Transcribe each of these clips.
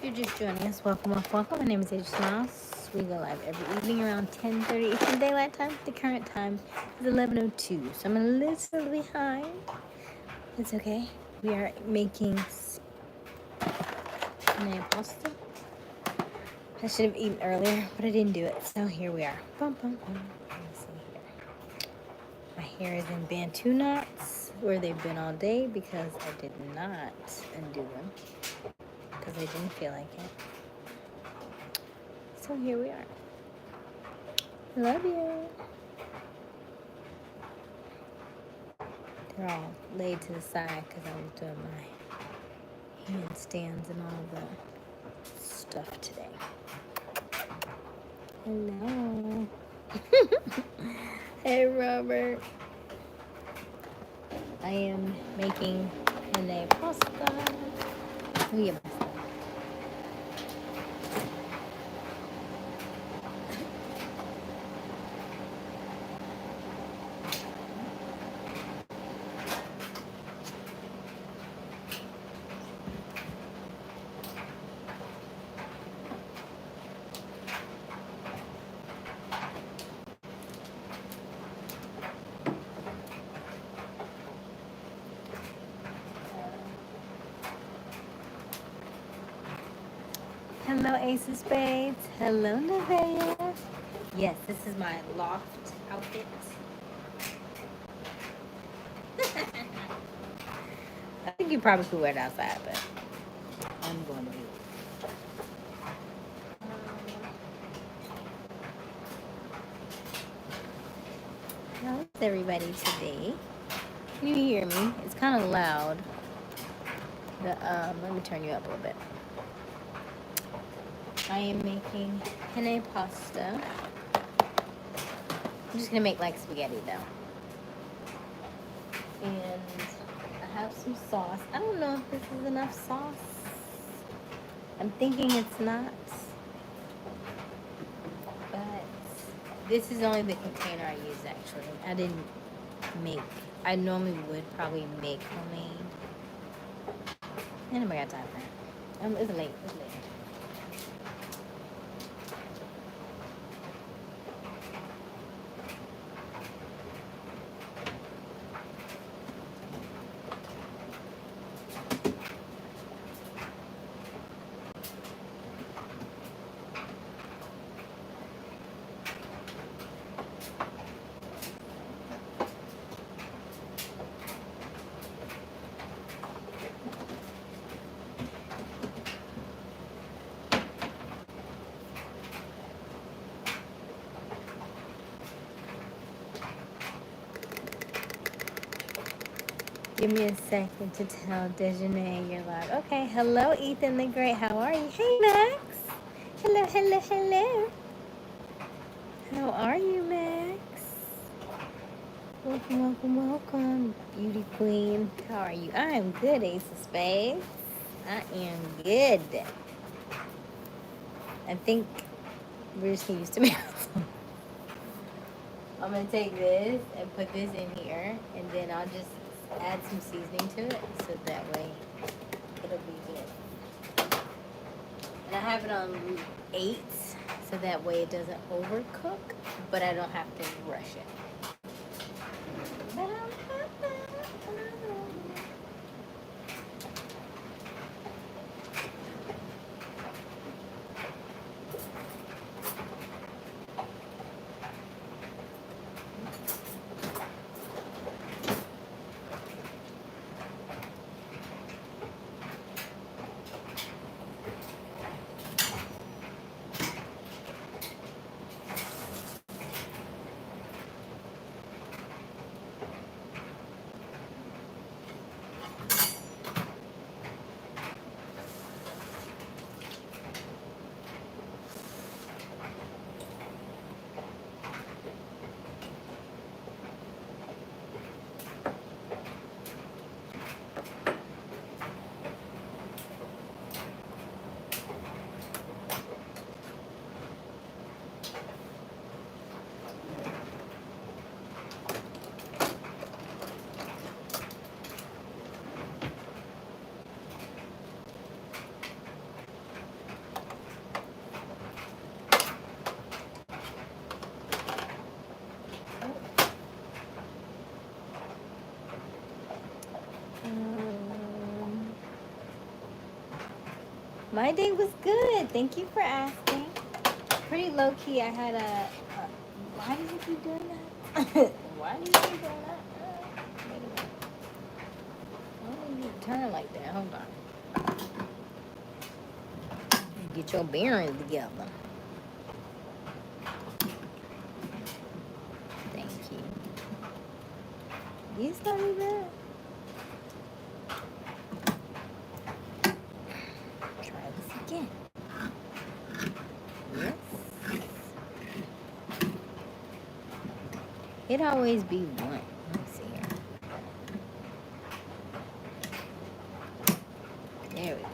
you're just joining us, welcome, welcome, welcome. My name is Aysia Smiles. We go live every evening around 10:30 Eastern Daylight Time. The current time is 11:02, so I'm a little behind. It's okay. We are making pasta. I should have eaten earlier, but I didn't do it, so here we are. Bum, bum, bum. Let me see here. My hair is in Bantu knots, where they've been all day because I did not undo them because I didn't feel like it. So here we are. Love you. They're all laid to the side because I was doing my handstands and all the stuff today. Hello. Hey, Robert. I am making penne pasta. Oh, yeah. Hello, Ace of Spades. Hello, Nevaeh. Yes, this is my loft outfit. I think you probably could wear it outside, but I'm going to do it. How's everybody today? Can you hear me? It's kind of loud. Let me turn you up a little bit. I am making penne pasta. I'm just gonna make like spaghetti though. And I have some sauce. I don't know if this is enough sauce. I'm thinking it's not. But this is only the container I use actually. I didn't make. I normally would probably make homemade. Anybody got time for that? It's late. It's late. Give me a second to tell Dejanay you're live. Okay, hello Ethan the Great. How are you? Hey Max. Hello, hello, hello. How are you, Max? Welcome, welcome, welcome, beauty queen. How are you? I am good, Ace of Spades. I am good. I think we're just getting used to me. I'm gonna take this and put this in here, and then I'll just add some seasoning to it, so that way it'll be good. And I have it on 8, so that way it doesn't overcook, but I don't have to rush it. My day was good. Thank you for asking. Pretty low key. I had why do you keep doing that? Why do you keep doing that? Wait a minute. Why do you turn like that? Hold on. Get your bearings together. Thank you. These not be bad. Try this again. Yes. It always be one. Let me see here. There we go.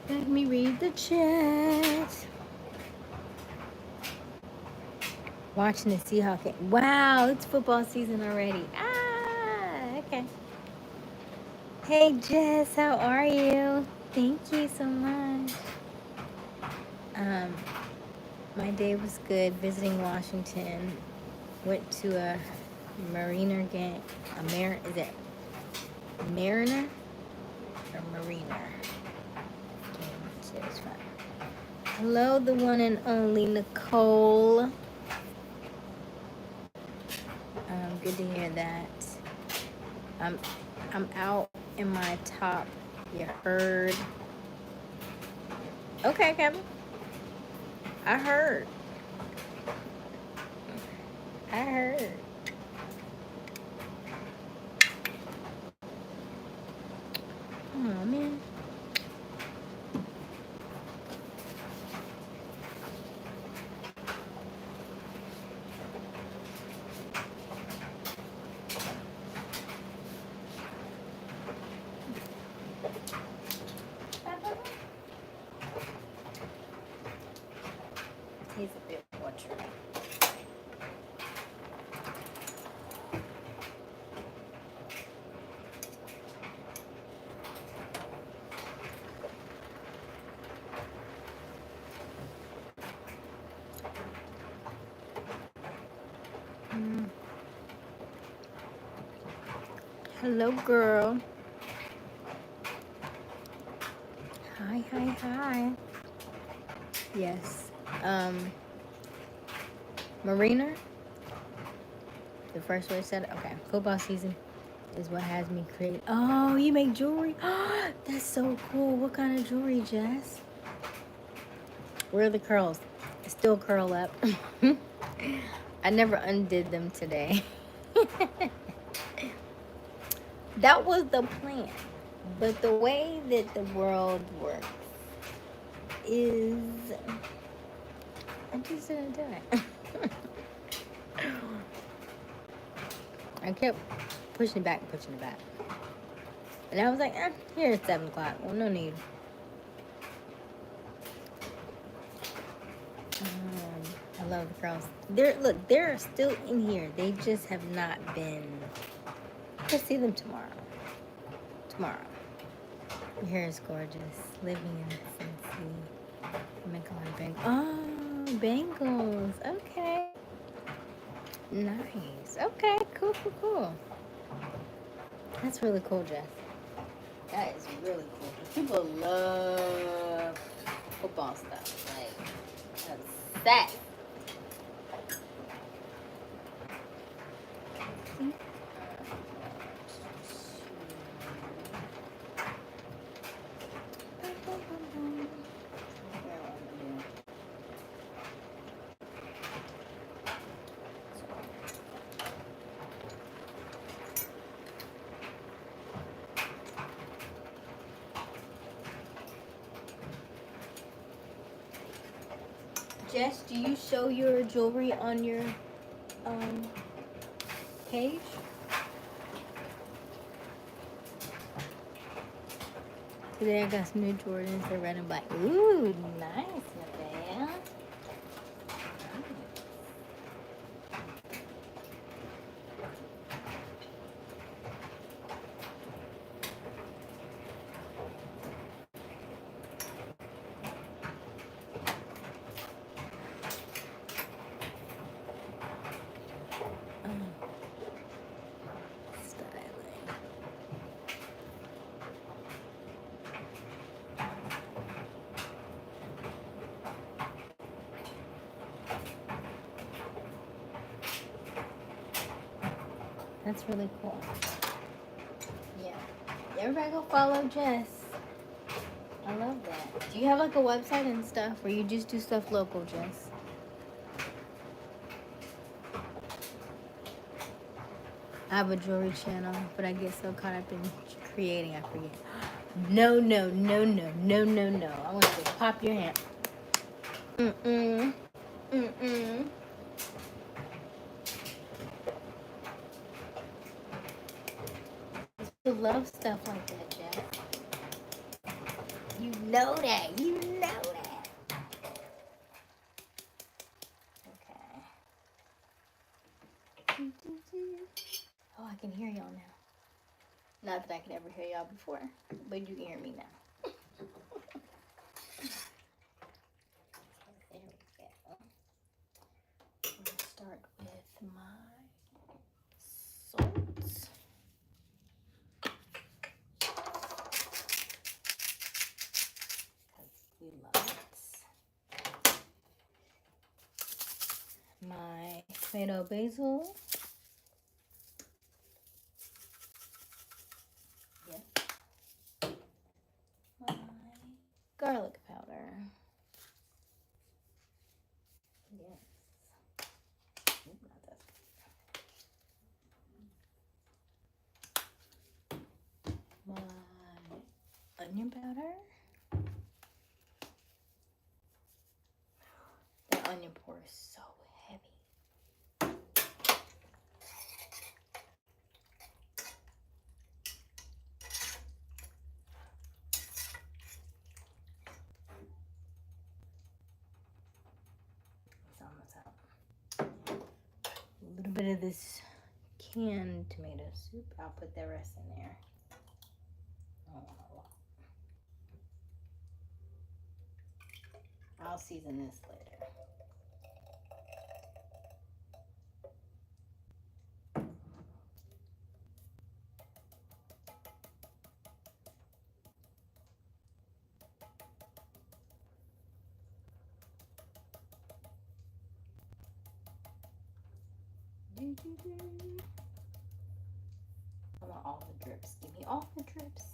Let me read the chat. Watching the Seahawks game. Wow, it's football season already. Ah, okay. Hey, Jess, how are you? Thank you so much. My day was good visiting Washington. Went to a Mariner game. Is it Mariner or Mariner? It was fun. Hello, the one and only Nicole. Good to hear that. I'm out in my top. You heard? Okay, Kevin. I heard. Oh, man. He's a bit watcher. Hello, girl. Hi. Yes. Marina? The first way I said it? Okay. Football season is what has me create. Oh, you make jewelry? That's so cool. What kind of jewelry, Jess? Where are the curls? They still curl up. I never undid them today. That was the plan. But the way that the world works is I just didn't do it. I kept pushing it back. And I was like, here it's 7 o'clock. Well, no need. I love the curls. They're still in here. They just have not been. I'll see them tomorrow. Your hair is gorgeous. Living in Cincy. Make a lot of bangles. Oh, bangles. Okay. Nice. Okay, cool. That's really cool, Jess. That is really cool. People love football stuff. Like, that's that. Jess, do you show your jewelry on your page? Today I got some new Jordans. They're red and black. Ooh, nice, Nevaeh. That's really cool. Yeah. Everybody go follow Jess. I love that. Do you have like a website and stuff, or you just do stuff local, Jess? I have a jewelry channel, but I get so caught up in creating, I forget. No, no, no, no, no, no, no. I want you to pop your hand. Mm-mm. Mm-mm. You love stuff like that, Jess. You know that. You know that. Okay. Oh, I can hear y'all now. Not that I could ever hear y'all before, but you can hear me now. There we go. I'm gonna start with my salts. We love it. My tomato basil. Yes. My garlic powder. Yes. Ooh, not that. My onion powder. That onion pour is so heavy. It's almost out. A little bit of this canned tomato soup. I'll put the rest in there. I don't want a lot. I'll season this later. I want all the drips. Give me all the drips.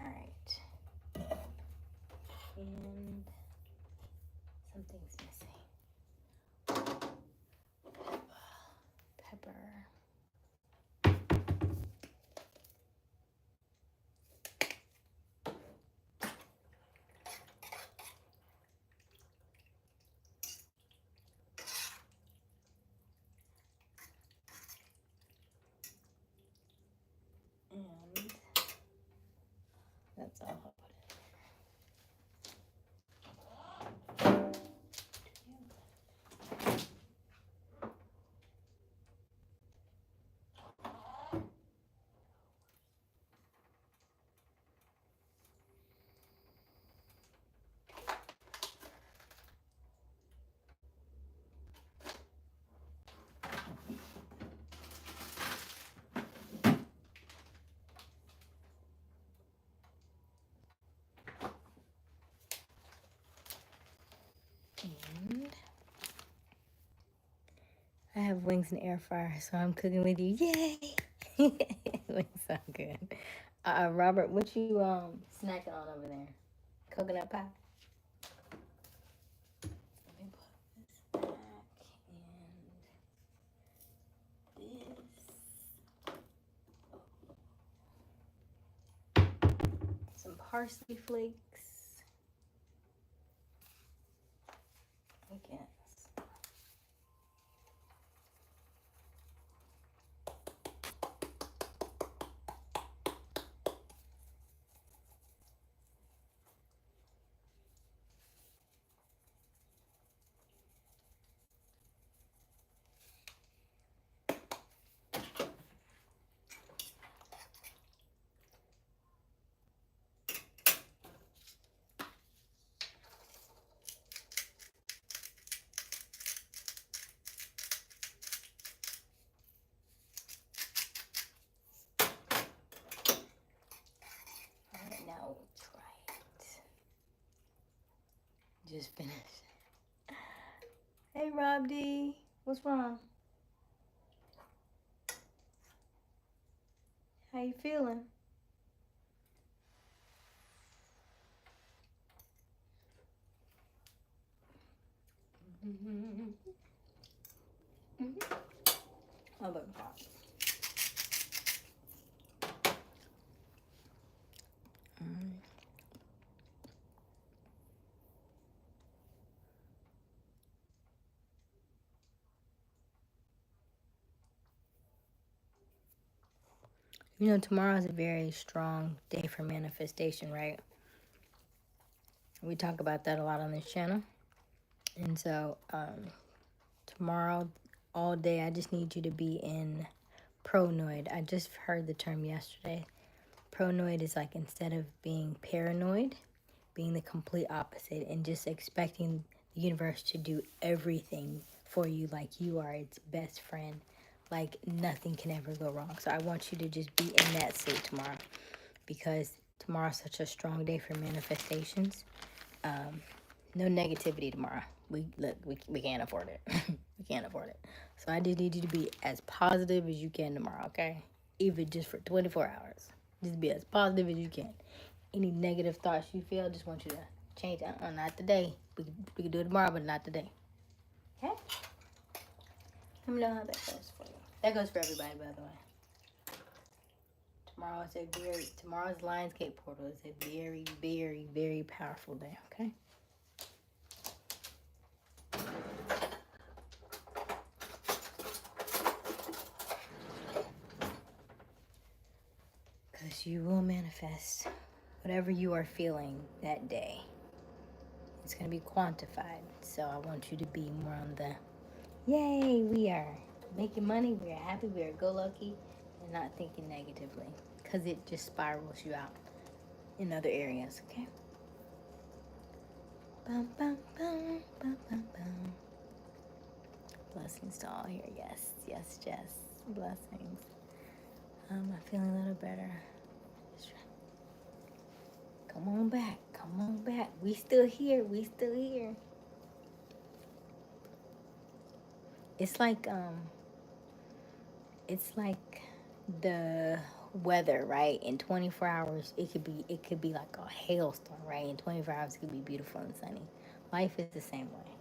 All right. And something's missing. Pepper. And that's all I'll put in. And I have wings in the air fryer, so I'm cooking with you. Yay! Wings sound good. Robert, what you snacking on over there? Coconut pie? Let me put this back and this. Some parsley flakes. I guess. Now we'll try it. Just finished. Hey, Rob D. What's wrong? you feeling? Oh, but God. You know, tomorrow is a very strong day for manifestation, right? We talk about that a lot on this channel. And so, tomorrow, all day, I just need you to be in pronoid. I just heard the term yesterday. Pronoid is like instead of being paranoid, being the complete opposite and just expecting the universe to do everything for you like you are its best friend. Like nothing can ever go wrong. So I want you to just be in that state tomorrow because tomorrow's such a strong day for manifestations. No negativity tomorrow. We can't afford it. We can't afford it. So I just need you to be as positive as you can tomorrow, okay? Even just for 24 hours. Just be as positive as you can. Any negative thoughts you feel, just want you to change that. Not today. We can do it tomorrow, but not today. Okay? Let me know how that goes for you. That goes for everybody, by the way. Tomorrow's Lionsgate portal is a very, very, very powerful day, okay? Because you will manifest whatever you are feeling that day. It's going to be quantified. So I want you to be more on the, yay, we are making money, we are happy, we are go-lucky, and not thinking negatively. Because it just spirals you out in other areas, okay? Bum, bum, bum, bum, bum, bum. Blessings to all here. Yes, yes, Jess. Blessings. I'm feeling a little better. Come on back. Come on back. We still here. We still here. It's like the weather, right? In 24 hours, it could be like a hailstorm, right? In 24 hours, it could be beautiful and sunny. Life is the same way.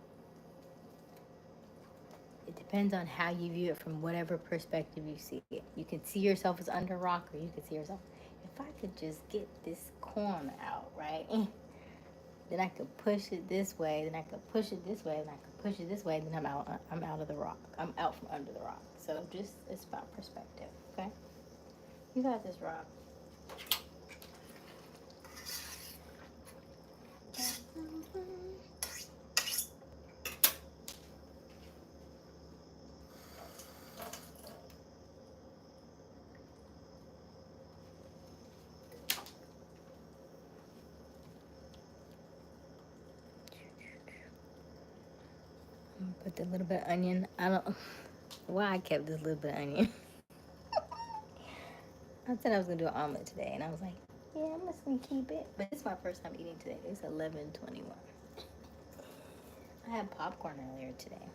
It depends on how you view it from whatever perspective you see it. You can see yourself as under rock, or you can see yourself, if I could just get this corn out, right? Then I could push it this way, then I could push it this way, then I could push it this way, then I'm out of the rock. I'm out from under the rock. So just, it's about perspective, okay? You got this, Rob. Put the little bit of onion. I don't know why I kept this little bit of onion. I said I was gonna do an omelet today, and I was like, yeah, I'm just gonna keep it. But this is my first time eating today. It's 11:21. I had popcorn earlier today.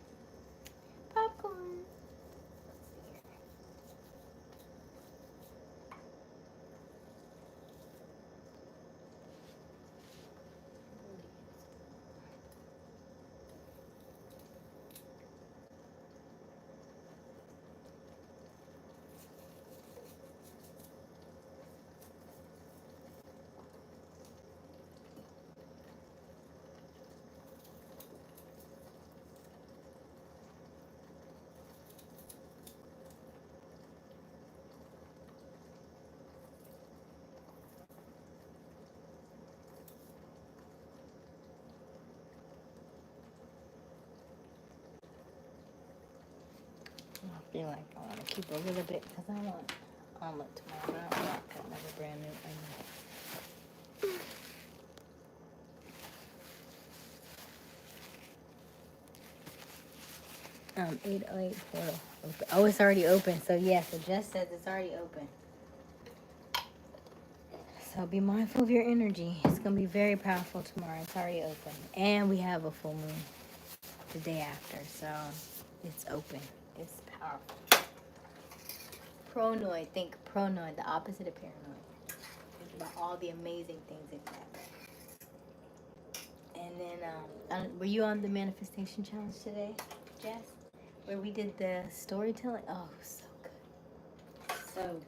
Popcorn. I feel like I want to keep a little bit because I want omelet tomorrow, but I don't want another brand new onion. 808 portal. Oh, it's already open. So yeah, so Jess says it's already open. So be mindful of your energy. It's gonna be very powerful tomorrow. It's already open, and we have a full moon the day after, so it's open. It's powerful. pronoid. Think pronoid, the opposite of paranoid. Think about all the amazing things that can happen. And then, were you on the manifestation challenge today, Jess? Where we did the storytelling? Oh, so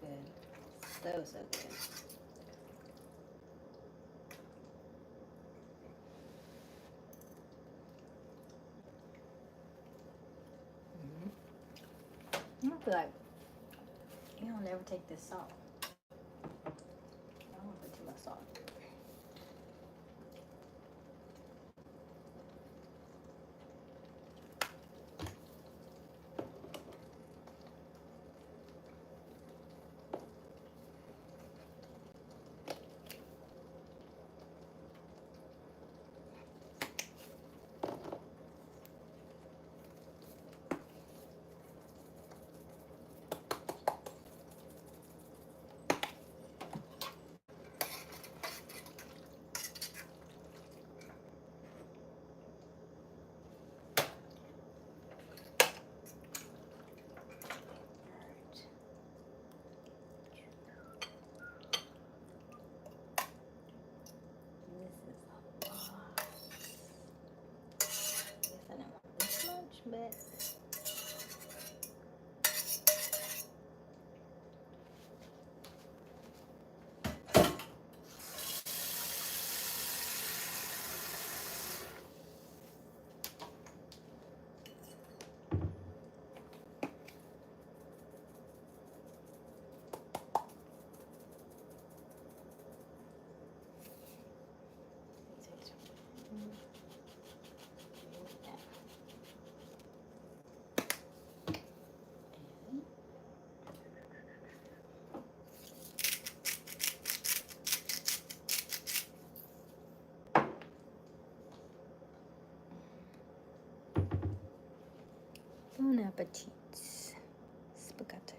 good. So good. So good. I feel like you don't never take this salt. I don't want to put too much salt. But bon appetit. Spaghetti.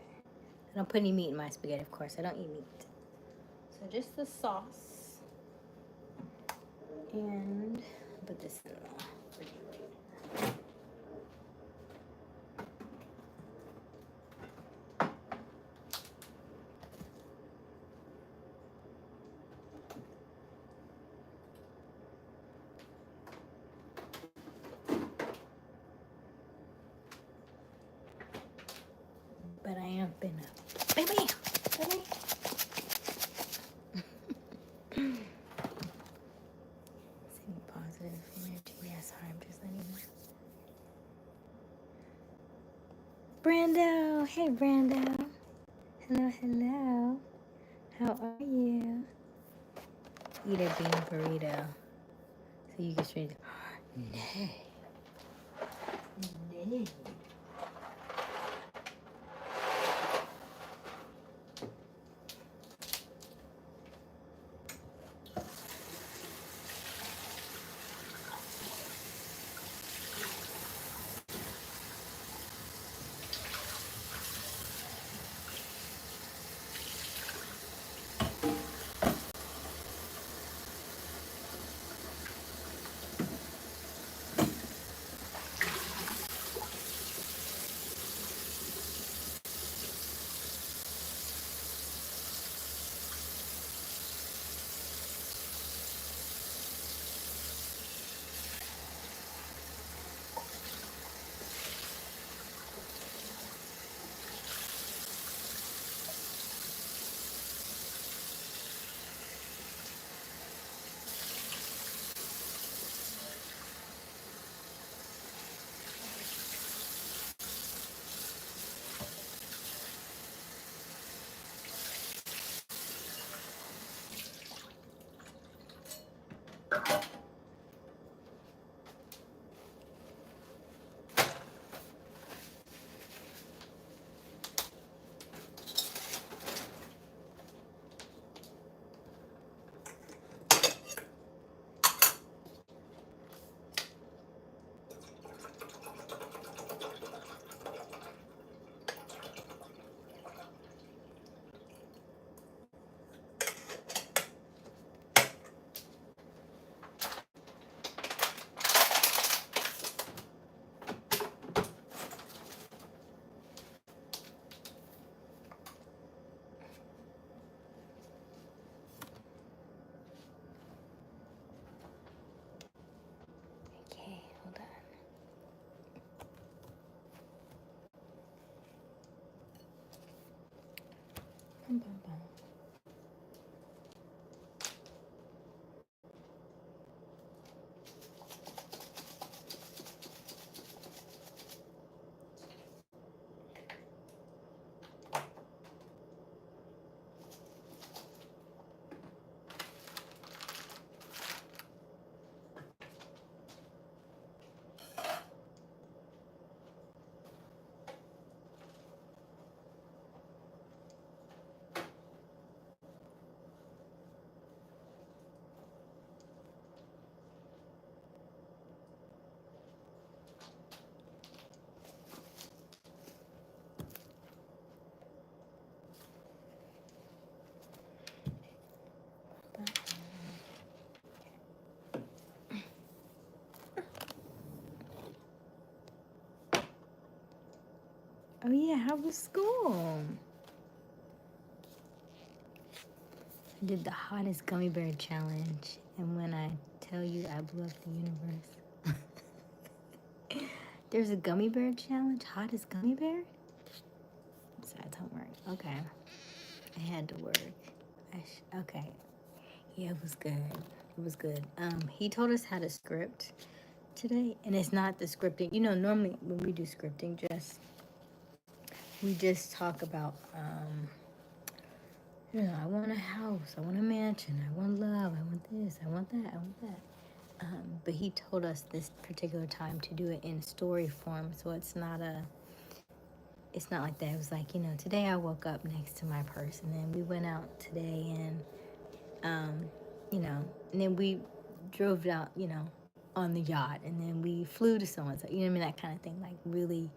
I don't put any meat in my spaghetti, of course. I don't eat meat. So just the sauce. And put this in the refrigerator. But I am been up. Baby! Baby! Seeing positive energy. Yeah, sorry, I'm just letting you know. Brando! Hey, Brando! Hello, hello. How are you? Eat a bean burrito. So you can straight. Nay. Nay. Oh yeah, how was school? I did the hottest gummy bear challenge, and when I tell you I blew up the universe. There's a gummy bear challenge, hottest gummy bear? Besides homework. Okay. I had to work. Okay. Yeah, it was good. It was good. He told us how to script today, and it's not the scripting. You know, normally when we do scripting, we just talk about, you know, I want a house, I want a mansion, I want love, I want this, I want that, I want that. But he told us this particular time to do it in story form, so it's not like that. It was like, you know, today I woke up next to my purse, and then we went out today, and you know, and then we drove out, you know, on the yacht, and then we flew to so and so. You know what I mean? That kind of thing, like really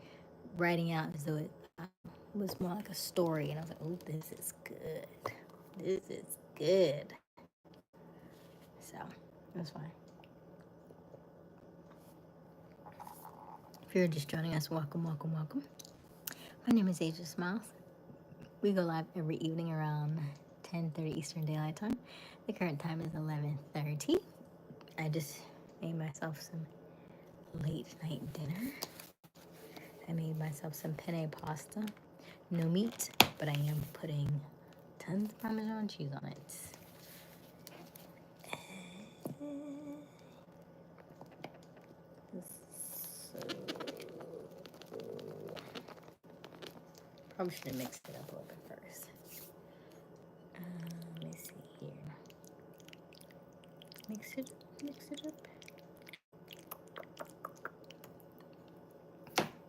writing out as though it was more like a story. And I was like, oh, this is good. This is good. So it was fine. If you're just joining us, welcome, welcome, welcome. My name is Aysia Smiles. We go live every evening around 10:30 Eastern Daylight Time. The current time is 11:30. I just made myself some late night dinner. I made myself some penne pasta. No meat, but I am putting tons of Parmesan cheese on it. So, probably should have mixed it up a little bit first. Let me see here. Mix it up.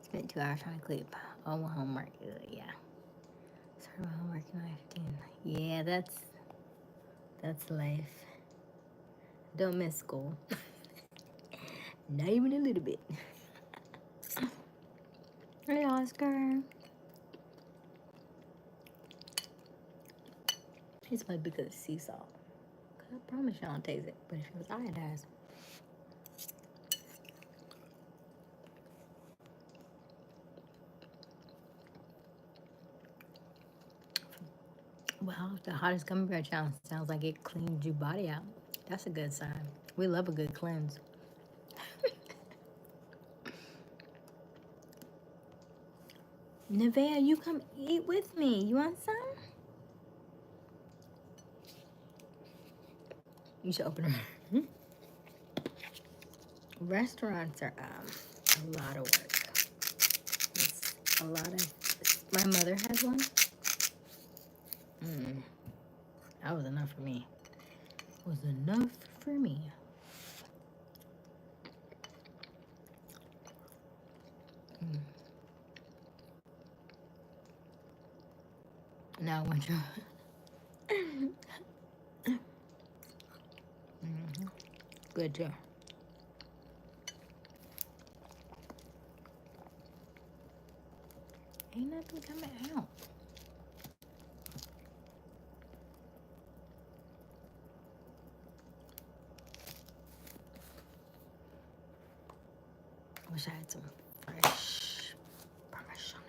Spent 2 hours trying to sleep. Oh, homework. Yeah. Sorry about homework in 15. Yeah, that's life. Don't miss school. Not even a little bit. Hey, Oscar. This might be good sea salt. I promise y'all don't taste it, but if it was iodized. Wow, the hottest gummy bear challenge sounds like it cleaned your body out. That's a good sign. We love a good cleanse. Nevaeh, you come eat with me. You want some? You should open them. Restaurants are a lot of work. It's a lot of. My mother has one. That was enough for me. Was enough for me. Now I want you. Good too. Ain't nothing coming out. I wish I had some fresh Parmesan.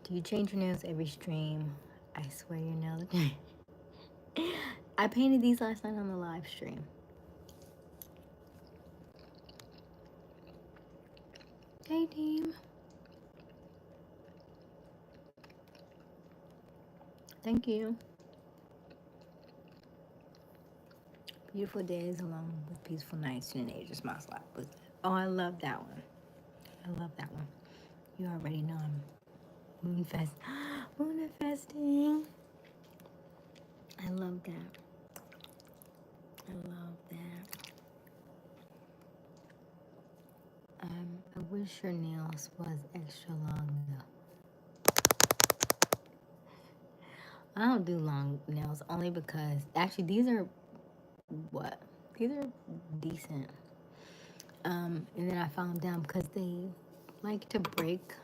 Do you change your nails every stream? I swear your nails. I painted these last night on the live stream. Hey team. Thank you. Beautiful days along with peaceful nights and Aysia Smiles lap. Oh, I love that one. I love that one. You already know I'm moonfesting. I love that. I love that. I wish your nails was extra long though. I don't do long nails only because actually these are what? These are decent. And then I found them down because they like to break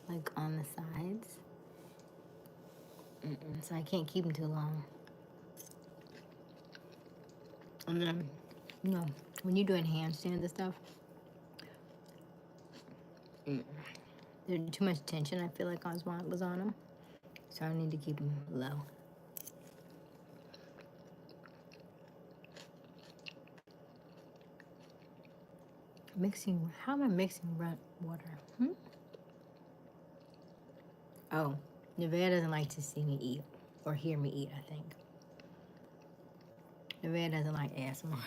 like on the sides. So I can't keep them too long. And then, you know, when you're doing handstands and stuff, There's too much tension, I feel like, was on them. So I need to keep them low. Mixing, how am I mixing water? Oh, Nevaeh doesn't like to see me eat or hear me eat, I think. Nevaeh doesn't like ASMR.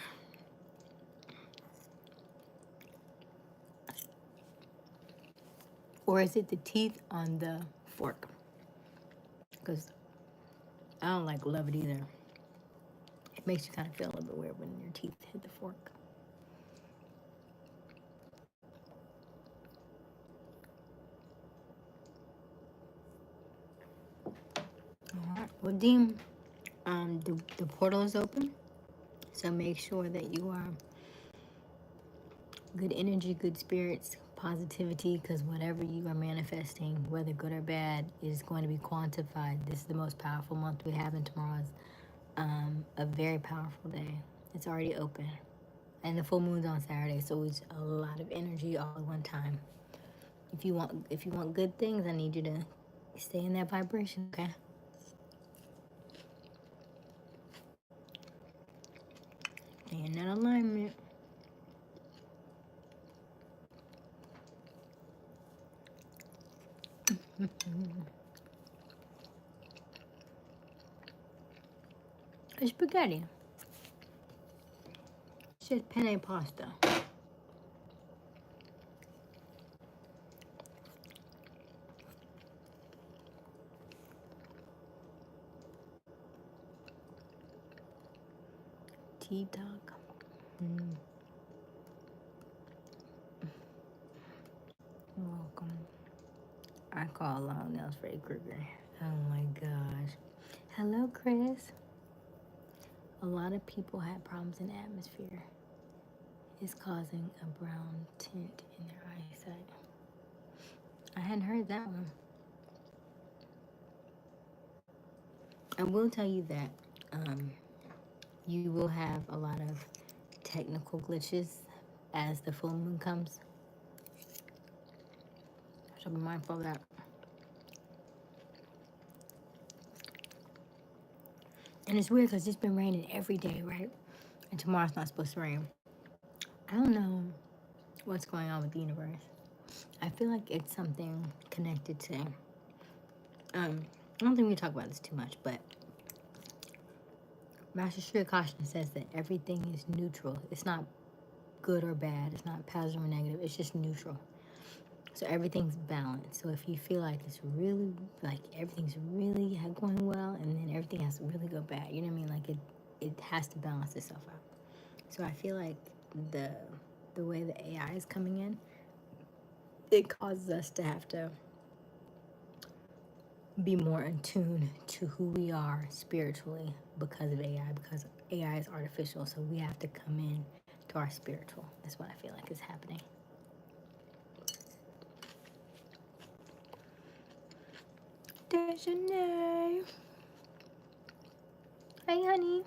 Or is it the teeth on the fork? Because I don't love it either. It makes you kind of feel a little bit weird when your teeth hit the fork. Alright, well, Deem, the portal is open. So make sure that you are good energy, good spirits, positivity, because whatever you are manifesting, whether good or bad, is going to be quantified. This is the most powerful month we have, and tomorrow's a very powerful day. It's already open. And the full moon's on Saturday, so it's a lot of energy all at one time. If you want good things, I need you to stay in that vibration, okay? Stay in that alignment. It's spaghetti. It's just penne pasta. Tea talk. You're welcome. I call long nails Freddy Krueger. Oh my gosh. Hello, Chris. A lot of people had problems in the atmosphere. It's causing a brown tint in their eyesight. I hadn't heard that one. I will tell you that you will have a lot of technical glitches as the full moon comes. So be mindful of that. And it's weird because it's been raining every day, right? And tomorrow's not supposed to rain. I don't know what's going on with the universe. I feel like it's something connected to, I don't think we talk about this too much, but Master Sri Akasha says that everything is neutral. It's not good or bad. It's not positive or negative. It's just neutral. So everything's balanced. So if you feel like it's really, everything's really going well, and then everything has to really go bad, you know what I mean? Like it has to balance itself out. So I feel like the way the AI is coming in, it causes us to have to be more in tune to who we are spiritually because of AI, because AI is artificial. So we have to come in to our spiritual. That's what I feel like is happening. Dejanay. Hey, honey.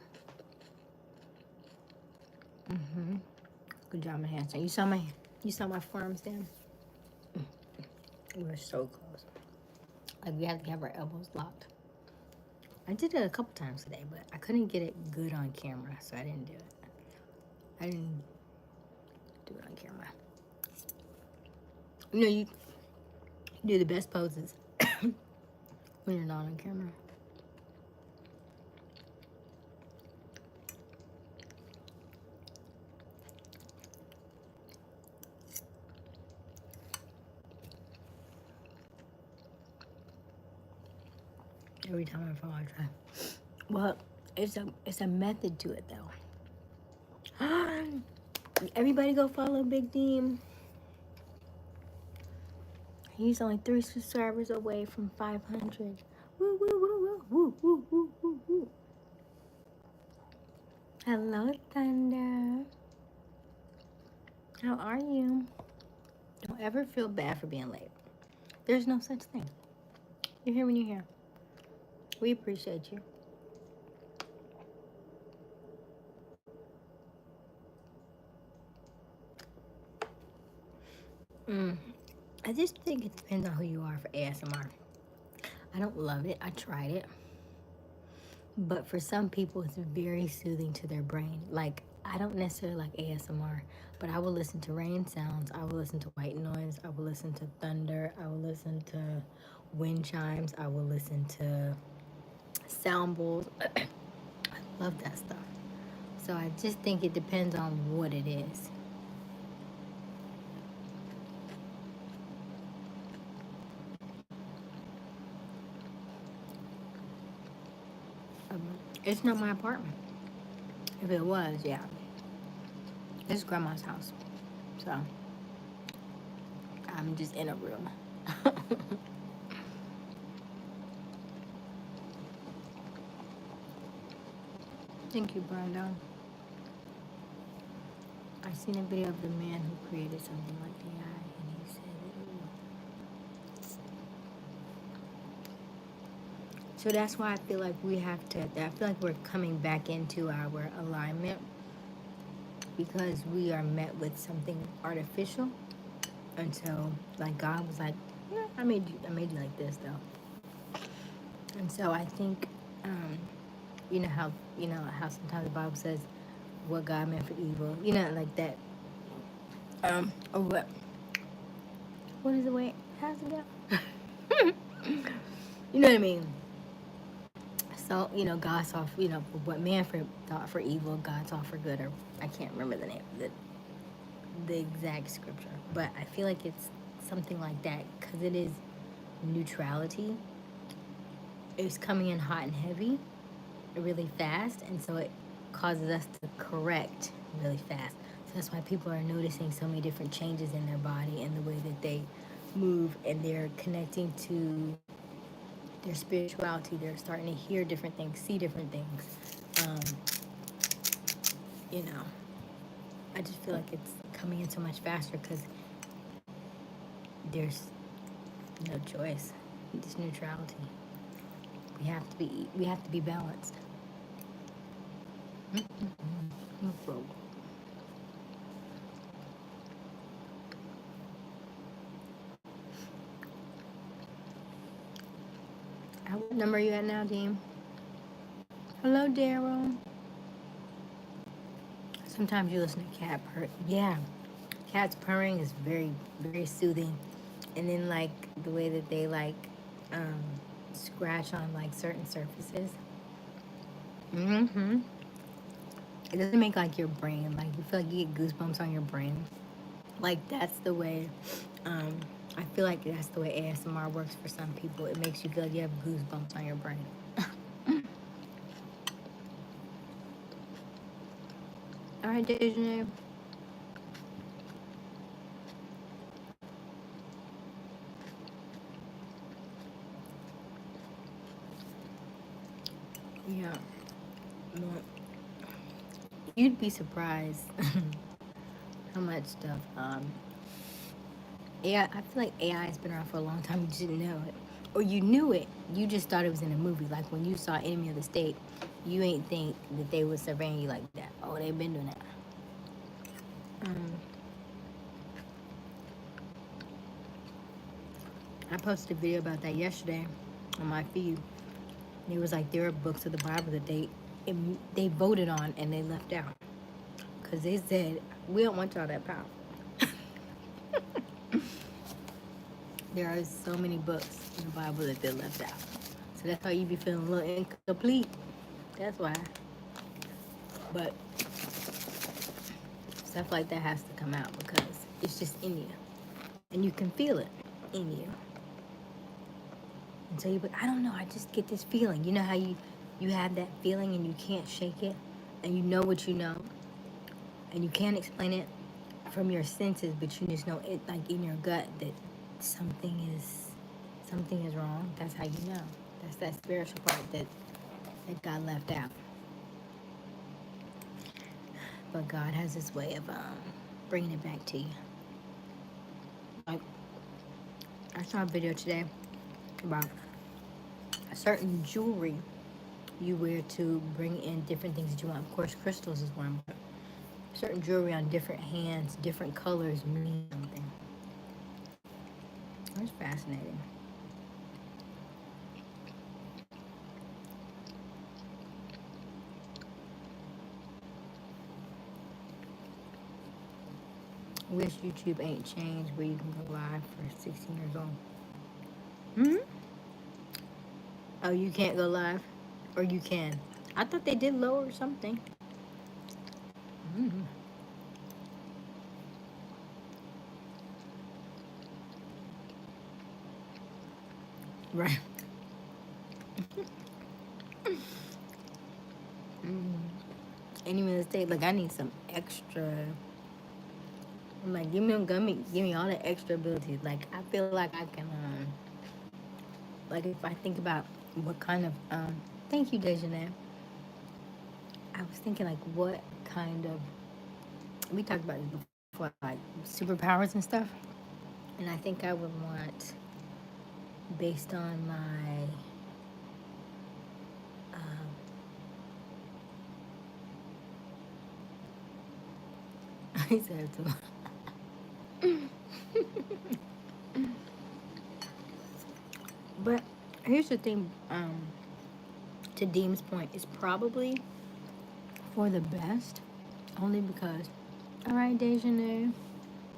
Good job, my hands. You saw my forearms down? We're so close. Like, we have to have our elbows locked. I did it a couple times today, but I couldn't get it good on camera, so I didn't do it. I didn't do it on camera. You know, you do the best poses when you're not on camera. Every time I fall, I try. Well, it's a method to it, though. Everybody go follow Big Deem. He's only 3 subscribers away from 500. Woo, woo, woo, woo, woo, woo, woo, woo, woo. Hello, Thunder. How are you? Don't ever feel bad for being late. There's no such thing. You're here when you're here. We appreciate you. I just think it depends on who you are for ASMR. I don't love it. I tried it. But for some people, it's very soothing to their brain. Like, I don't necessarily like ASMR, but I will listen to rain sounds. I will listen to white noise. I will listen to thunder. I will listen to wind chimes. I will listen to sound bowls. I love that stuff. So I just think it depends on what it is. It's not my apartment. If it was, yeah. It's grandma's house. So I'm just in a room. Thank you, Brando. I seen a video of the man who created something like AI, and he said it. So that's why I feel like we have to. I feel like we're coming back into our alignment because we are met with something artificial, and so like God was like, "Yeah, I made you like this though." And so I think, you know how sometimes the Bible says, "What God meant for evil," like that. Or what is the way? How's it go? You know what I mean? So, God saw, what man thought for evil, God saw for good, or I can't remember the name, the exact scripture. But I feel like it's something like that because it is neutrality. It's coming in hot and heavy, really fast, and so it causes us to correct really fast. So that's why people are noticing so many different changes in their body and the way that they move, and they're connecting to their spirituality. They're starting to hear different things, see different things. Um, you know, I just feel like it's coming in so much faster because there's no choice. It's neutrality. We have to be balanced. What number are you at now, Dean? Hello, Daryl. Sometimes you listen to cat purr. Yeah, cats purring is very, very soothing. And then like the way that they um, scratch on like certain surfaces. Mm-hmm. It doesn't make like your brain, like you feel like you get goosebumps on your brain. Like that's the way, I feel like that's the way ASMR works for some people. It makes you feel like you have goosebumps on your brain. All right, Dejanay. Yeah. Well, you'd be surprised how much stuff. AI. I feel like AI has been around for a long time. You just didn't know it, or you knew it. You just thought it was in a movie. Like when you saw Enemy of the State, you ain't think that they were surveying you like that. Oh, they've been doing that. I posted a video about that yesterday on my feed. And it was like there are books of the Bible that they voted on and they left out because they said we don't want y'all that powerful. There are so many books in the Bible that they left out, so that's why you be feeling a little incomplete. That's why. But stuff like that has to come out because it's just in you, and you can feel it in you. And so you, but I don't know. I just get this feeling. You know how you have that feeling and you can't shake it, and you know what you know, and you can't explain it from your senses, but you just know it like in your gut that something is wrong. That's how you know. That's that spiritual part that got left out. But God has His way of bringing it back to you. Like I saw a video today about a certain jewelry you wear to bring in different things that you want. Of course, crystals is one, but certain jewelry on different hands, different colors mean something. It's fascinating. Wish YouTube ain't changed where you can go live for 16 years old. Hmm? Oh, you can't go live? Or you can? I thought they did lower something. Mm-hmm. Right. Mm. Any mistake, like I need some extra. I'm like, give me all the extra abilities. Like I feel like I can, like if I think about what kind of, thank you, Dejanay. I was thinking like what kind of, we talked about this before, like superpowers and stuff. And I think I would want, based on my, he said it too. But here's the thing, to Deem's point, it's probably for the best, only because, all right, Dejanay,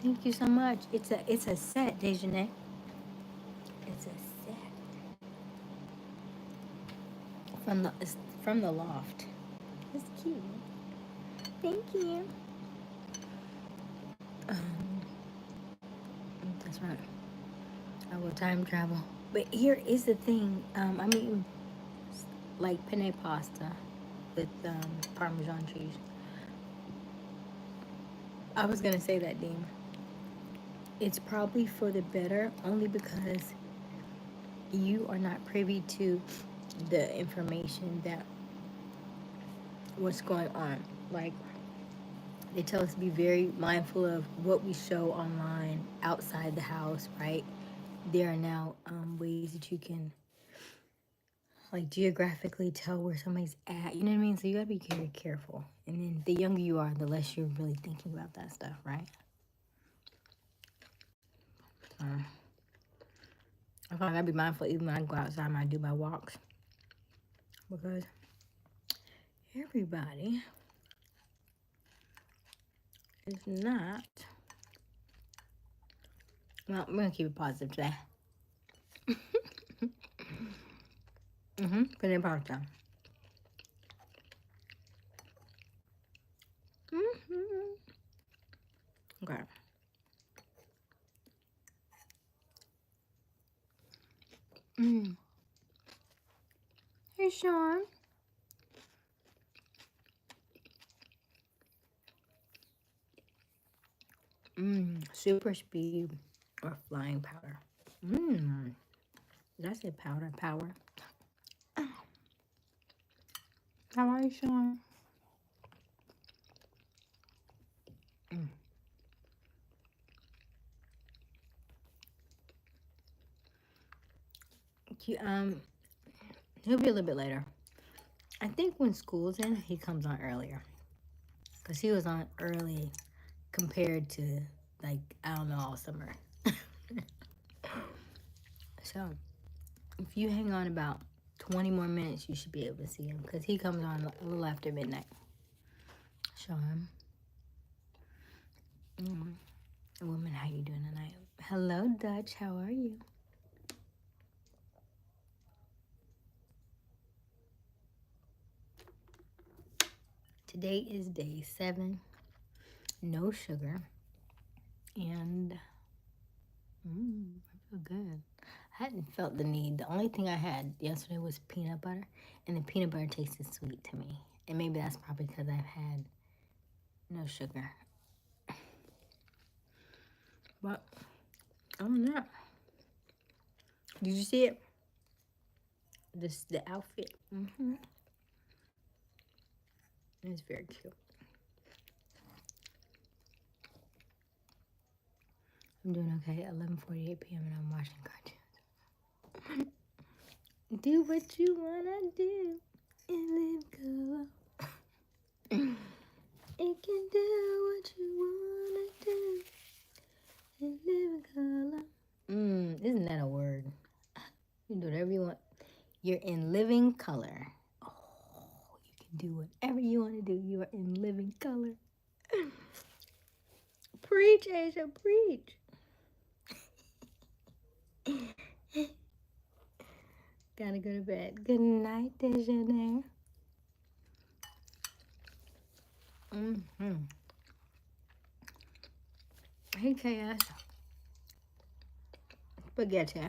thank you so much. It's a set, Dejanay. It's a set it's from the loft. It's cute. Thank you. Um, that's right. I will time travel. But here is the thing. I'm eating like penne pasta with Parmesan cheese. I was gonna say that, Dean. It's probably for the better, only because you are not privy to the information that what's going on. Like they tell us to be very mindful of what we show online outside the house, right? There are now ways that you can like geographically tell where somebody's at. You know what I mean? So you gotta be very careful. And then the younger you are, the less you're really thinking about that stuff, right? I feel like I gotta be mindful even when I go outside and I do my walks. Because everybody is not. Well, we're gonna keep it positive today. Put in pasta. Okay. Hey, Sean. Super speed or flying powder. Did I say powder? Power. How are you, Sean? He, he'll be a little bit later. I think when school's in, he comes on earlier. Because he was on early compared to, like, I don't know, all summer. So, if you hang on about 20 more minutes, you should be able to see him. Because he comes on a little after midnight. Show him. Woman, how you doing tonight? Hello, Dutch. How are you? Today is day 7. No sugar. And I feel good. I hadn't felt the need. The only thing I had yesterday was peanut butter. And the peanut butter tasted sweet to me. And maybe that's probably because I've had no sugar. But other than that, did you see it? The outfit. It's very cute. I'm doing okay at 11:48 p.m. and I'm watching cartoons. Do what you wanna do and live good. You can do what you wanna do and live in color. Isn't that a word? You can do whatever you want. You're in living color. Oh, you can do whatever you want to do. You are in living color. Preach, Aysia, preach. Gotta go to bed. Good night, Dejanay. Hey, Chaos. Spaghetti.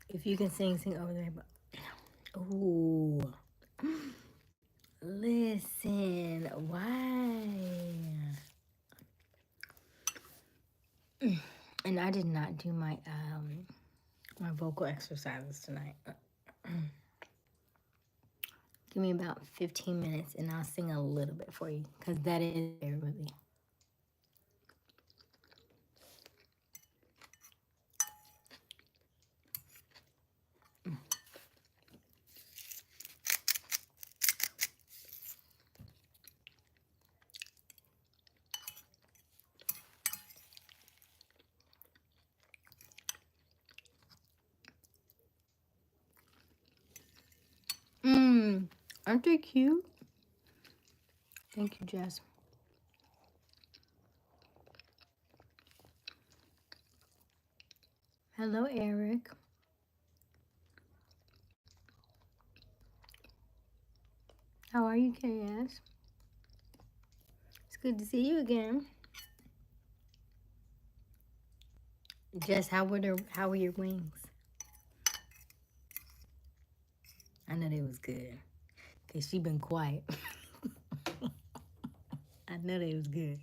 If you can sing, sing over there. Ooh. Listen, why? And I did not do my my vocal exercises tonight. Give me about 15 minutes and I'll sing a little bit for you because that is everybody. Aren't they cute? Thank you, Jess. Hello, Eric. How are you, KS? It's good to see you again. Jess, how were your wings? I know they was good. Cause she been quiet. I know they was good.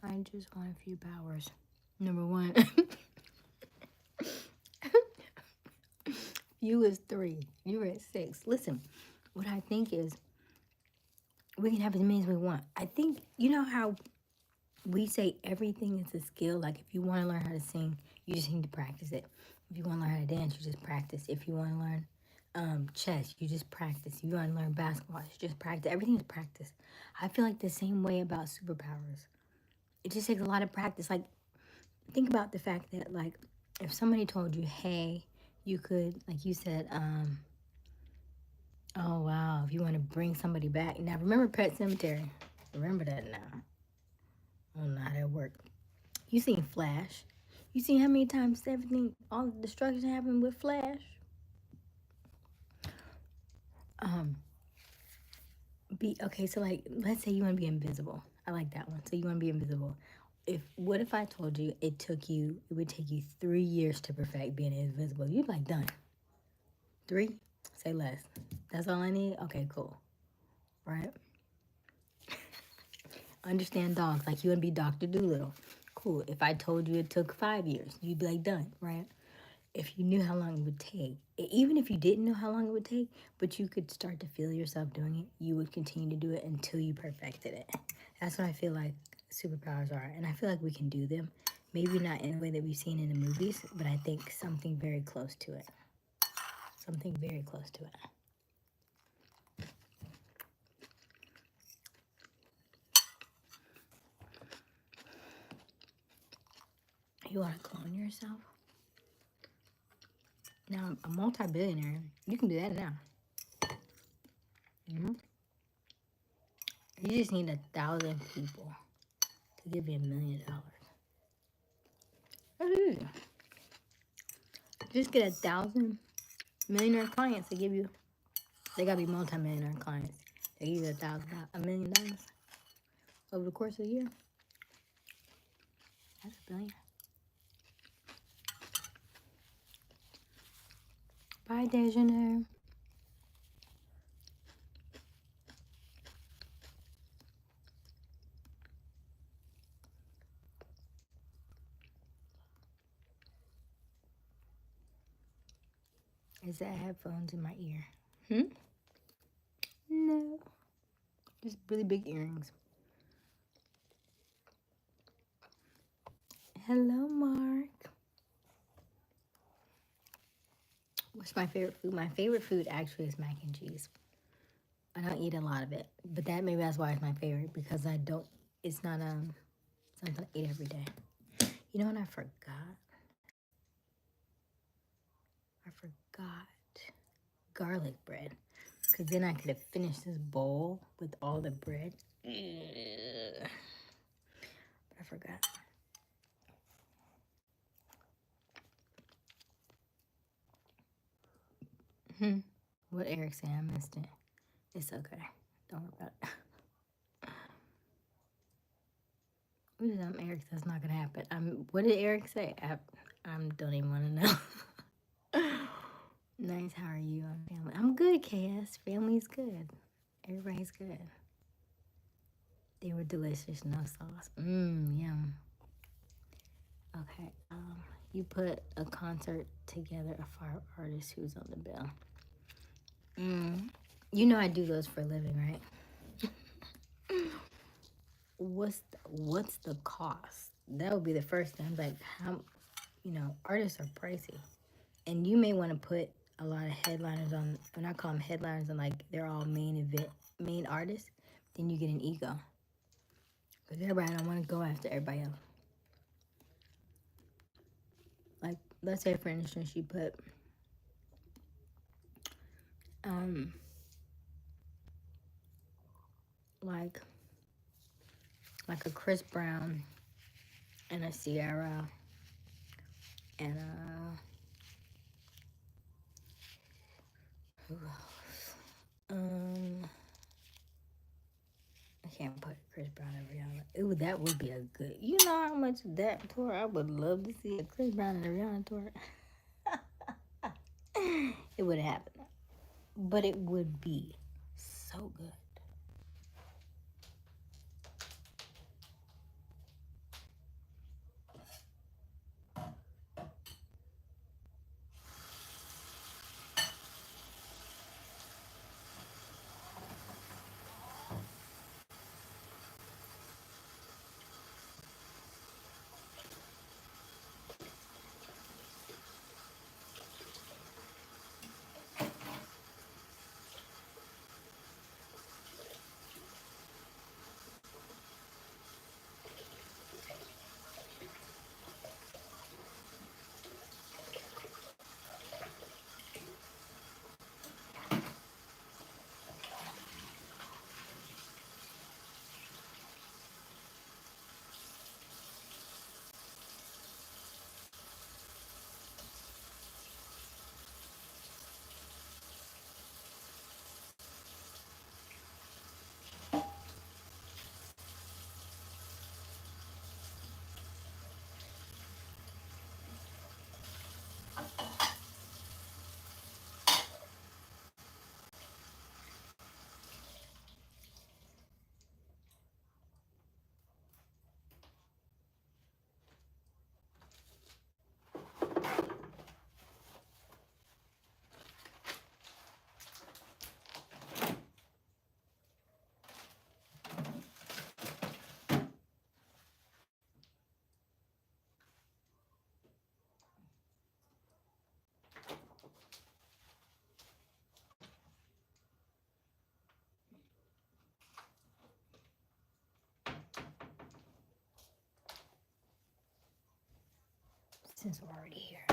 I just want a few powers. Number one. You is 3. You were at 6. Listen, what I think is we can have as many as we want. I think, you know how we say everything is a skill? Like if you want to learn how to sing, you just need to practice it. If you want to learn how to dance, you just practice. If you want to learn chess, you just practice. If you want to learn basketball, you just practice. Everything is practice. I feel like the same way about superpowers. It just takes a lot of practice. Like, think about the fact that, like, if somebody told you, hey, you could, like you said, oh, wow, if you want to bring somebody back. Now, remember Pet Cemetery. Remember that now. I don't know how that worked. You seen Flash. You seen how many times everything, all the destruction happened with Flash? Okay, so like, let's say you want to be invisible. I like that one. So you want to be invisible. What if I told you it would take you 3 years to perfect being invisible? You'd like, done. 3? Say less. That's all I need? Okay, cool. Right? Understand dogs. Like you want to be Dr. Doolittle. Cool. If I told you it took 5 years, you'd be like, done, right? If you knew how long it would take, even if you didn't know how long it would take, but you could start to feel yourself doing it, you would continue to do it until you perfected it. That's what I feel like superpowers are. And I feel like we can do them. Maybe not in the way that we've seen in the movies, but I think something very close to it. Something very close to it. You want to clone yourself? Now, a multi-billionaire, you can do that now. You just need 1,000 people to give you $1 million. That's easy. Just get 1,000 millionaire clients to give you. They gotta be multi-millionaire clients. They give you $1 million over the course of a year. That's $1 billion. Bye, Dejanay. Is that headphones in my ear? No. Just really big earrings. Hello, Mark. What's my favorite food? My favorite food actually is mac and cheese. I don't eat a lot of it, but maybe that's why it's my favorite, because I don't. It's not something I eat every day. You know what I forgot? I forgot garlic bread, because then I could have finished this bowl with all the bread. But I forgot. What Eric said, I missed it. It's okay. Don't worry about it. Eric, that's not gonna happen. What did Eric say? I don't even want to know. Nice. How are you? Family? I'm good, KS. Family's good. Everybody's good. They were delicious. No sauce. Yum. Okay. You put a concert together. A fire artist who's on the bill. You know I do those for a living, right? What's the cost? That would be the first thing. Like, how, artists are pricey, and you may want to put a lot of headliners on. When I call them headliners, and like they're all main artists, then you get an ego. Because everybody don't want to go after everybody else. Like, let's say for instance, you put like a Chris Brown and a Sierra and who else? I can't put Chris Brown and Rihanna. Ooh, that would be a good. You know how much that tour? I would love to see a Chris Brown and a Rihanna tour. It would happen, but it would be so good. Since we're already here.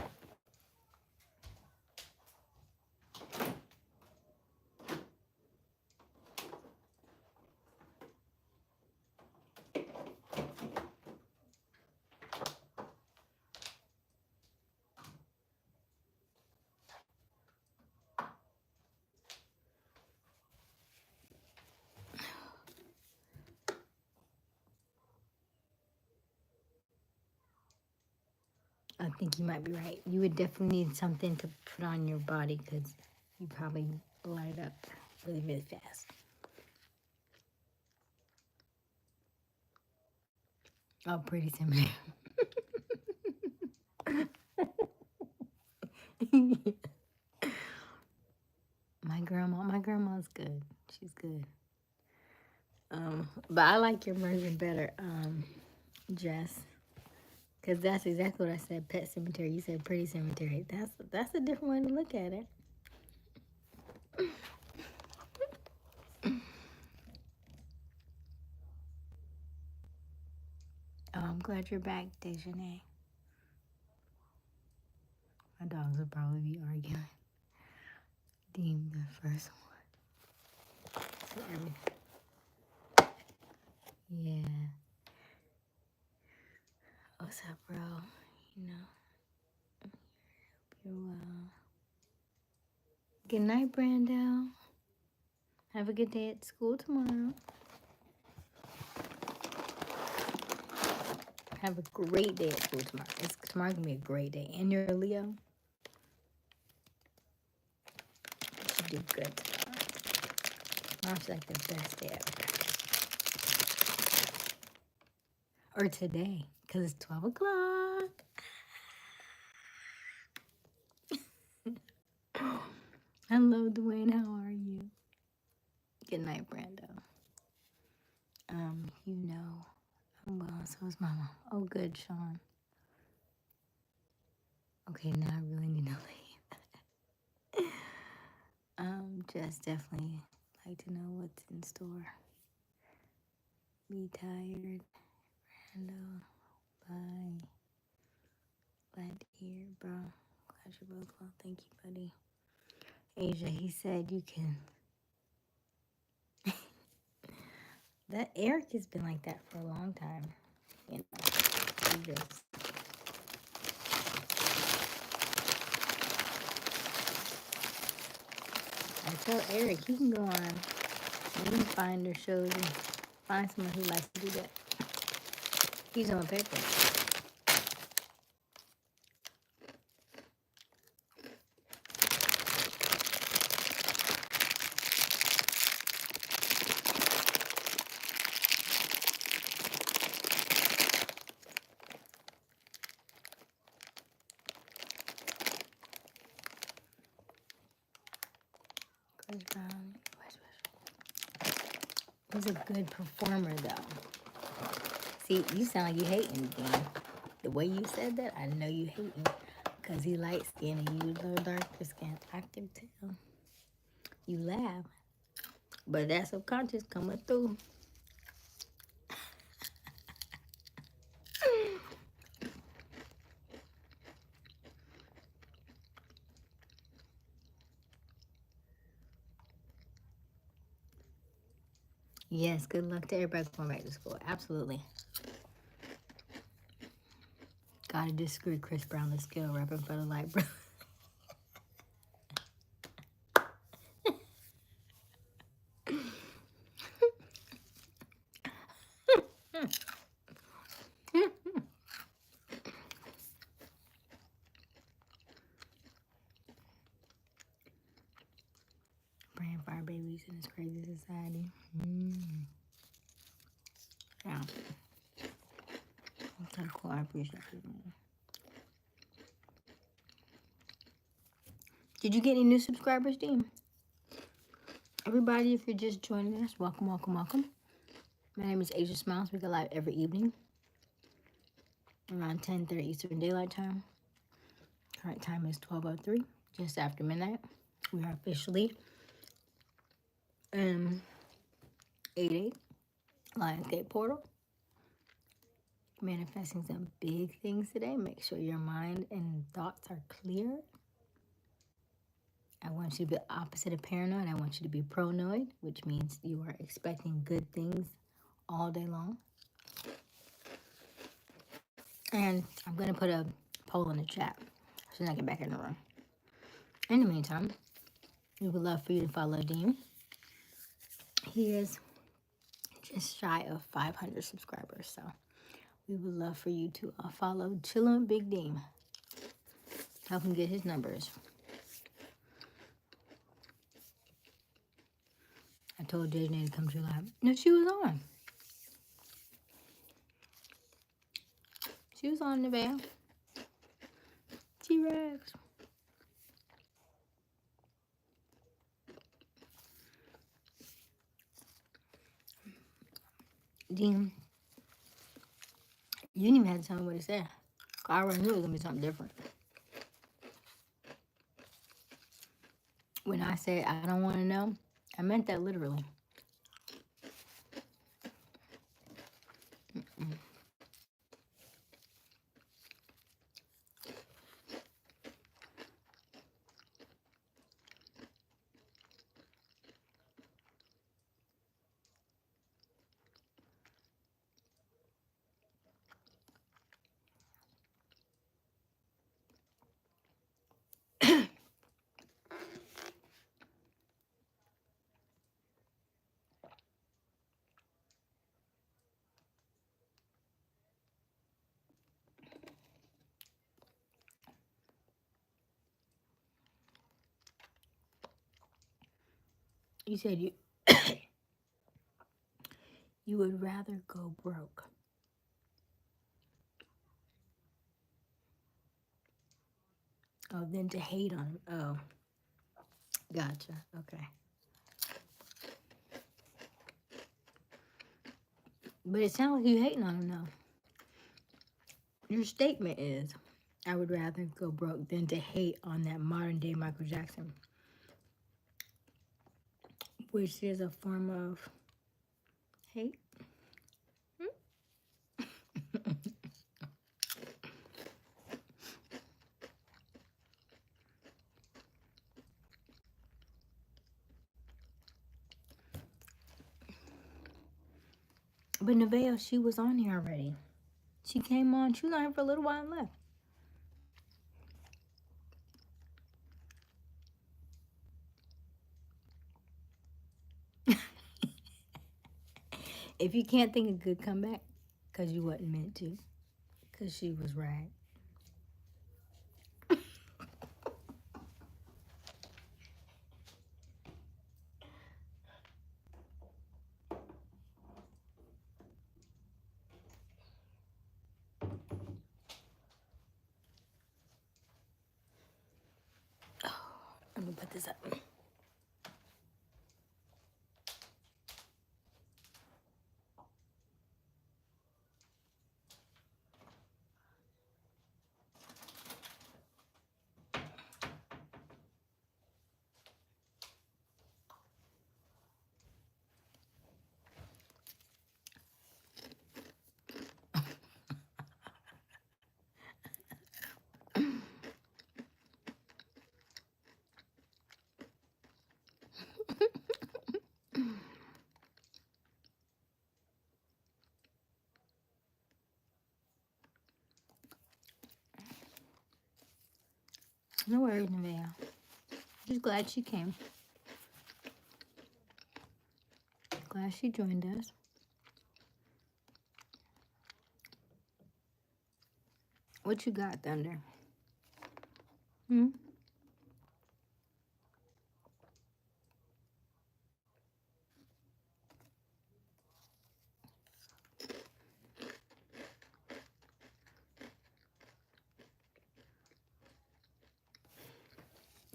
I think you might be right. You would definitely need something to put on your body, because you probably light up really, really fast. Oh, pretty similar. grandma. My grandma's good. She's good. But I like your version better, Jess. Because that's exactly what I said, pet cemetery. You said pretty cemetery. That's a different way to look at it. Oh, I'm glad you're back, Dejanay. My dogs would probably be arguing. Deem the first one. So yeah. What's up, bro? You know, you're well. Good night, Brando. Have a good day at school tomorrow. Have a great day at school tomorrow. Tomorrow's gonna be a great day. And you're a Leo. You should do good tomorrow. Tomorrow's like the best day ever. Or today, because it's 12 o'clock. Hello, Dwayne. How are you? Good night, Brando. You know, I'm well, so is Mama. Oh, good, Sean. Okay, now I really need to leave. Just definitely like to know what's in store. Be tired, Brando. Bye. Glad to hear, bro. Glad you're both well. Thank you, buddy. Asia, he said you can. That Eric has been like that for a long time. You know, he just. I tell Eric he can go on Finder shows and find someone who likes to do that. He's on paper. Chris Brown. He's a good performer, though. See, you sound like you hating, Dan. The way you said that, I know you hating. Because he light skin and you little darker skin. I can tell. You laugh. But that subconscious coming through. Yes, good luck to everybody going back to school. Absolutely. Gotta disagree, Chris Brown, the skill rapping for the light, bro. Praying for our babies in this crazy society. Yeah. Okay, cool. I appreciate it. Did you get any new subscribers, Dean? Everybody, if you're just joining us, welcome, welcome, welcome. My name is Aysia Smiles. We go live every evening around 10:30 Eastern Daylight Time. Current time is 12:03, just after midnight. We are officially in 88 Lionsgate Portal. Manifesting some big things today. Make sure your mind and thoughts are clear. I want you to be opposite of paranoid. I want you to be pronoid, which means you are expecting good things all day long. And I'm going to put a poll in the chat as soon as I get back in the room. In the meantime, we would love for you to follow Dean. He is just shy of 500 subscribers, so we would love for you to follow Chillin' with Big Dean. Help him get his numbers. I told Disney to come to your live. No, she was on. She was on the veil. T-Rex. Dean, you didn't even have to tell me what he said. I already knew it was gonna be something different. When I said I don't want to know, I meant that literally. You said you would rather go broke. Oh, than to hate on him. Oh, gotcha. Okay. But it sounds like you hating on him now. Your statement is, I would rather go broke than to hate on that modern day Michael Jackson, which is a form of hate. But Nevaeh, she was on here already. She came on. She was on here for a little while and left. If you can't think of good comeback, because you wasn't meant to, because she was right. Let me put this up. No worries, Nevaeh. Just glad she came. Glad she joined us. What you got, Thunder? Hmm?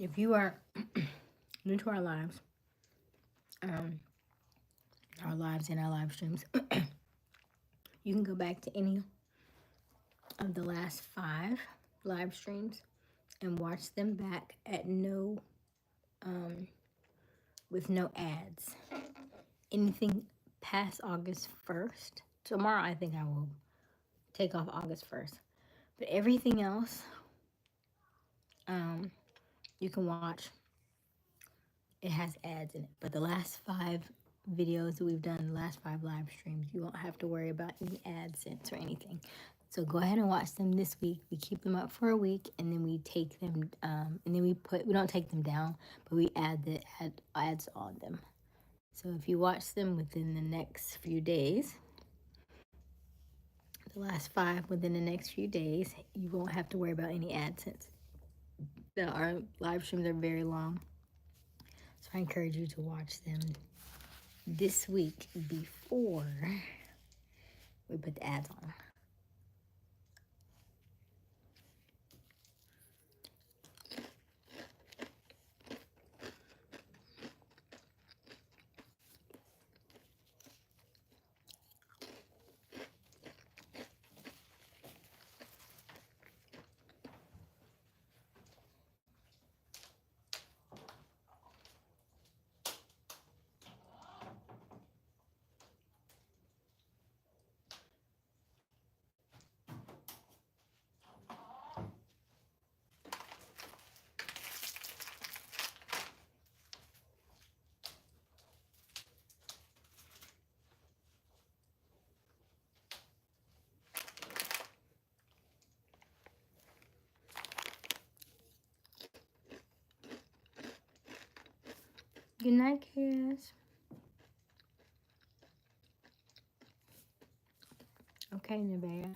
If you are new to our lives and our live streams, you can go back to any of the last 5 live streams and watch them back at with no ads. Anything past August 1st. Tomorrow, I think I will take off August 1st. But everything else, you can watch. It has ads in it. But the last 5 videos that we've done, the last 5 live streams, you won't have to worry about any AdSense or anything. So go ahead and watch them this week. We keep them up for a week, and then we take them, and then we don't take them down, but we add the ads on them. So if you watch them within the next few days, the last 5 within the next few days, you won't have to worry about any AdSense. Our live streams are very long, so I encourage you to watch them this week before we put the ads on. Good night, Cass. Okay, Nevaeh.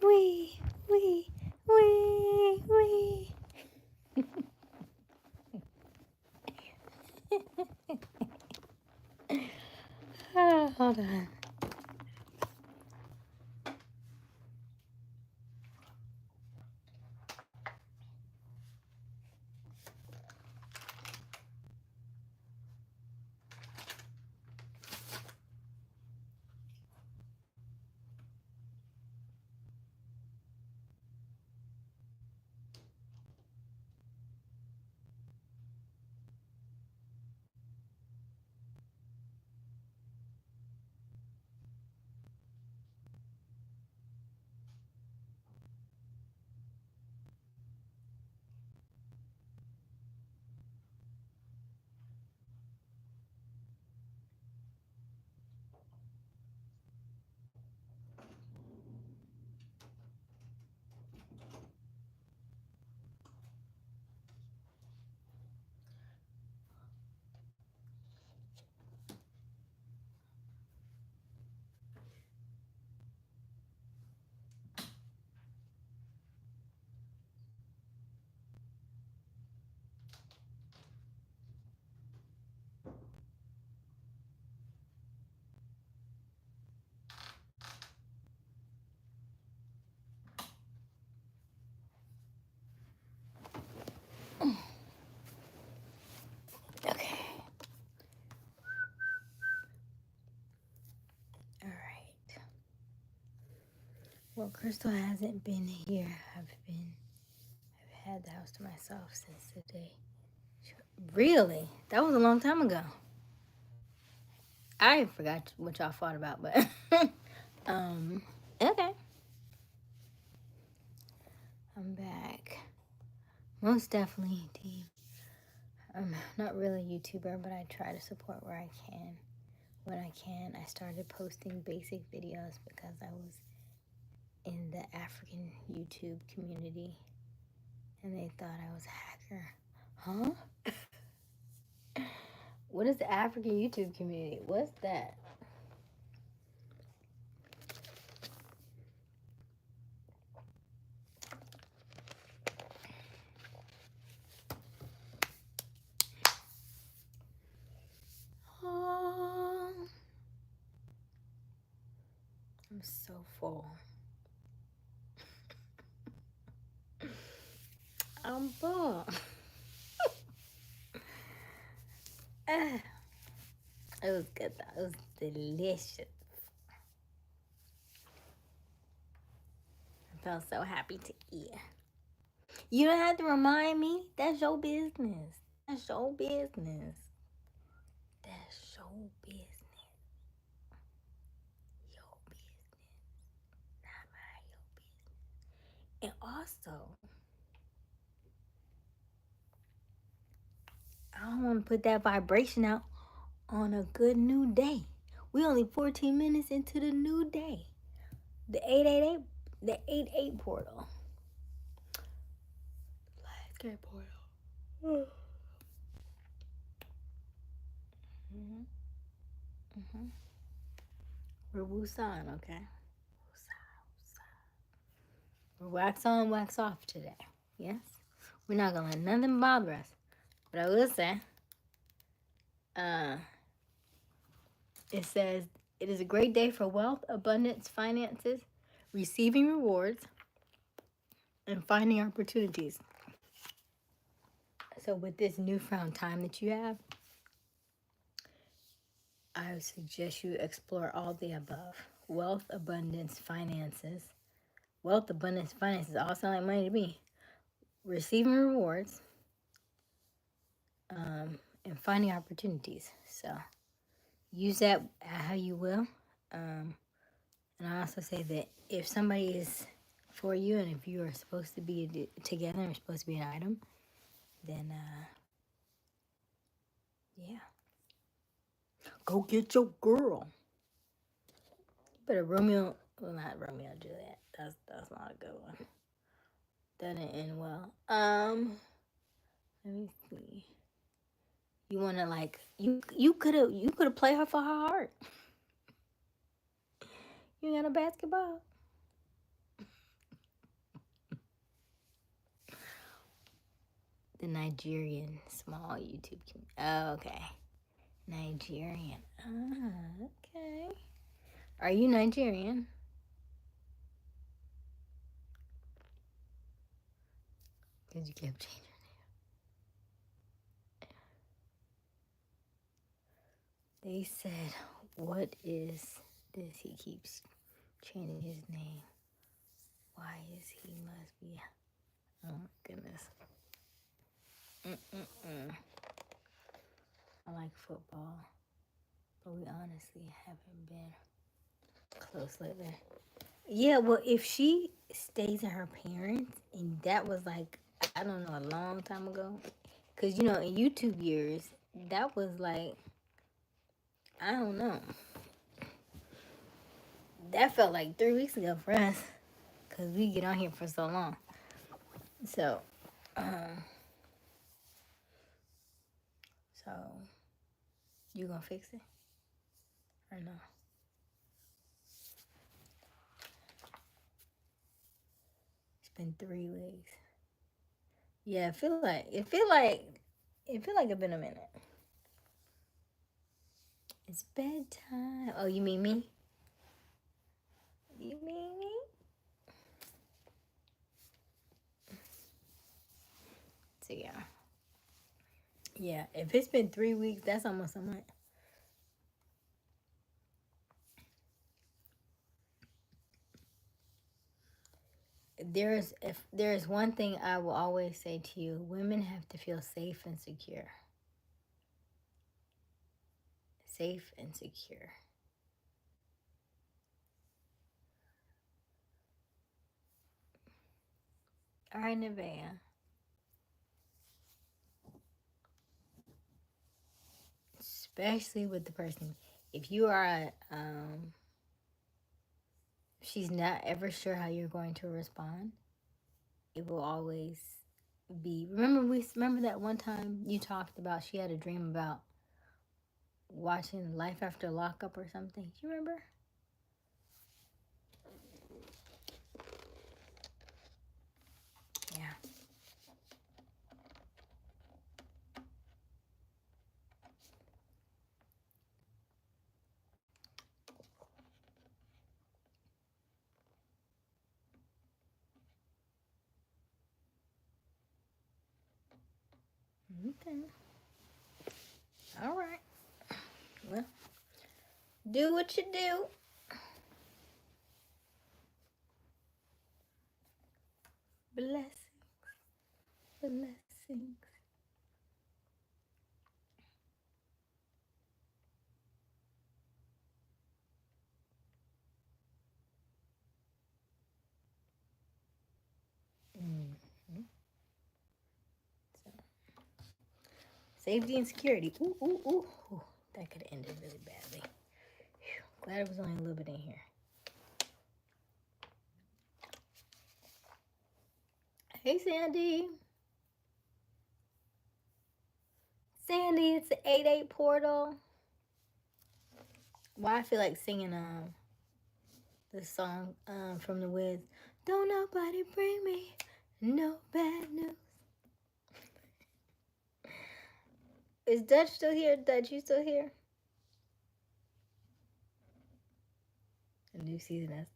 Wee, wee, wee, wee. Hold on. Okay. All right. Well, Crystal hasn't been here. I've had the house to myself since today. Really? That was a long time ago. I forgot what y'all thought about, but okay. I'm back. Most definitely, team. I'm not really a YouTuber, but I try to support where I can. When I can, I started posting basic videos because I was in the African YouTube community and they thought I was a hacker. Huh? What is the African YouTube community? What's that? Oh, I'm so full. I'm full. It was good though. It was delicious. I felt so happy to eat. You don't have to remind me. That's your business. That's your business. That's your business. Your business. Not mine, your business. And also, I don't want to put that vibration out on a good new day. We only 14 minutes into the new day. The 888, the 88 portal. Let's get portal. Mm-hmm. Mm-hmm. We're Wusan, okay? We're wax on, wax off today. Yes? We're not gonna let nothing bother us. But I will say, it says, it is a great day for wealth, abundance, finances, receiving rewards, and finding opportunities. So with this newfound time that you have, I would suggest you explore all the above. Wealth, abundance, finances. Wealth, abundance, finances all sound like money to me. Receiving rewards, and finding opportunities. So use that how you will. And I also say that if somebody is for you and if you are supposed to be together and supposed to be an item, then yeah, go get your girl. But a Romeo, well, not Romeo and Juliet. That's not a good one. That didn't end well. Let me see. You wanna like you could have played her for her heart. You got a basketball. The Nigerian small YouTube community. Oh, okay. Nigerian. Okay. Are you Nigerian? Because you kept changing it. They said, what is this? He keeps changing his name. Why is he must be? Oh my goodness. I like football, but we honestly haven't been close lately. Yeah, well, if she stays at her parents, and that was like, I don't know, a long time ago. Because, you know, in YouTube years, that was like, I don't know. That felt like 3 weeks ago for us. Because we get on here for so long. So, so, you gonna fix it? Or no? It's been 3 weeks. Yeah, it feel like it's been a minute. It's bedtime. Oh, you mean me? You mean me? So yeah. Yeah, if it's been 3 weeks, that's almost a month. If there's one thing I will always say to you, women have to feel safe and secure. Safe and secure. All right, Nevaeh. Especially with the person, if you are, she's not ever sure how you're going to respond. It will always be. Remember that one time you talked about she had a dream about watching Life After Lockup or something. Do you remember? Yeah. Okay. All right. Well, do what you do. Blessings. Blessings. Mm-hmm. So, safety and security. Ooh, ooh, ooh, ooh. That could have ended really badly. Whew. Glad it was only a little bit in here. Hey, Sandy. Sandy, it's the 8-8 portal. Well, I feel like singing this song from the Wiz. Don't nobody bring me no bad news. Is Dutch still here? Dutch, you still here? A new season has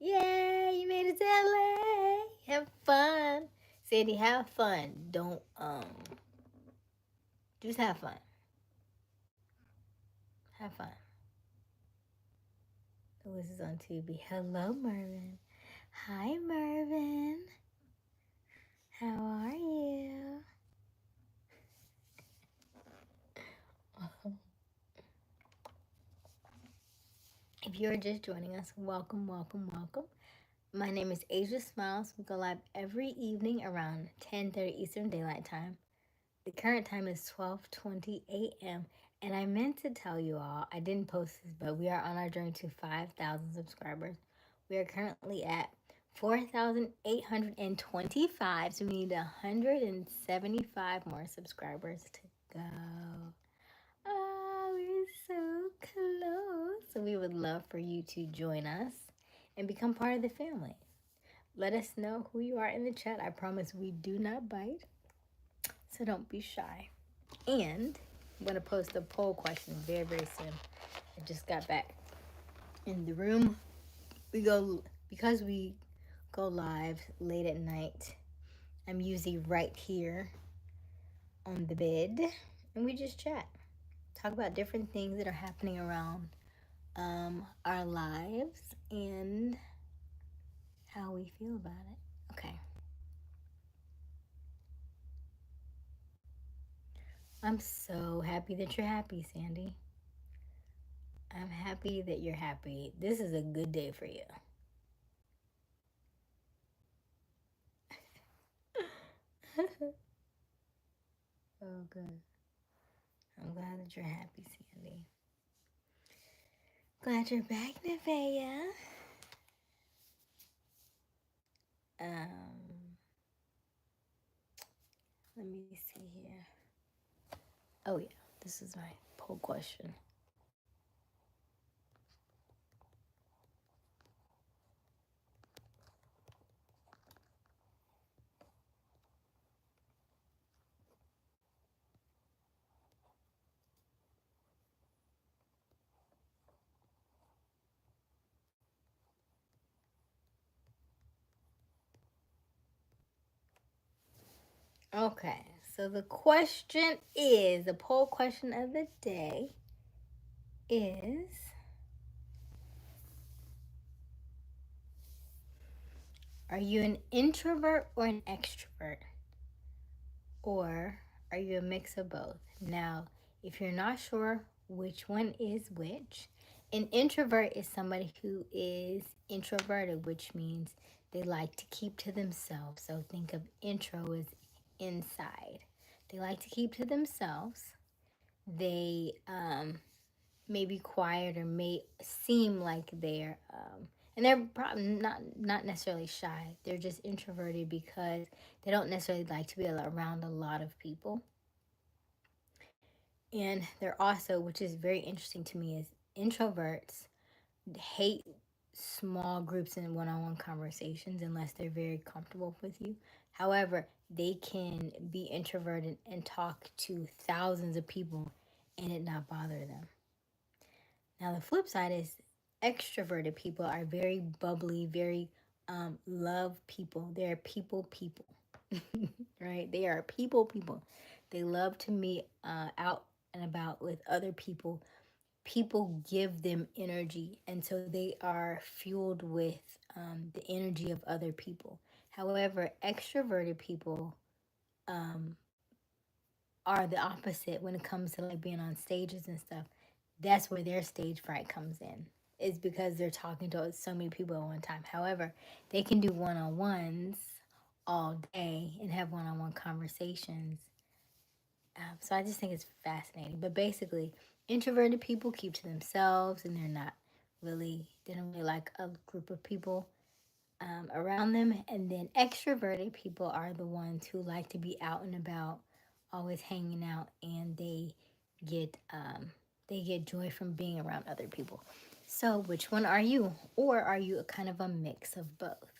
Yay, you made it to LA. Have fun. Sandy, have fun. Don't just have fun. Have fun. Oh, this is on Tubi. Hello, Mervin. Hi, Mervin. How are you? If you're just joining us, welcome, welcome, welcome. My name is Aysia Smiles. We go live every evening around 10:30 Eastern Daylight Time. The current time is 12:20 a.m. And I meant to tell you all, I didn't post this, but we are on our journey to 5,000 subscribers. We are currently at 4,825, so we need 175 more subscribers to go. Oh, we're so close. So we would love for you to join us and become part of the family. Let us know who you are in the chat. I promise we do not bite, so don't be shy. And I'm going to post a poll question very, very soon. I just got back in the room. Because we go live late at night, I'm usually right here on the bed, and we just chat. Talk about different things that are happening around our lives and how we feel about it. Okay. I'm so happy that you're happy, Sandy. I'm happy that you're happy. This is a good day for you. Oh, good. I'm glad that you're happy, Sandy. Glad you're back, Nevaeh. Let me see here. Oh, yeah. This is my poll question. Okay, so the poll question of the day is, are you an introvert or an extrovert? Or are you a mix of both? Now, if you're not sure which one is which, an introvert is somebody who is introverted, which means they like to keep to themselves. So think of intro as inside. They like to keep to themselves. They may be quiet or may seem like they're and they're probably not necessarily shy. They're just introverted because they don't necessarily like to be around a lot of people. And they're also, which is very interesting to me, is introverts hate small groups and one-on-one conversations unless they're very comfortable with you. However, they can be introverted and talk to thousands of people and it not bother them. Now, the flip side is extroverted people are very bubbly, very love people. They're people, right? They are people. They love to meet out and about with other people. People give them energy, and so they are fueled with the energy of other people. However, extroverted people are the opposite when it comes to like being on stages and stuff. That's where their stage fright comes in. Is because they're talking to so many people at one time. However, they can do one-on-ones all day and have one-on-one conversations. So I just think it's fascinating. But basically, introverted people keep to themselves and they don't really like a group of people around them. And then extroverted people are the ones who like to be out and about, always hanging out, and they get joy from being around other people. So which one are you? Or are you a kind of a mix of both?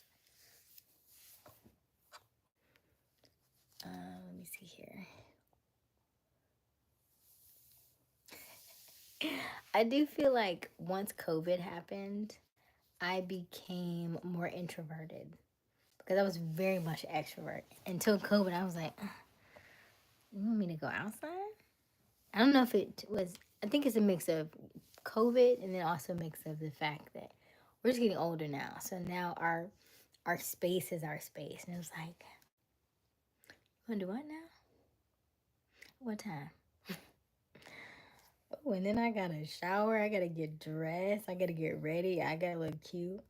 Let me see here. I do feel like once COVID happened, I became more introverted because I was very much an extrovert. Until COVID, I was like, you want me to go outside? I don't know if it was I think it's a mix of COVID and then also a mix of the fact that we're just getting older now. So now our space is our space. And it was like, you wanna do what now? What time? Oh, and then I gotta shower, I gotta get dressed, I gotta get ready, I gotta look cute.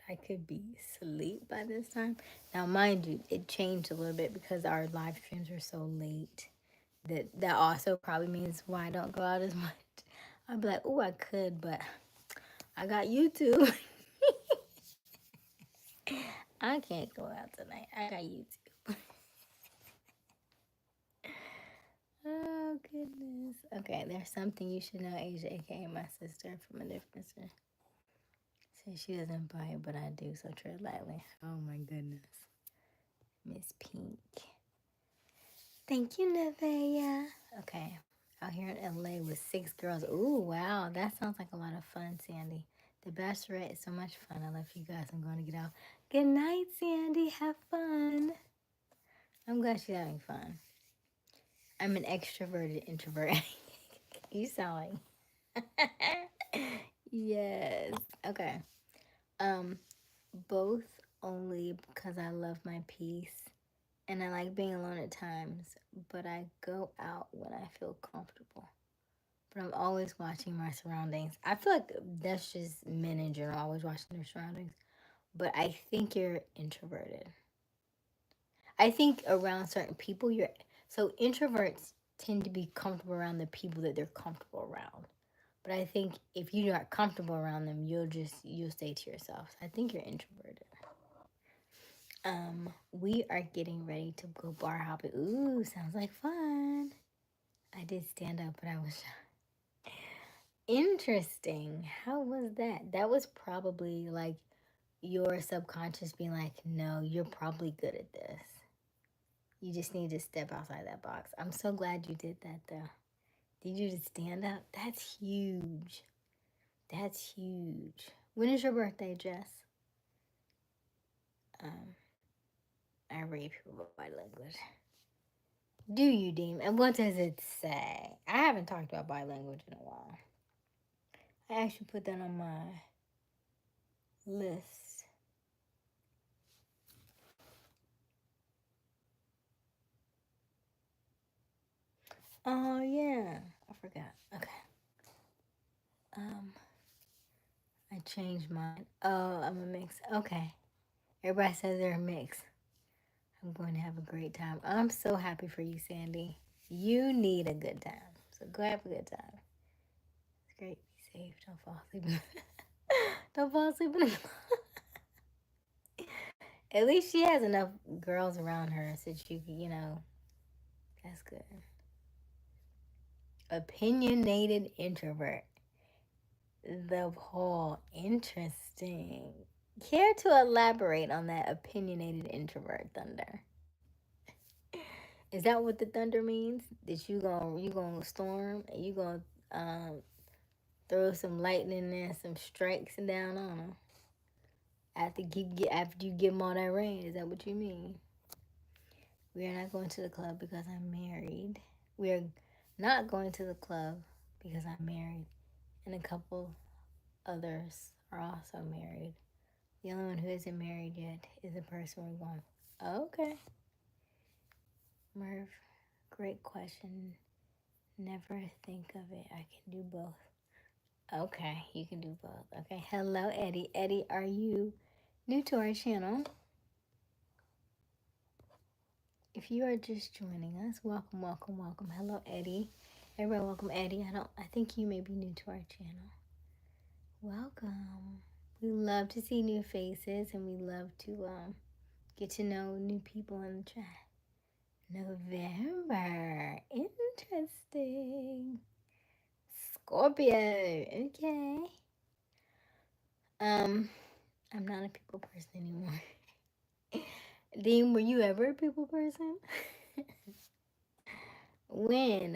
I could be asleep by this time. Now, mind you, it changed a little bit because our live streams were so late. That also probably means why I don't go out as much. I'd be like, oh, I could, but I got YouTube. I can't go out tonight. I got YouTube. Oh, goodness. Okay, there's something you should know, Asia, aka my sister from a different sister. Says she doesn't buy it, but I do, so tread lightly. Oh, my goodness. Miss Pink. Thank you, Nevaeh. Okay, out here in LA with 6 girls. Ooh, wow, that sounds like a lot of fun, Sandy. The Bachelorette is so much fun. I love you guys. I'm going to get out. Good night, Sandy. Have fun. I'm glad she's having fun. I'm an extroverted introvert. You sound like yes. Okay. Both only because I love my peace and I like being alone at times, but I go out when I feel comfortable. But I'm always watching my surroundings. I feel like that's just men in general, always watching their surroundings. But I think you're introverted. I think around certain people, you're so introverts tend to be comfortable around the people that they're comfortable around. But I think if you're not comfortable around them, you'll stay to yourself. So I think you're introverted. We are getting ready to go bar hopping. Ooh, sounds like fun. I did stand up, but I was shy. Interesting. How was that? That was probably like your subconscious being like, no, you're probably good at this. You just need to step outside that box. I'm so glad you did that though. Did you just stand up? That's huge. That's huge. When is your birthday, Jess? I read people by language. Do you, Deem? And what does it say? I haven't talked about body language in a while. I actually put that on my list. Oh yeah, I forgot. Okay. I changed mine. Oh, I'm a mix. Okay. Everybody says they're a mix. I'm going to have a great time. I'm so happy for you, Sandy. You need a good time. So go have a good time. It's great. Be safe. Don't fall asleep. Don't fall asleep in the At least she has enough girls around her so that you can, that's good. Opinionated introvert. The whole interesting. Care to elaborate on that opinionated introvert, Thunder? Is that what the thunder means? That you gonna storm and you gonna throw some lightning and some strikes down on them after you give them all that rain? Is that what you mean? We are not going to the club because I'm married. We are not going to the club because I'm married, and a couple others are also married. The only one who isn't married yet is the person we're going. Okay. Merv, great question. Never think of it. I can do both. Okay, you can do both. Okay. Hello, Eddie. Eddie, are you new to our channel? If you are just joining us, welcome, welcome, welcome. Hello, Eddie. Everybody, welcome, Eddie. I think you may be new to our channel. Welcome. We love to see new faces, and we love to get to know new people in the chat. November. Interesting. Scorpio. Okay. I'm not a people person anymore. Dean, were you ever a people person? When?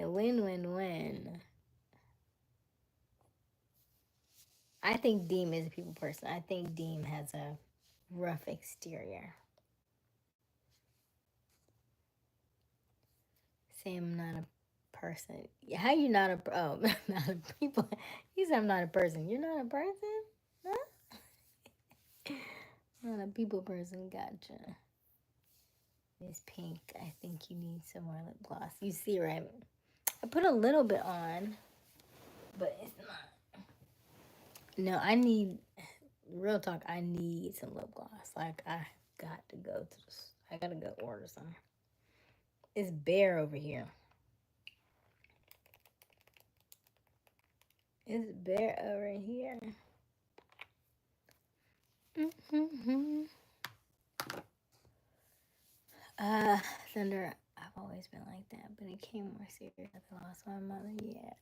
I think Deem is a people person. I think Deem has a rough exterior. Say I'm not a person. How you not a oh not a people? You said I'm not a person. You're not a person? Huh? Not a people person. Gotcha. Miss Pink, I think you need some more lip gloss. You see, right? I put a little bit on, but it's not. No, I need real talk. I need some lip gloss. Like I got to go to. I gotta go order some. It's bare over here. It's bare over here. Mm-hmm. Thunder. I've always been like that, but it came more serious. I lost my mother. Yeah.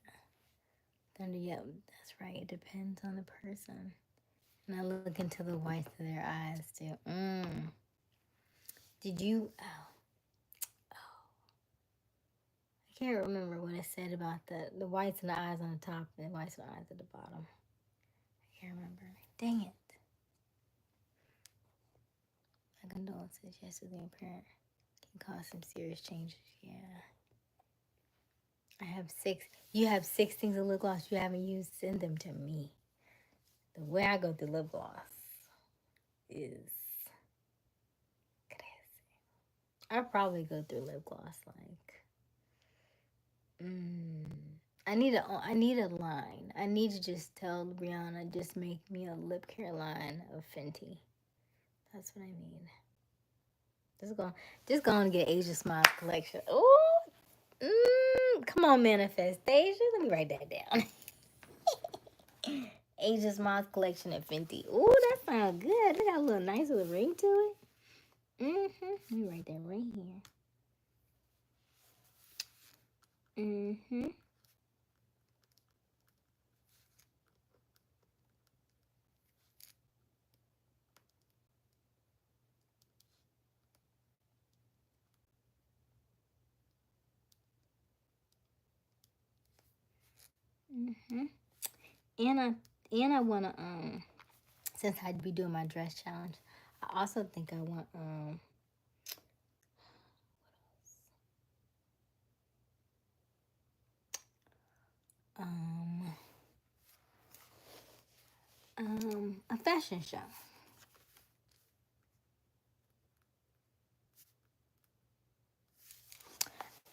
Thunder. Yep, that's right. It depends on the person. And I look into the whites of their eyes too. Did you? Oh, I can't remember what it said about the whites and the eyes on the top and the whites and the eyes at the bottom. I can't remember. Dang it. My condolences. Yes, to the parent can cause some serious changes. Yeah. I have 6. You have 6 things of lip gloss you haven't used. Send them to me. The way I go through lip gloss is crazy. I probably go through lip gloss like. I need a line. I need to just tell Brianna, just make me a lip care line of Fenty. That's what I need. Just go and get Aysia Smiles collection. Oh, come on, manifestation. Let me write that down. Aysia Smiles collection of Fenty. Oh, that sounds good. It got a little nice little ring to it. Let me write that right here. And I wanna since I'd be doing my dress challenge, I also think I want a fashion show.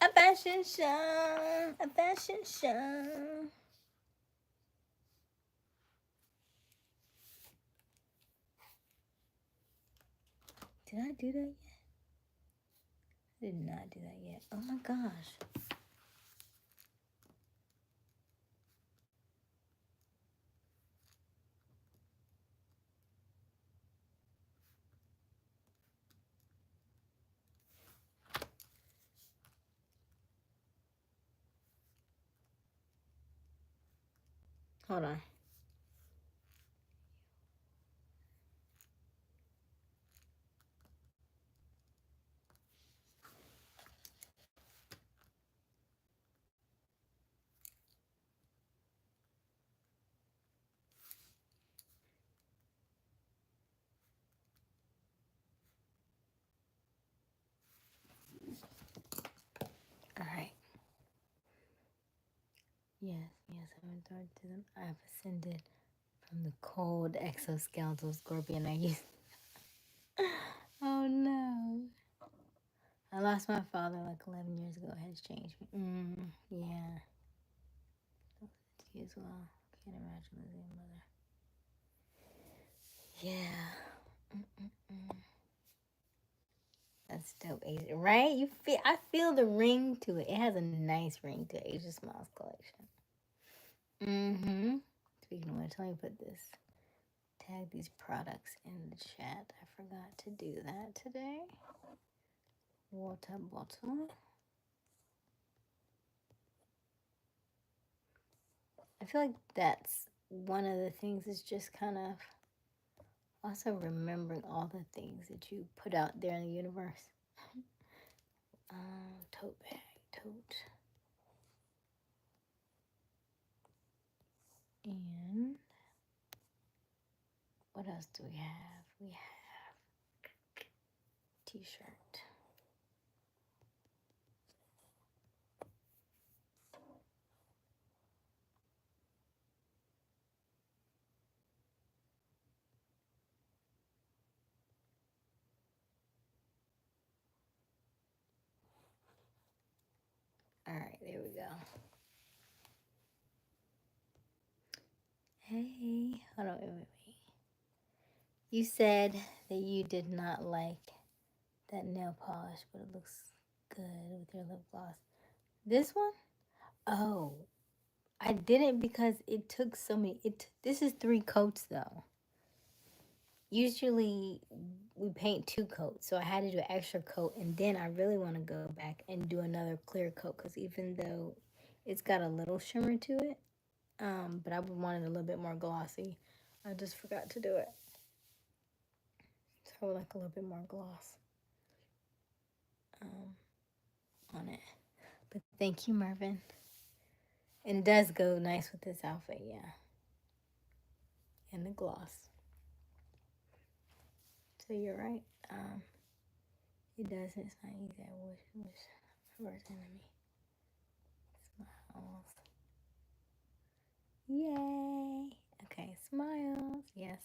A fashion show. A fashion show. Did I do that yet? I did not do that yet. Oh my gosh. Hold on. All right. Yes, I've entered to them. I've ascended from the cold exoskeletal scorpion I used. Oh no. I lost my father like 11 years ago. It has changed me. Yeah. You as well. Can't imagine losing a mother. Yeah. That's dope, Asia. Right? I feel the ring to it. It has a nice ring to Aysia Smiles collection. Speaking of which, let me put this. Tag these products in the chat. I forgot to do that today. Water bottle. I feel like that's one of the things is just kind of also remembering all the things that you put out there in the universe. Tote bag, tote. And what else do we have? We have t-shirt. there we go. Hey, hold on, wait. You said that you did not like that nail polish, but it looks good with your lip gloss. This one? Oh, I didn't because it took so many. This is 3 coats though. Usually we paint 2 coats, so I had to do an extra coat, and then I really want to go back and do another clear coat because even though it's got a little shimmer to it, but I wanted a little bit more glossy. I just forgot to do it. So I would like a little bit more gloss on it. But thank you, Marvin. And it does go nice with this outfit, yeah. And the gloss. So you're right. It does. It's not easy. I wish worst enemy. Smiles. Yay. Okay, smiles. Yes.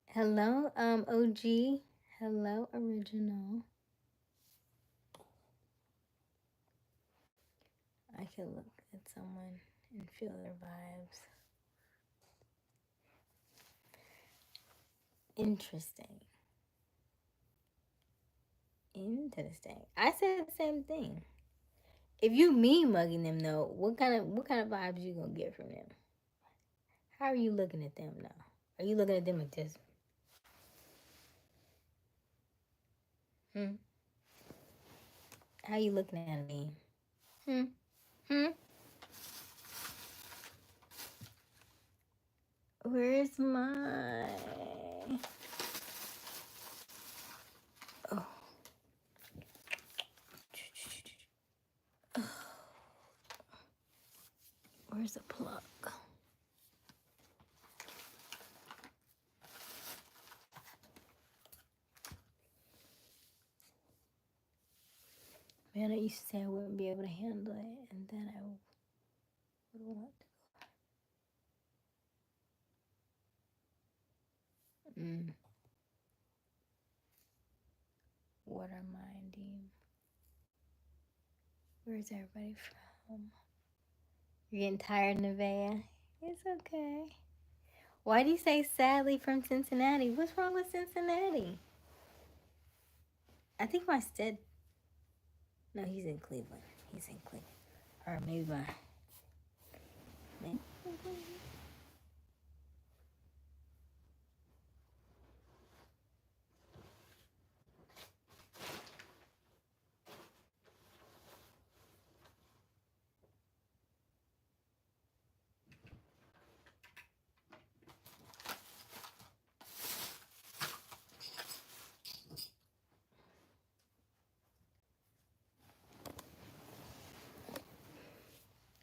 Hello, OG. Hello, original. I can look at someone and feel their vibes. Interesting. I said the same thing. If you mean mugging them though, what kind of vibes you gonna get from them? How are you looking at them now? Are you looking at them like this? How are you looking at me? Where's my... Oh. Where's the plug? Man, I used to say I wouldn't be able to handle it, and then I would want to. What are minding? Where's everybody from? You're getting tired, Nevaeh? It's okay. Why do you say sadly from Cincinnati? What's wrong with Cincinnati? I think my said. No, he's in Cleveland. Or maybe my.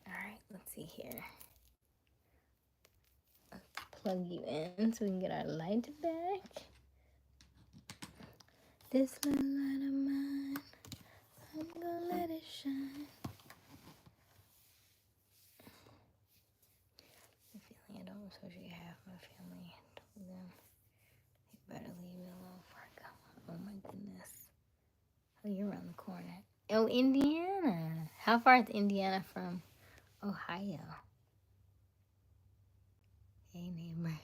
Alright, let's see here. Plug you in so we can get our light back. This little light of mine, I'm gonna let it shine. The feeling I don't associate half my family. I told them they better leave me alone before I go. Oh my goodness. Oh, you're around the corner. Oh, Indiana. How far is Indiana from Ohio? Hey, neighbor.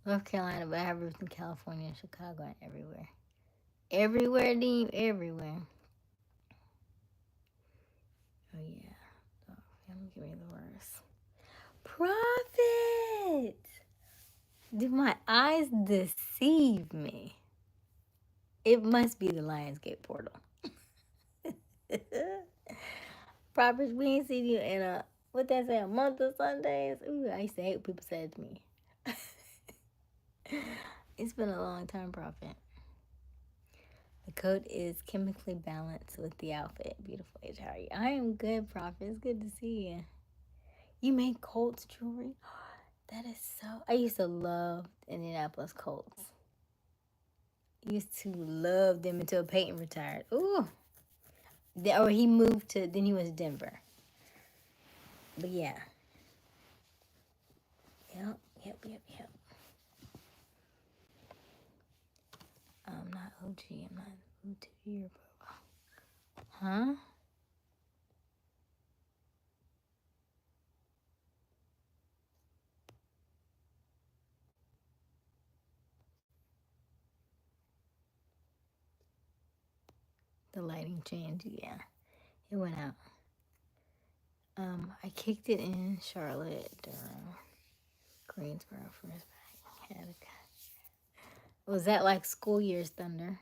North Carolina, but I have roots in California and Chicago and everywhere. Everywhere, Dean, everywhere. Oh, yeah. Oh, family give me the worst. Prophet! Did my eyes deceive me? It must be the Lionsgate portal. Prophet, we ain't seen you in a, what they say, a month of Sundays? Ooh, I used to hate when people said it to me. It's been a long time, Prophet. The coat is chemically balanced with the outfit. Beautiful age. How are you? I am good, Prophet. It's good to see you. You make Colts jewelry? That is so... I used to love Indianapolis Colts. Used to love them until Peyton retired. Ooh. Or he moved to... Then he went to Denver. But yeah. Yep. I'm not OG. I'm not OG. Huh? The lighting changed, yeah. It went out. I kicked it in Charlotte, Durham, Greensboro first. Was that like school year's thunder?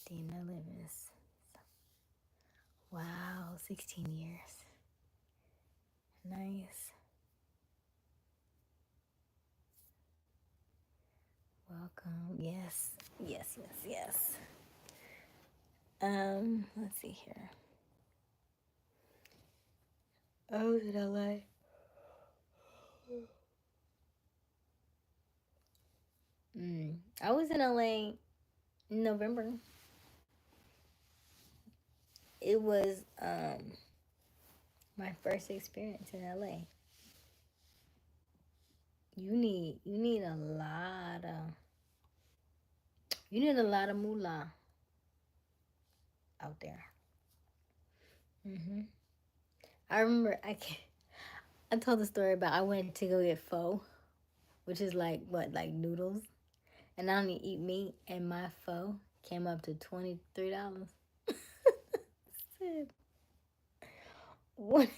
Dina Livins. Wow, 16 years. Nice. Welcome. Yes. Yes, yes, yes. Let's see here. I was in LA. I was in LA in November. It was my first experience in LA. You need a lot of moolah out there. I remember I told the story about I went to go get pho, which is like what, like noodles, and I don't eat meat, and my pho came up to $23. What?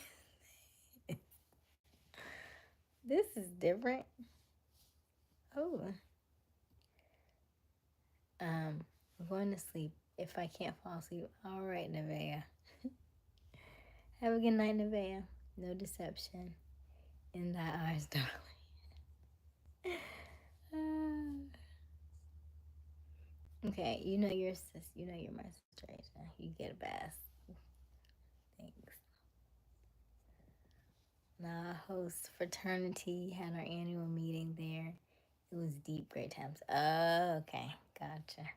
This is different. Oh. I'm going to sleep. If I can't fall asleep, all right, Nevaeh. Have a good night, Nevaeh. No deception in thy eyes, darling. Okay, you know your sis. You know your my sister, Aysia. You get a bath. Thanks. Nah, host fraternity had our annual meeting there. It was deep, great times. Oh, okay, gotcha.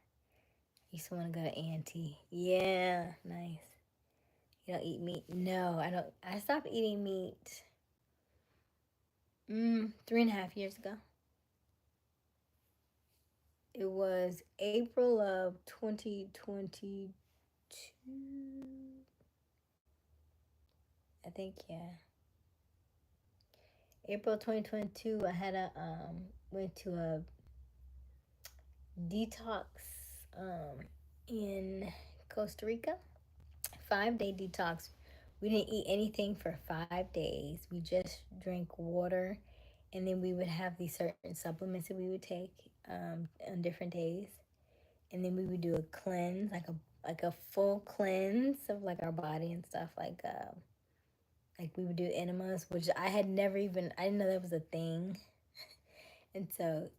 Used to want to go to Auntie. Yeah, nice. You don't eat meat? No, I don't. I stopped eating meat 3.5 years ago. It was April of 2022. I think, yeah. April 2022, I had went to a detox in Costa Rica. 5-day detox. We didn't eat anything for 5 days. We just drank water, and then we would have these certain supplements that we would take on different days, and then we would do a cleanse, like a full cleanse of like our body and stuff, like we would do enemas, which I didn't know that was a thing. And so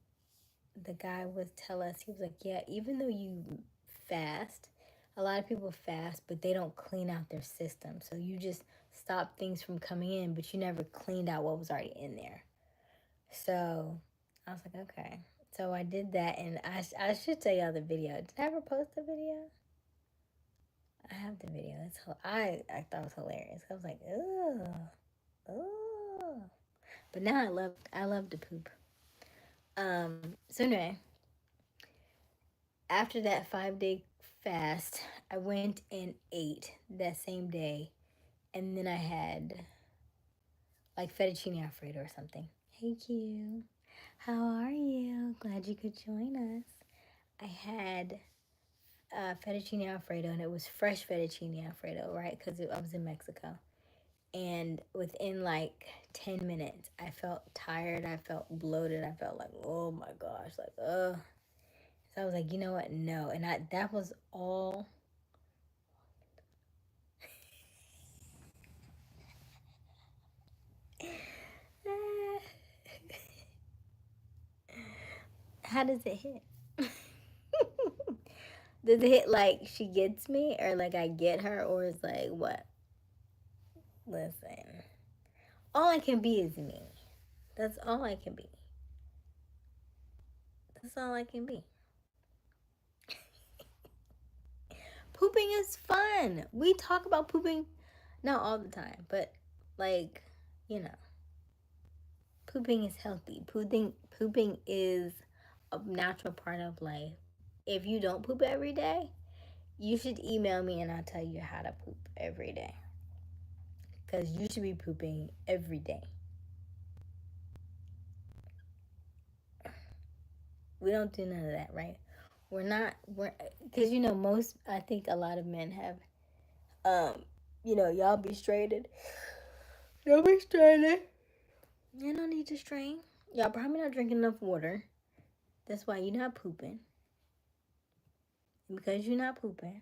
the guy would tell us, he was like, yeah, even though you fast, a lot of people fast, but they don't clean out their system. So you just stop things from coming in, but you never cleaned out what was already in there. So I was like, okay. So I did that, and I should tell y'all the video. Did I ever post the video? I have the video. I thought it was hilarious. I was like, ugh. But now I love to poop. So anyway, after that 5-day fast, I went and ate that same day, and then I had like fettuccine alfredo or something. Hey Q, how are you? Glad you could join us. I had fettuccine alfredo, and it was fresh fettuccine alfredo, right? Because I was in Mexico. And within like 10 minutes, I felt tired. I felt bloated. I felt like, oh my gosh, like, ugh. So I was like, you know what? No. And that was all. How does it hit? Does it hit like she gets me, or like I get her, or is like what? Listen, all I can be is me. That's all I can be. That's all I can be. Pooping is fun. We talk about pooping, not all the time, but like, you know, pooping is healthy. Pooping is a natural part of life. If you don't poop every day, you should email me and I'll tell you how to poop every day. Because you should be pooping every day. We don't do none of that, right? Because, I think a lot of men have, y'all be straightened. Y'all be straightened. You don't need to strain. Y'all probably not drinking enough water. That's why you're not pooping. And because you're not pooping,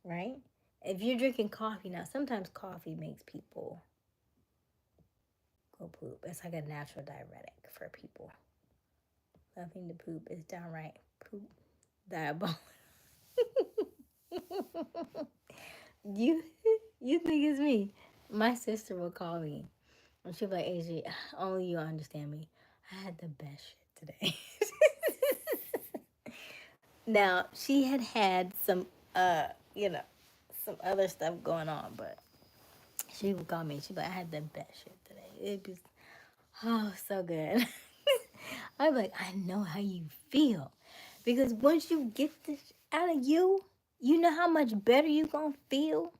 right? If you're drinking coffee, now sometimes coffee makes people go poop. It's like a natural diuretic for people. Loving to poop is downright poop diabolical. you you think it's me? My sister will call me and she'll be like, AJ, only you understand me. I had the best shit today. Now she had some some other stuff going on, but she would call me. She'd be like, I had the best shit today. It was so good. I'm like, I know how you feel. Because once you get this out of you, you know how much better you gonna feel.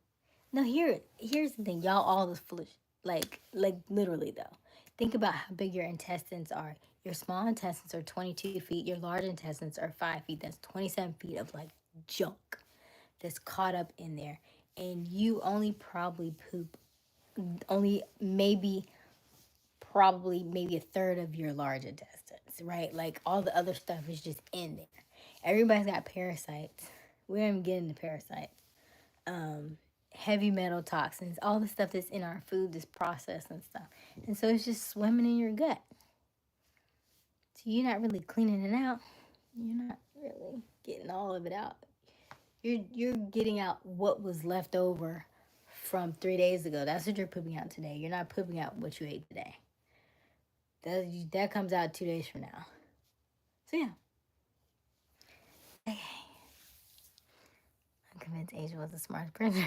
Now here's the thing, y'all all is foolish. Like literally though. Think about how big your intestines are. Your small intestines are 22 feet. Your large intestines are 5 feet. That's 27 feet of like junk that's caught up in there. And you only probably poop only maybe a third of your large intestines, right? Like all the other stuff is just in there. Everybody's got parasites. We don't even get into parasites. Heavy metal toxins, all the stuff that's in our food, that's processed and stuff. And so it's just swimming in your gut. So you're not really cleaning it out. You're not really getting all of it out. You're getting out what was left over from 3 days ago. That's what you're pooping out today. You're not pooping out what you ate today. That comes out 2 days from now. So yeah. Okay. I'm convinced Asia was the smartest person.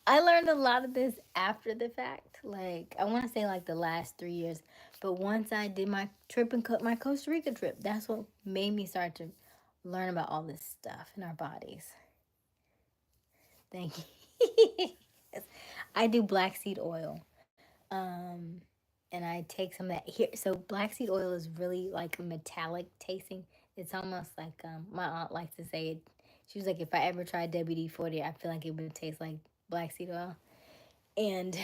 I learned a lot of this after the fact. Like, I want to say like the last 3 years. But once I did my trip and my Costa Rica trip, that's what made me start to learn about all this stuff in our bodies. Thank you. I do black seed oil. And I take some of that here. So black seed oil is really like metallic tasting. It's almost like my aunt likes to say it. She was like, if I ever tried WD-40, I feel like it would taste like black seed oil. And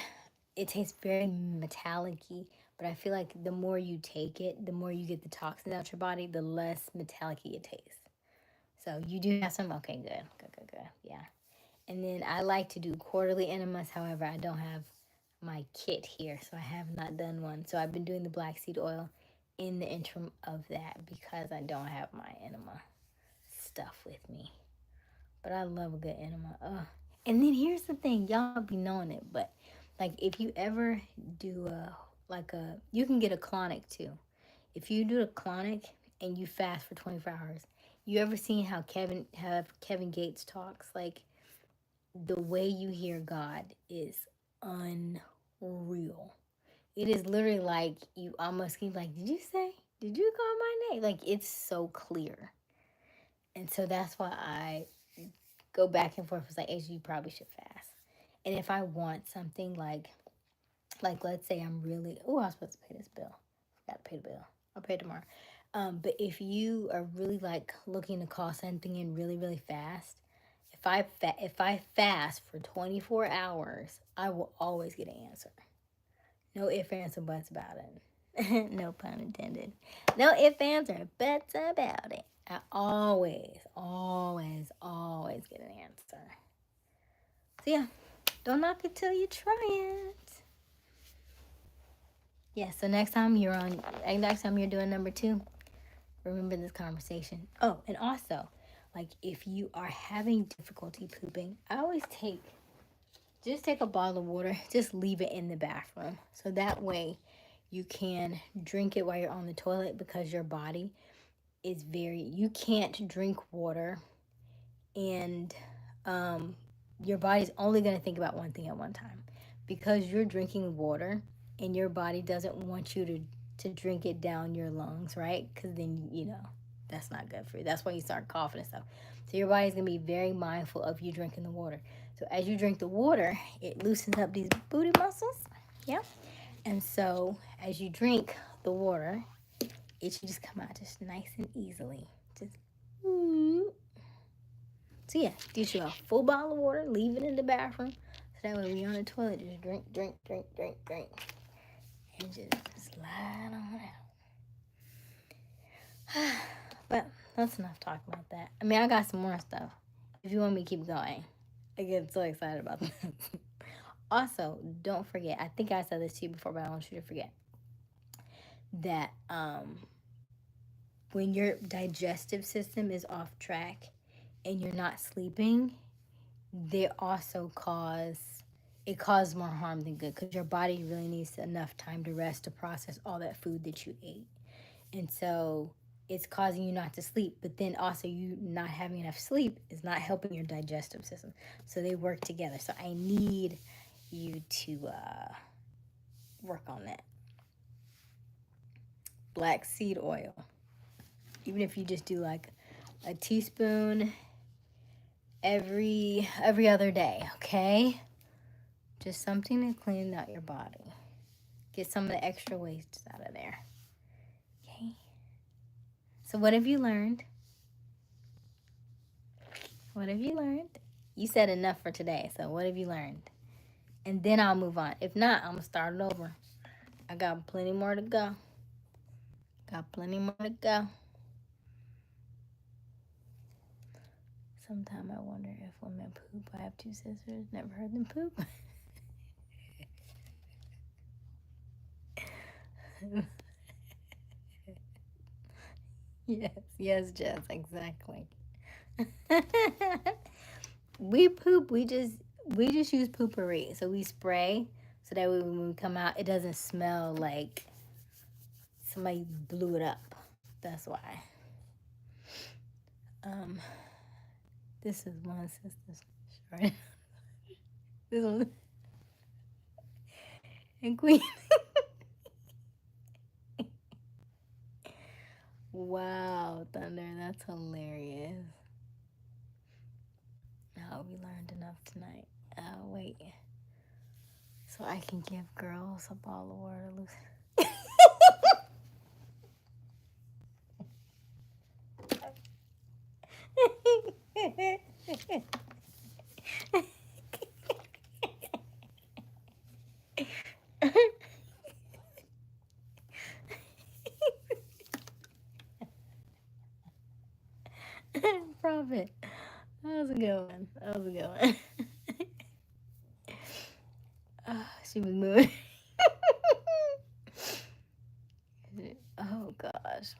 it tastes very metallic-y, but I feel like the more you take it, the more you get the toxins out your body, the less metallic-y it tastes. So you do have some, okay, good, yeah. And then I like to do quarterly enemas. However, I don't have my kit here, so I have not done one. So I've been doing the black seed oil in the interim of that because I don't have my enema stuff with me. But I love a good enema. And then here's the thing, y'all be knowing it, but like if you ever do you can get a clonic too. If you do a clonic and you fast for 24 hours, you ever seen how Kevin Gates talks? Like the way you hear God is unreal. It is literally like you almost keep like, did you call my name? Like it's so clear. And so that's why I go back and forth. It's like, Asia, you probably should fast. And if I want something like let's say I'm really, I was supposed to pay this bill. Forgot to pay the bill. I'll pay it tomorrow. But if you are really like looking to call something in really, really fast, if I fast for 24 hours, I will always get an answer. No ifs, ands, or buts about it. No pun intended. No ifs, ands, or buts about it. I always get an answer. So yeah, don't knock it till you try it. Yeah, so next time you're doing number 2, remember this conversation. Oh, and also, like if you are having difficulty pooping, I always take a bottle of water, just leave it in the bathroom. So that way you can drink it while you're on the toilet because your body is you can't drink water and your body's only going to think about one thing at one time because you're drinking water and your body doesn't want you to drink it down your lungs, right? Because then, that's not good for you. That's when you start coughing and stuff. So your body's going to be very mindful of you drinking the water. So as you drink the water, it loosens up these booty muscles. Yeah. And so as you drink the water, it should just come out just nice and easily Just, So yeah, get you a full bottle of water, leave it in the bathroom. So that way when you're on the toilet, just drink. And just slide on out. But that's enough talk about that. I mean, I got some more stuff. If you want me to keep going. I get so excited about this. Also, don't forget, I think I said this to you before, but I want you to forget that when your digestive system is off track and you're not sleeping, they also cause more harm than good, because your body really needs enough time to rest to process all that food that you ate. And so it's causing you not to sleep, but then also you not having enough sleep is not helping your digestive system. So they work together. So I need you to work on that. Black seed oil. Even if you just do like a teaspoon every other day, okay? Just something to clean out your body. Get some of the extra waste out of there. Okay? So what have you learned? What have you learned? You said enough for today, so what have you learned? And then I'll move on. If not, I'm going to start it over. I got plenty more to go. Sometimes I wonder if women poop. I have 2 sisters. Never heard them poop. Yes, Jess, exactly. We poop. We just use poopery. So we spray so that way when we come out, it doesn't smell like somebody blew it up. That's why. This is one sister's shirt. This one. And Queen. Wow, Thunder, that's hilarious. Oh, we learned enough tonight. Wait. So I can give girls a ball of water, Lucy. Profit. That was a good one. She was moving. Oh gosh.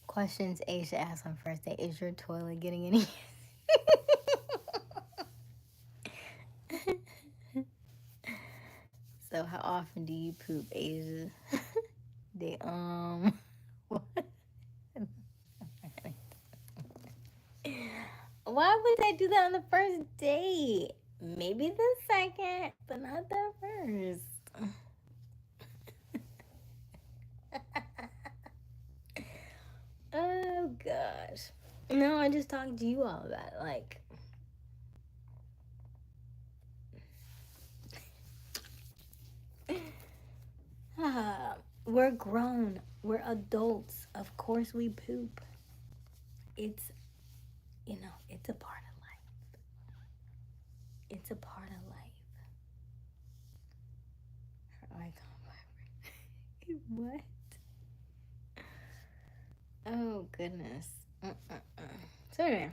Questions Aysia asked on first day. Is your toilet getting any? So how often do you poop, Aysia? What? Why would they do that on the first date? Maybe the second, but not the first. Oh gosh. No, I just talked to you all about it. Like, we're grown. We're adults. Of course we poop. It's, it's a part of life. It's a part of life. Her icon vibrate. What? Oh, goodness. So anyway.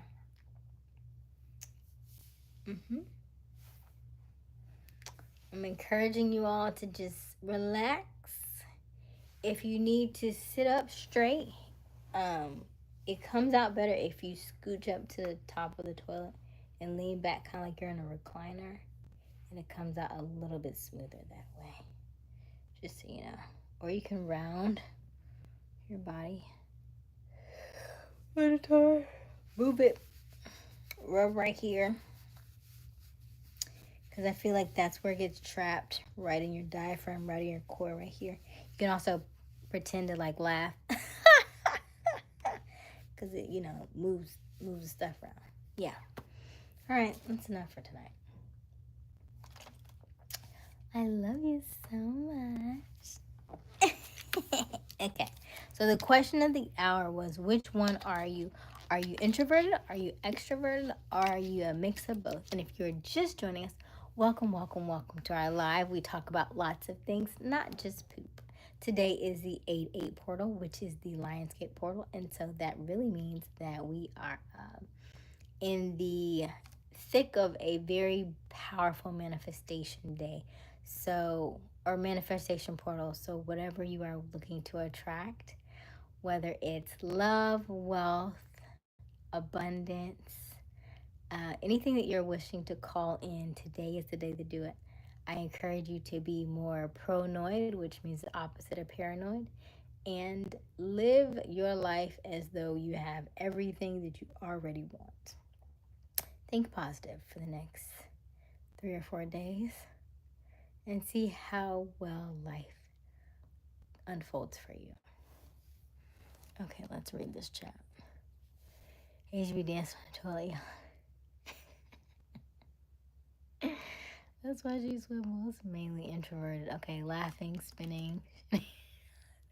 I'm encouraging you all to just relax. If you need to sit up straight, it comes out better if you scooch up to the top of the toilet and lean back kind of like you're in a recliner, and it comes out a little bit smoother that way, just so you know. Or you can round your body at a time. Move it. Rub right here, because I feel like that's where it gets trapped, right in your diaphragm, right in your core, right here. You can also pretend to like laugh, because it, moves the stuff around. Yeah. All right, that's enough for tonight. I love you so much. Okay, So the question of the hour was, which one are you? Are you introverted? Are you extroverted? Are you a mix of both? And if you're just joining us, welcome, welcome, welcome to our live. We talk about lots of things, not just poop. Today is the 8-8 portal, which is the Lionsgate portal. And so that really means that we are in the thick of a very powerful manifestation day. So, or manifestation portal. So whatever you are looking to attract, whether it's love, wealth, abundance, anything that you're wishing to call in, today is the day to do it. I encourage you to be more pronoid, which means the opposite of paranoid, and live your life as though you have everything that you already want. Think positive for the next 3 or 4 days and see how well life unfolds for you. Okay, let's read this chat. HB dance on the toilet. That's why she swivels. Mainly introverted. Okay, laughing, spinning.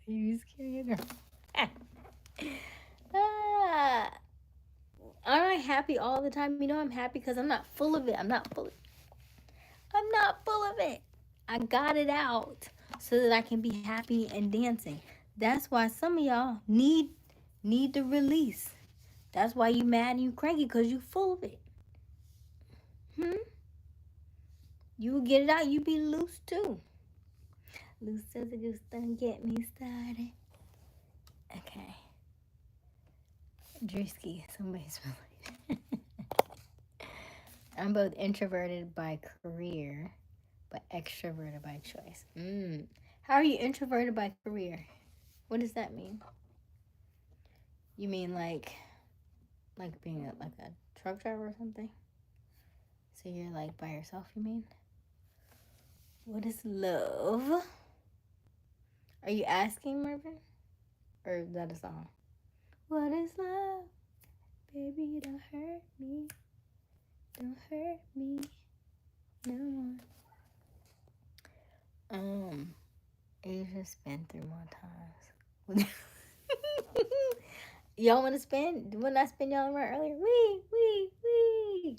You scared her. Aren't I happy all the time? You know I'm happy because I'm not full of it. I'm not full of it. I got it out so that I can be happy and dancing. That's why some of y'all need the release. That's why you mad and you cranky, because you full of it. You get it out, you be loose too. Loose as a goose, don't get me started. Okay. Drewski, somebody's related. I'm both introverted by career, but extroverted by choice. How are you introverted by career? What does that mean? You mean like being a truck driver or something? So you're like by yourself, you mean? What is love? Are you asking, Mervin? Or is that a song? What is love? Baby, don't hurt me. Don't hurt me no more. Asia's been through more times. Y'all want to spin? Wouldn't I spin y'all around earlier? Wee.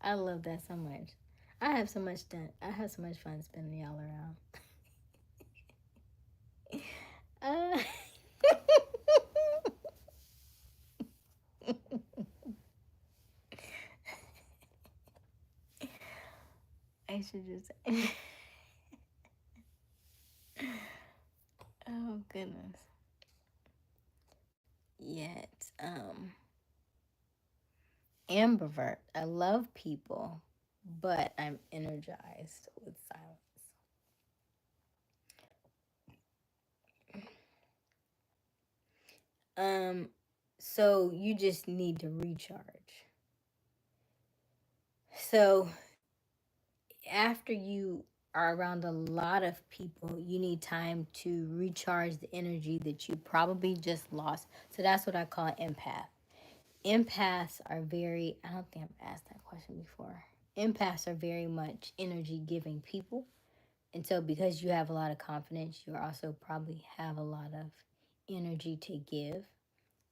I love that so much. I have so much fun spinning y'all around. I should just. Oh goodness. Yet, ambivert. I love people, but I'm energized with silence. So you just need to recharge. So after you are around a lot of people, you need time to recharge the energy that you probably just lost. So that's what I call an empath. Empaths are very, I don't think I've asked that question before. Empaths are very much energy giving people. And so because you have a lot of confidence, you also probably have a lot of energy to give.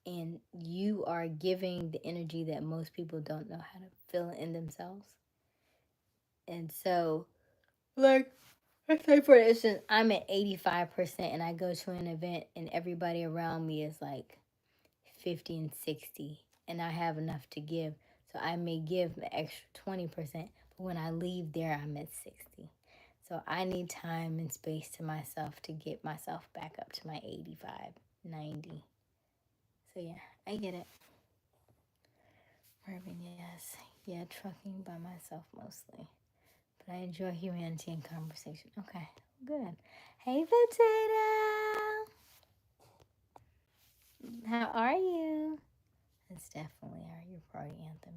And you are giving the energy that most people don't know how to feel in themselves. And so, like, let's say for instance, I'm at 85% and I go to an event and everybody around me is like 50 and 60 and I have enough to give. So I may give the extra 20%, but when I leave there, I'm at 60. So I need time and space to myself to get myself back up to my 85, 90. So yeah, I get it. Urban, yes. Yeah, trucking by myself mostly. But I enjoy humanity and conversation. Okay, good. Hey, Potato. How are you? That's definitely your party anthem,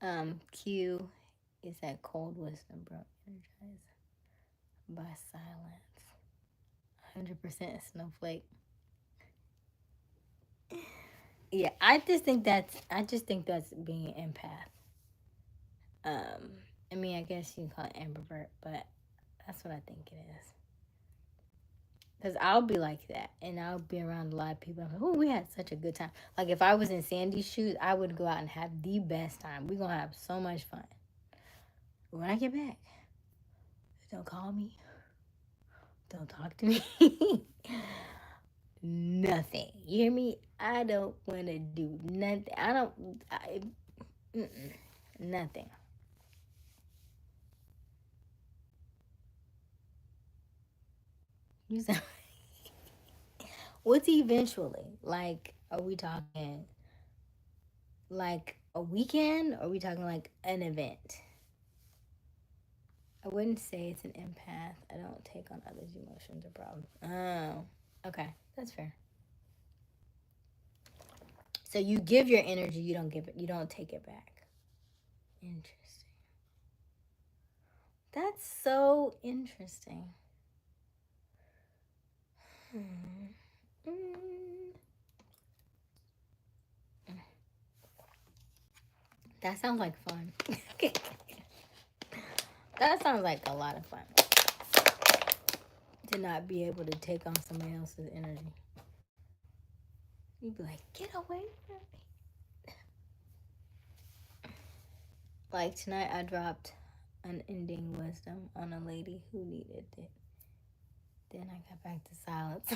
Asia. Q is that cold wisdom, bro. Energized by silence. 100% snowflake. Yeah, I just think that's being an empath. I mean, I guess you can call it ambivert, but that's what I think it is. Because I'll be like that. And I'll be around a lot of people. I'm like, oh, we had such a good time. Like, if I was in Sandy's shoes, I would go out and have the best time. We're going to have so much fun. But when I get back, don't call me. Don't talk to me. Nothing. You hear me? I don't want to do nothing. Nothing. You sound what's eventually? Like, are we talking like a weekend? Or are we talking like an event? I wouldn't say it's an empath. I don't take on others' emotions or problems. Oh, okay. That's fair. So you give your energy, you don't give it, you don't take it back. Interesting. That's so interesting. That sounds like fun. That sounds like a lot of fun. To not be able to take on somebody else's energy. You'd be like, get away from me. Like tonight, I dropped unending wisdom on a lady who needed it. Then I got back to silence.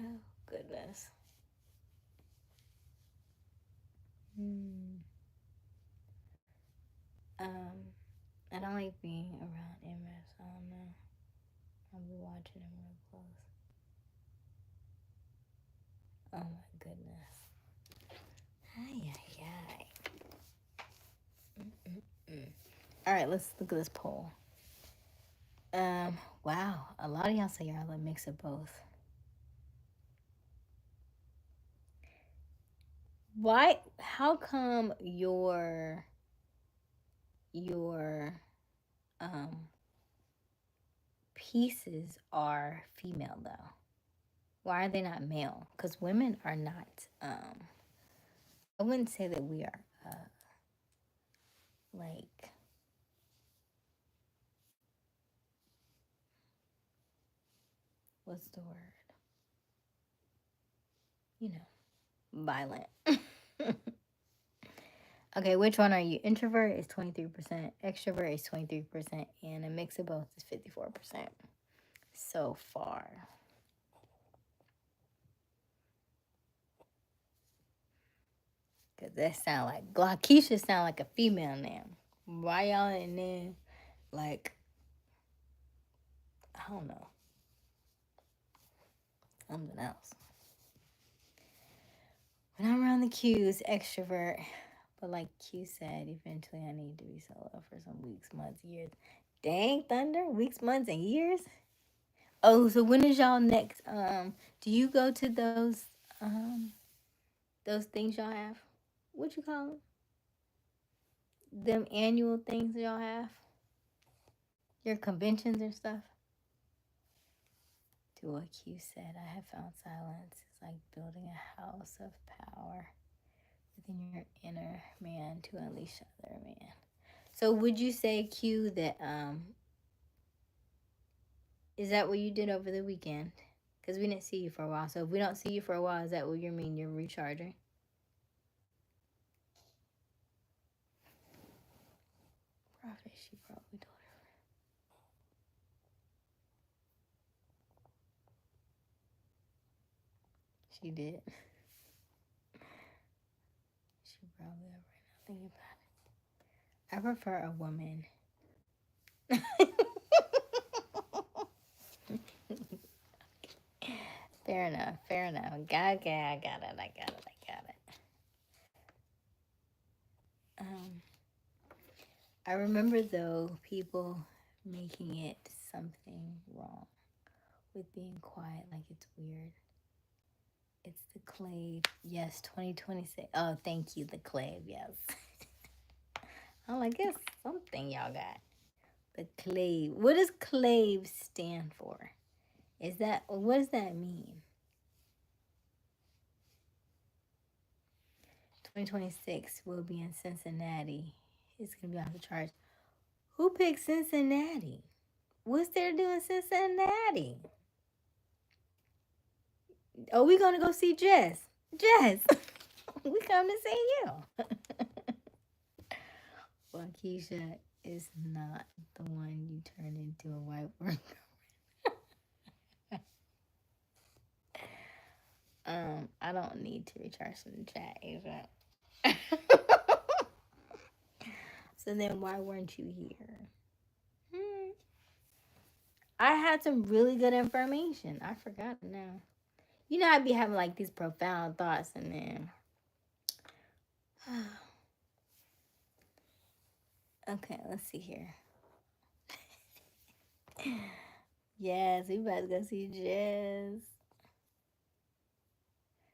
Oh, goodness. I don't like being around MFs. I don't know. I'll be watching them real close. Oh my goodness. Ay, ay, ay. All right, let's look at this poll. Wow, a lot of y'all say y'all a mix of both. Why? How come your pieces are female though? Why are they not male? Because women are not. I wouldn't say that we are like. What's the word? You know, violent. Okay, which one are you? Introvert is 23%, extrovert is 23%, and a mix of both is 54% so far. Cause that sound like Glockisha sound like a female name. Why y'all in there like I don't know. Something else. When I'm around the Q's, extrovert. But like Q said, eventually I need to be solo for some weeks, months, years. Dang thunder, weeks, months, and years. Oh, so when is y'all next? Do you go to those things y'all have? What you call them? Them annual things y'all have? Your conventions and stuff? To what Q said, I have found silence is like building a house of power within your inner man to unleash other man. So would you say, Q, that is that what you did over the weekend? Because we didn't see you for a while. So if we don't see you for a while, is that what you mean? You're recharging? Prophet, she probably told her. She did. She probably right now thinking about it. I prefer a woman. Fair enough. Fair enough. Okay, I got it. I remember though people making it something wrong with being quiet, like it's weird. It's the clave. Yes, 2026. Oh, thank you, the clave. Yes. I'm like, it's something y'all got. The clave. What does clave stand for? What does that mean? 2026 will be in Cincinnati. It's gonna be off the charts. Who picked Cincinnati? What's there to do in Cincinnati? Oh, we gonna go see Jess. Jess, we come to see you. Well, Keisha is not the one you turn into a white worker. I don't need to recharge from the chat, Asia. So then why weren't you here? I had some really good information. I forgot now. You know, I'd be having like these profound thoughts and then. Okay, let's see here. Yes, we about to go see Jess.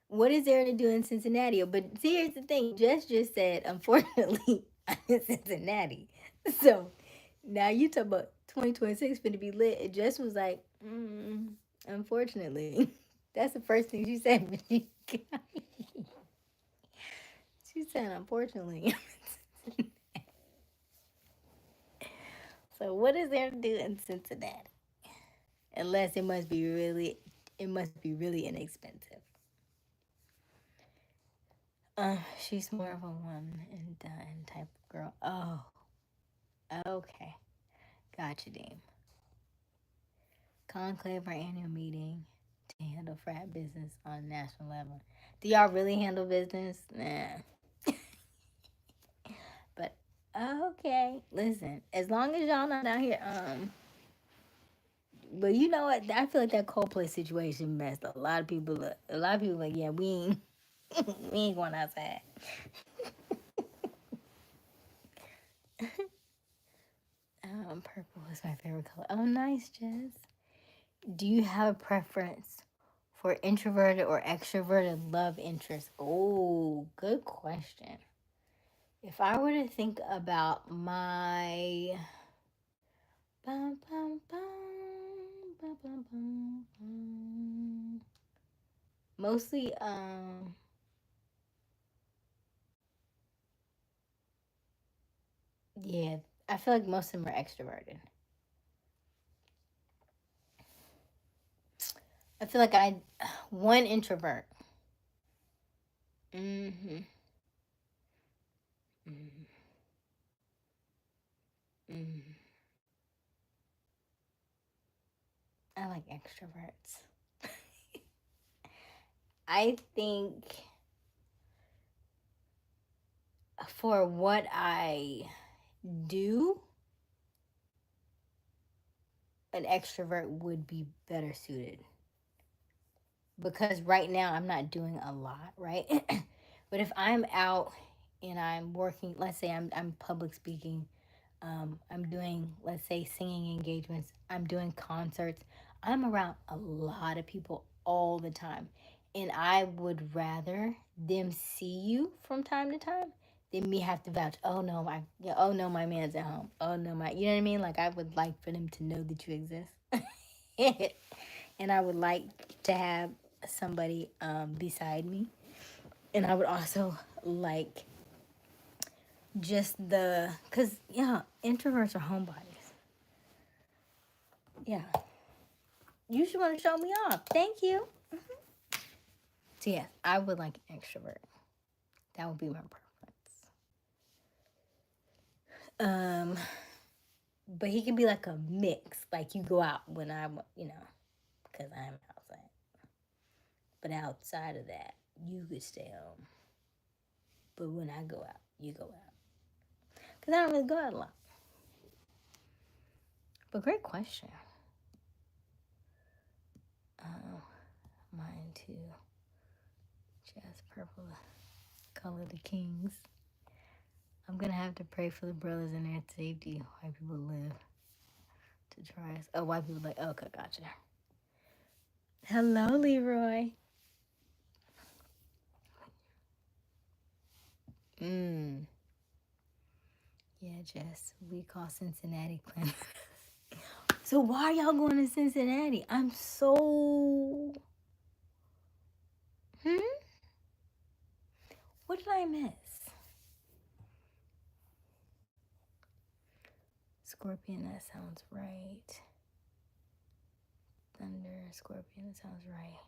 What is there to do in Cincinnati? But see, here's the thing. Jess just said, unfortunately, I'm in Cincinnati. So now you talk about 2026 finna be lit. And Jess was like, unfortunately. That's the first thing she said when she got me. She said, unfortunately. So what is there to do in Cincinnati? Unless it must be really inexpensive. She's more of a one and done type of girl. Oh, okay. Gotcha, Dean. Conclave, our annual meeting to handle frat business on a national level. Do y'all really handle business? Nah. But okay, listen. As long as y'all not out here, but you know what? I feel like that Coldplay situation messed a lot of people up. A lot of people like, yeah, we ain't, we ain't going outside. Purple is my favorite color. Oh, nice, Jess. Do you have a preference for introverted or extroverted love interest? Oh, good question. If I were to think about my bum, bum, bum, bum, bum, bum, bum. Mostly yeah, I feel like most of them are extroverted. I feel like one introvert. Mm-hmm. Mm-hmm. Mm-hmm. I like extroverts. I think for what I do, an extrovert would be better suited. Because right now I'm not doing a lot, right? But if I'm out and I'm working, let's say I'm public speaking, I'm doing, let's say, singing engagements, I'm doing concerts, I'm around a lot of people all the time. And I would rather them see you from time to time than me have to vouch, oh no, my man's at home. Oh no, you know what I mean? Like I would like for them to know that you exist. And I would like to have somebody beside me. And I would also like just because, yeah, introverts are homebodies. Yeah. You should want to show me off. Thank you. So, yeah, I would like an extrovert. That would be my preference. But he can be like a mix. Like you go out when I'm, because I'm outside. But outside of that, you could stay home. But when I go out, you go out. Because I don't really go out a lot. But great question. Mine too. Just purple color the kings. I'm gonna have to pray for the brothers and their safety. White people live to try us. Oh, white people like, okay, gotcha. Hello, Leroy. Yeah, Jess. We call Cincinnati Clinton. So why are y'all going to Cincinnati? I'm so. What did I miss? Scorpion, that sounds right. Thunder, Scorpion, that sounds right.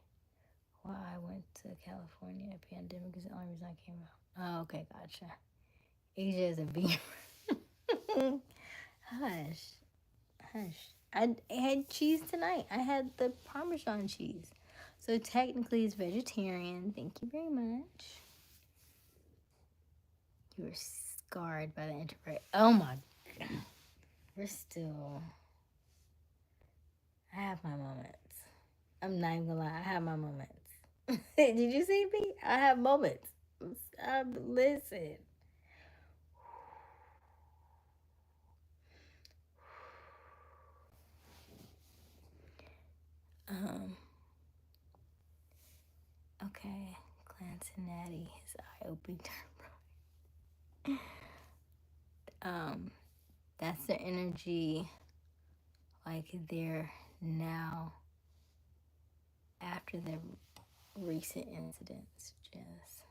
Why I went to California, pandemic is the only reason I came out. Oh, okay, gotcha. Asia is a beaver. Hush. Hush. I had cheese tonight. I had the Parmesan cheese. So technically it's vegetarian. Thank you very much. You were scarred by the introvert. Oh my God. We're still... I have my moments. I'm not even gonna lie. I have my moments. Did you see me? I have moments. Listen. Okay. Cincinnati, his eye-opening term. That's the energy, like they're now after the recent incidents. Just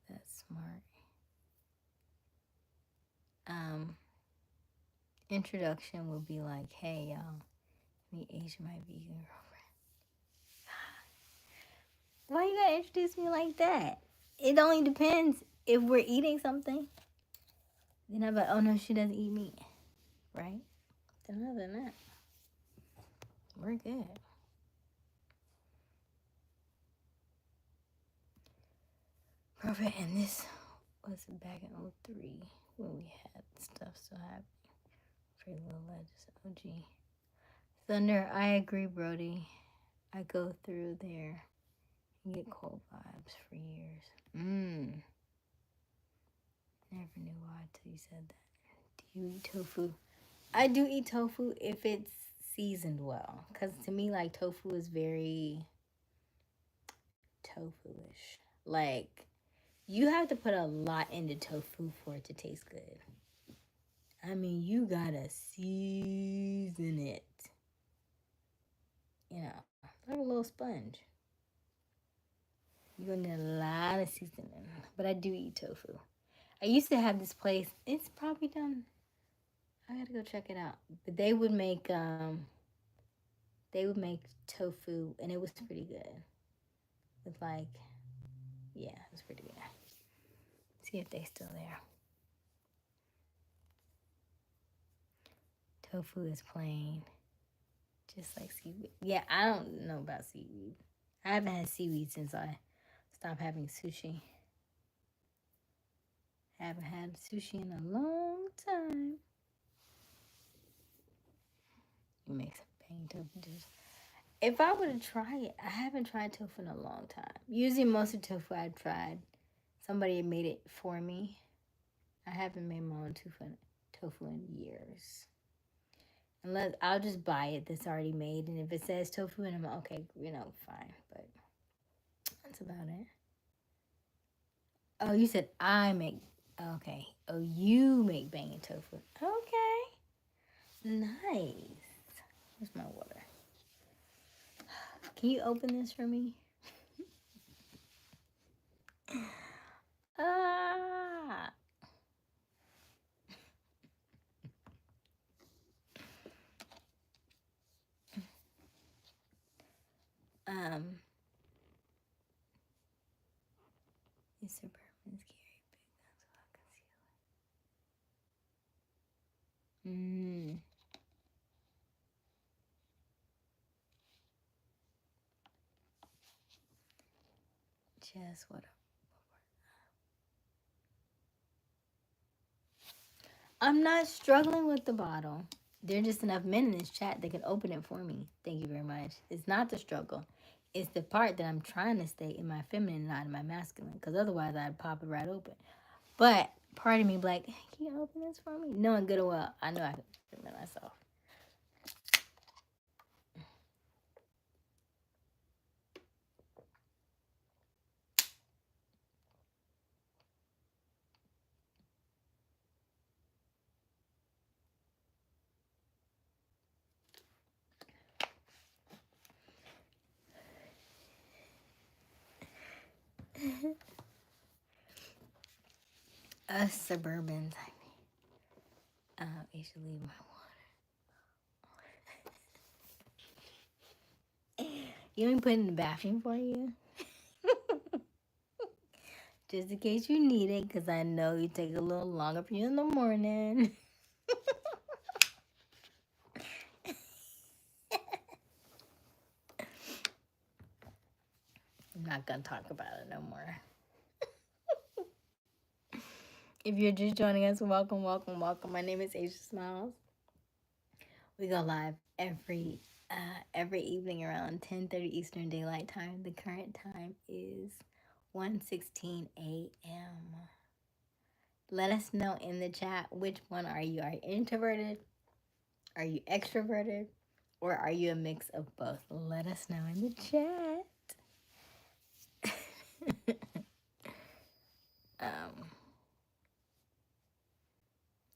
that's smart. Introduction would be like, hey y'all, meet Asia, my vegan girlfriend. Why you gotta introduce me like that? It only depends if we're eating something. Then I'm like, oh no, she doesn't eat meat, right? Then other than that, we're good. Perfect. And this was back in 03 when we had stuff still happening. Pretty Little Legends, OG. Thunder, I agree, Brody. I go through there and get cold vibes for years. Never knew why till you said that. Do you eat tofu? I do eat tofu if it's seasoned well. Because to me, like, tofu is very tofu-ish. Like, you have to put a lot into tofu for it to taste good. I mean, you gotta season it. You know, like a little sponge. You're gonna need a lot of seasoning. But I do eat tofu. I used to have this place. It's probably done. I gotta go check it out. But they would make tofu, and it was pretty good. With like, yeah, it was pretty good. See if they're still there. Tofu is plain, just like seaweed. Yeah, I don't know about seaweed. I haven't had seaweed since I stopped having sushi. Haven't had sushi in a long time. You make some bang tofu dishes. If I were to try it, I haven't tried tofu in a long time. Usually most of the tofu I've tried, somebody made it for me. I haven't made my own tofu in years. Unless I'll just buy it that's already made, and if it says tofu in it, I'm okay, fine. But that's about it. Oh, you said I make. Okay. Oh, you make banging tofu. Okay. Nice. Where's my water? Can you open this for me? Ah. These Suburbans carry big guns without concealing. Just what? I'm not struggling with the bottle. There are just enough men in this chat that can open it for me. Thank you very much. It's not the struggle. It's the part that I'm trying to stay in my feminine, not in my masculine. Because otherwise, I'd pop it right open. But part of me like, can you open this for me? Knowing good and well, I know I can open it myself. Us Suburbans, I should leave my water. You want me to put it in the bathroom for you? Just in case you need it, because I know you take a little longer for you in the morning. I'm not going to talk about it no more. If you're just joining us, welcome, welcome, welcome. My name is Aysia Smiles. We go live every evening around 10:30 Eastern Daylight Time. The current time is 1:16 a.m. Let us know in the chat, which one are you? Are you introverted? Are you extroverted? Or are you a mix of both? Let us know in the chat.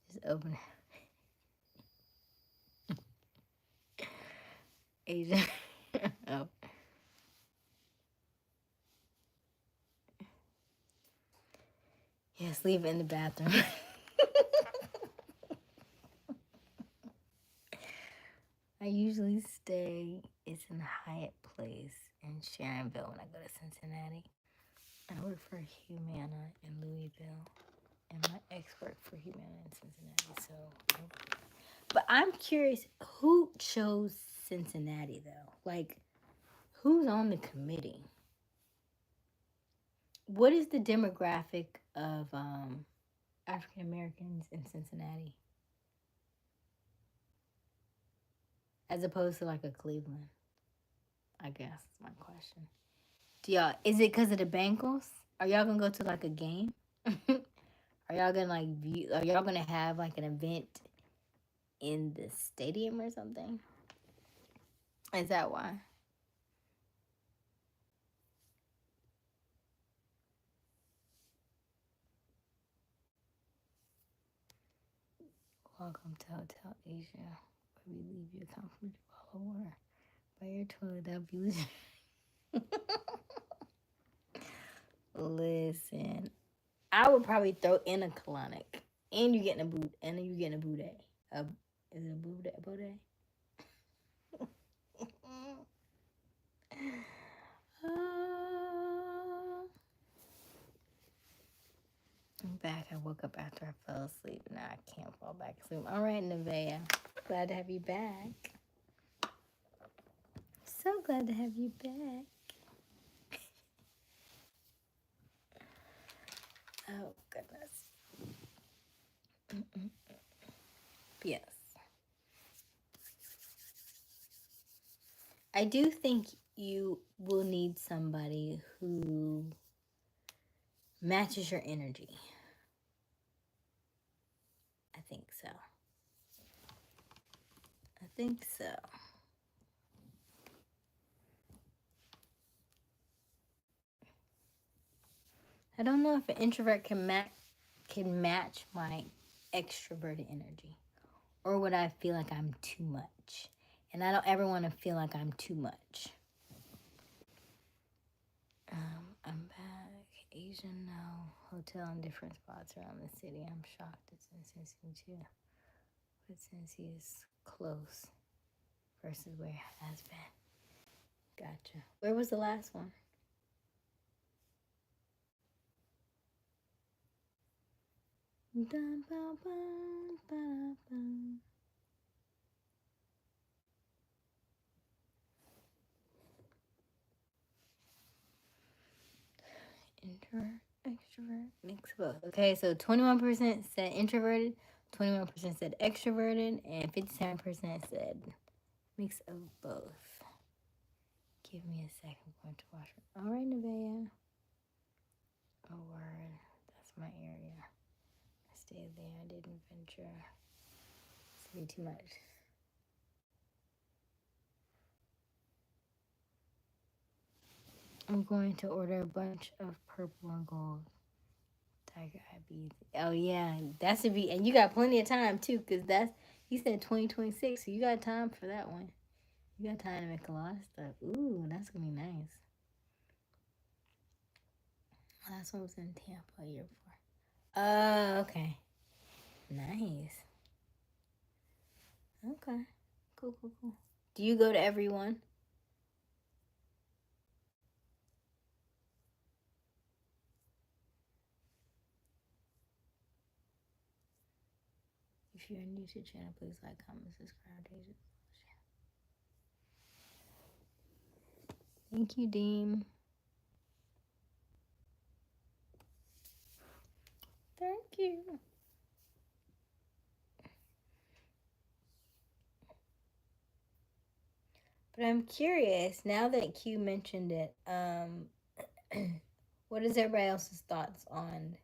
Just open it. Asia. Oh. Yes, leave it in the bathroom. I usually stay, it's in Hyatt Place in Sharonville when I go to Cincinnati. I work for Humana in Louisville, and my ex worked for Humana in Cincinnati. So, but I'm curious, who chose Cincinnati though? Like, who's on the committee? What is the demographic of African Americans in Cincinnati, as opposed to like a Cleveland? I guess is my question. Do y'all, is it because of the Bengals? Are y'all gonna go to like a game? Are y'all gonna like view? Are y'all gonna have like an event in the stadium or something? Is that why? Welcome to Hotel Asia, where we leave you a complimentary bottle of water by your toilet. That'll be Listen, I would probably throw in a colonic, and you getting a boot, and you getting a boudet. Is it a boudet? Boudet? I'm back. I woke up after I fell asleep. Now I can't fall back asleep. All right, Nevaeh. Glad to have you back. So glad to have you back. Oh, goodness. Yes. I do think you will need somebody who matches your energy. I think so. I think so. I don't know if an introvert can match my extroverted energy, or would I feel like I'm too much? And I don't ever want to feel like I'm too much. I'm back. Asian now. Hotel in different spots around the city. I'm shocked it's in Cincinnati too. But Cincy is close versus where it has been. Gotcha. Where was the last one? Introvert, extrovert, mix of both. Okay, so 21% said introverted, 21% said extroverted, and 57% said mix of both. Give me a second. I'm going to wash it. All right, Nevaeh. Oh, word. That's my area. I stayed there. I didn't venture. It's way too much. I'm going to order a bunch of purple and gold. Tiger Eye beads. Oh, yeah. That's to be. And you got plenty of time, too, because he said 2026, so you got time for that one. You got time to make a lot of stuff. Ooh, that's going to be nice. Last one was in Tampa a year before. Oh, okay. Nice. Okay. Cool. Do you go to every one? If you're new to the channel, please like, comment, subscribe. Thank you, Dean. Thank you. But I'm curious, now that Q mentioned it, what is everybody else's thoughts on...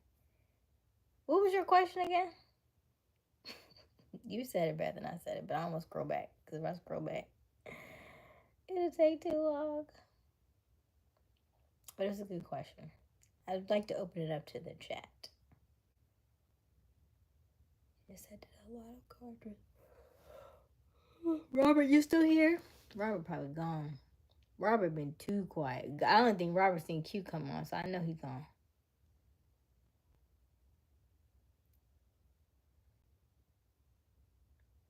What was your question again? You said it better than I said it, but I almost scroll back. Because if I scroll back, it'll take too long. But it's a good question. I'd like to open it up to the chat. Yes, I did a lot of cartridges. Robert, you still here? Robert probably gone. Robert been too quiet. I don't think Robert seen Q come on, so I know he's gone.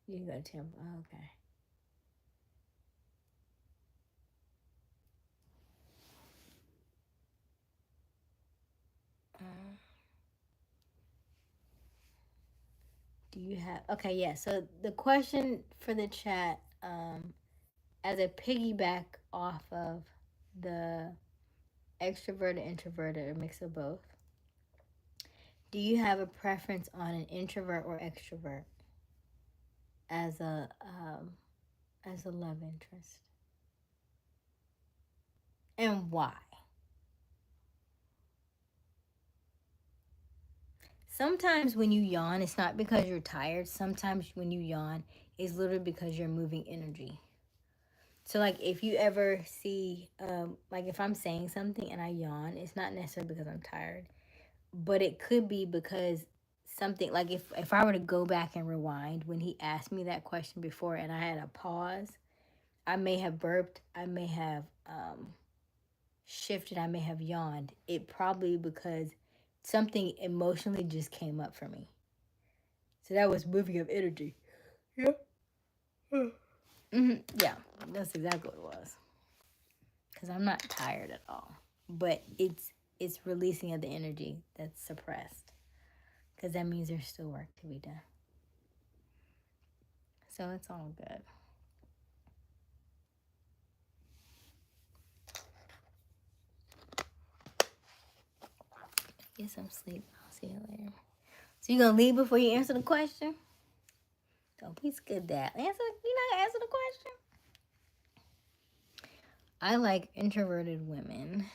You can go to Temple. Oh, okay. Do you have... Okay, yeah. So the question for the chat, as a piggyback off of the extrovert, introvert, or a mix of both, do you have a preference on an introvert or extrovert as a love interest, and why? Sometimes when you yawn, it's not because you're tired. Sometimes when you yawn, it's literally because you're moving energy. So, like, if you ever see, like, if I'm saying something and I yawn, it's not necessarily because I'm tired, but it could be because something, like, if I were to go back and rewind when he asked me that question before and I had a pause, I may have burped, I may have shifted, I may have yawned. It probably because something emotionally just came up for me. So that was moving of energy. Yeah. Yeah, that's exactly what it was. Because I'm not tired at all. But it's releasing of the energy that's suppressed. Because that means there's still work to be done. So it's all good. Get some sleep. I'll see you later. So you gonna leave before you answer the question? Don't be scared that. You're not gonna answer the question? I like introverted women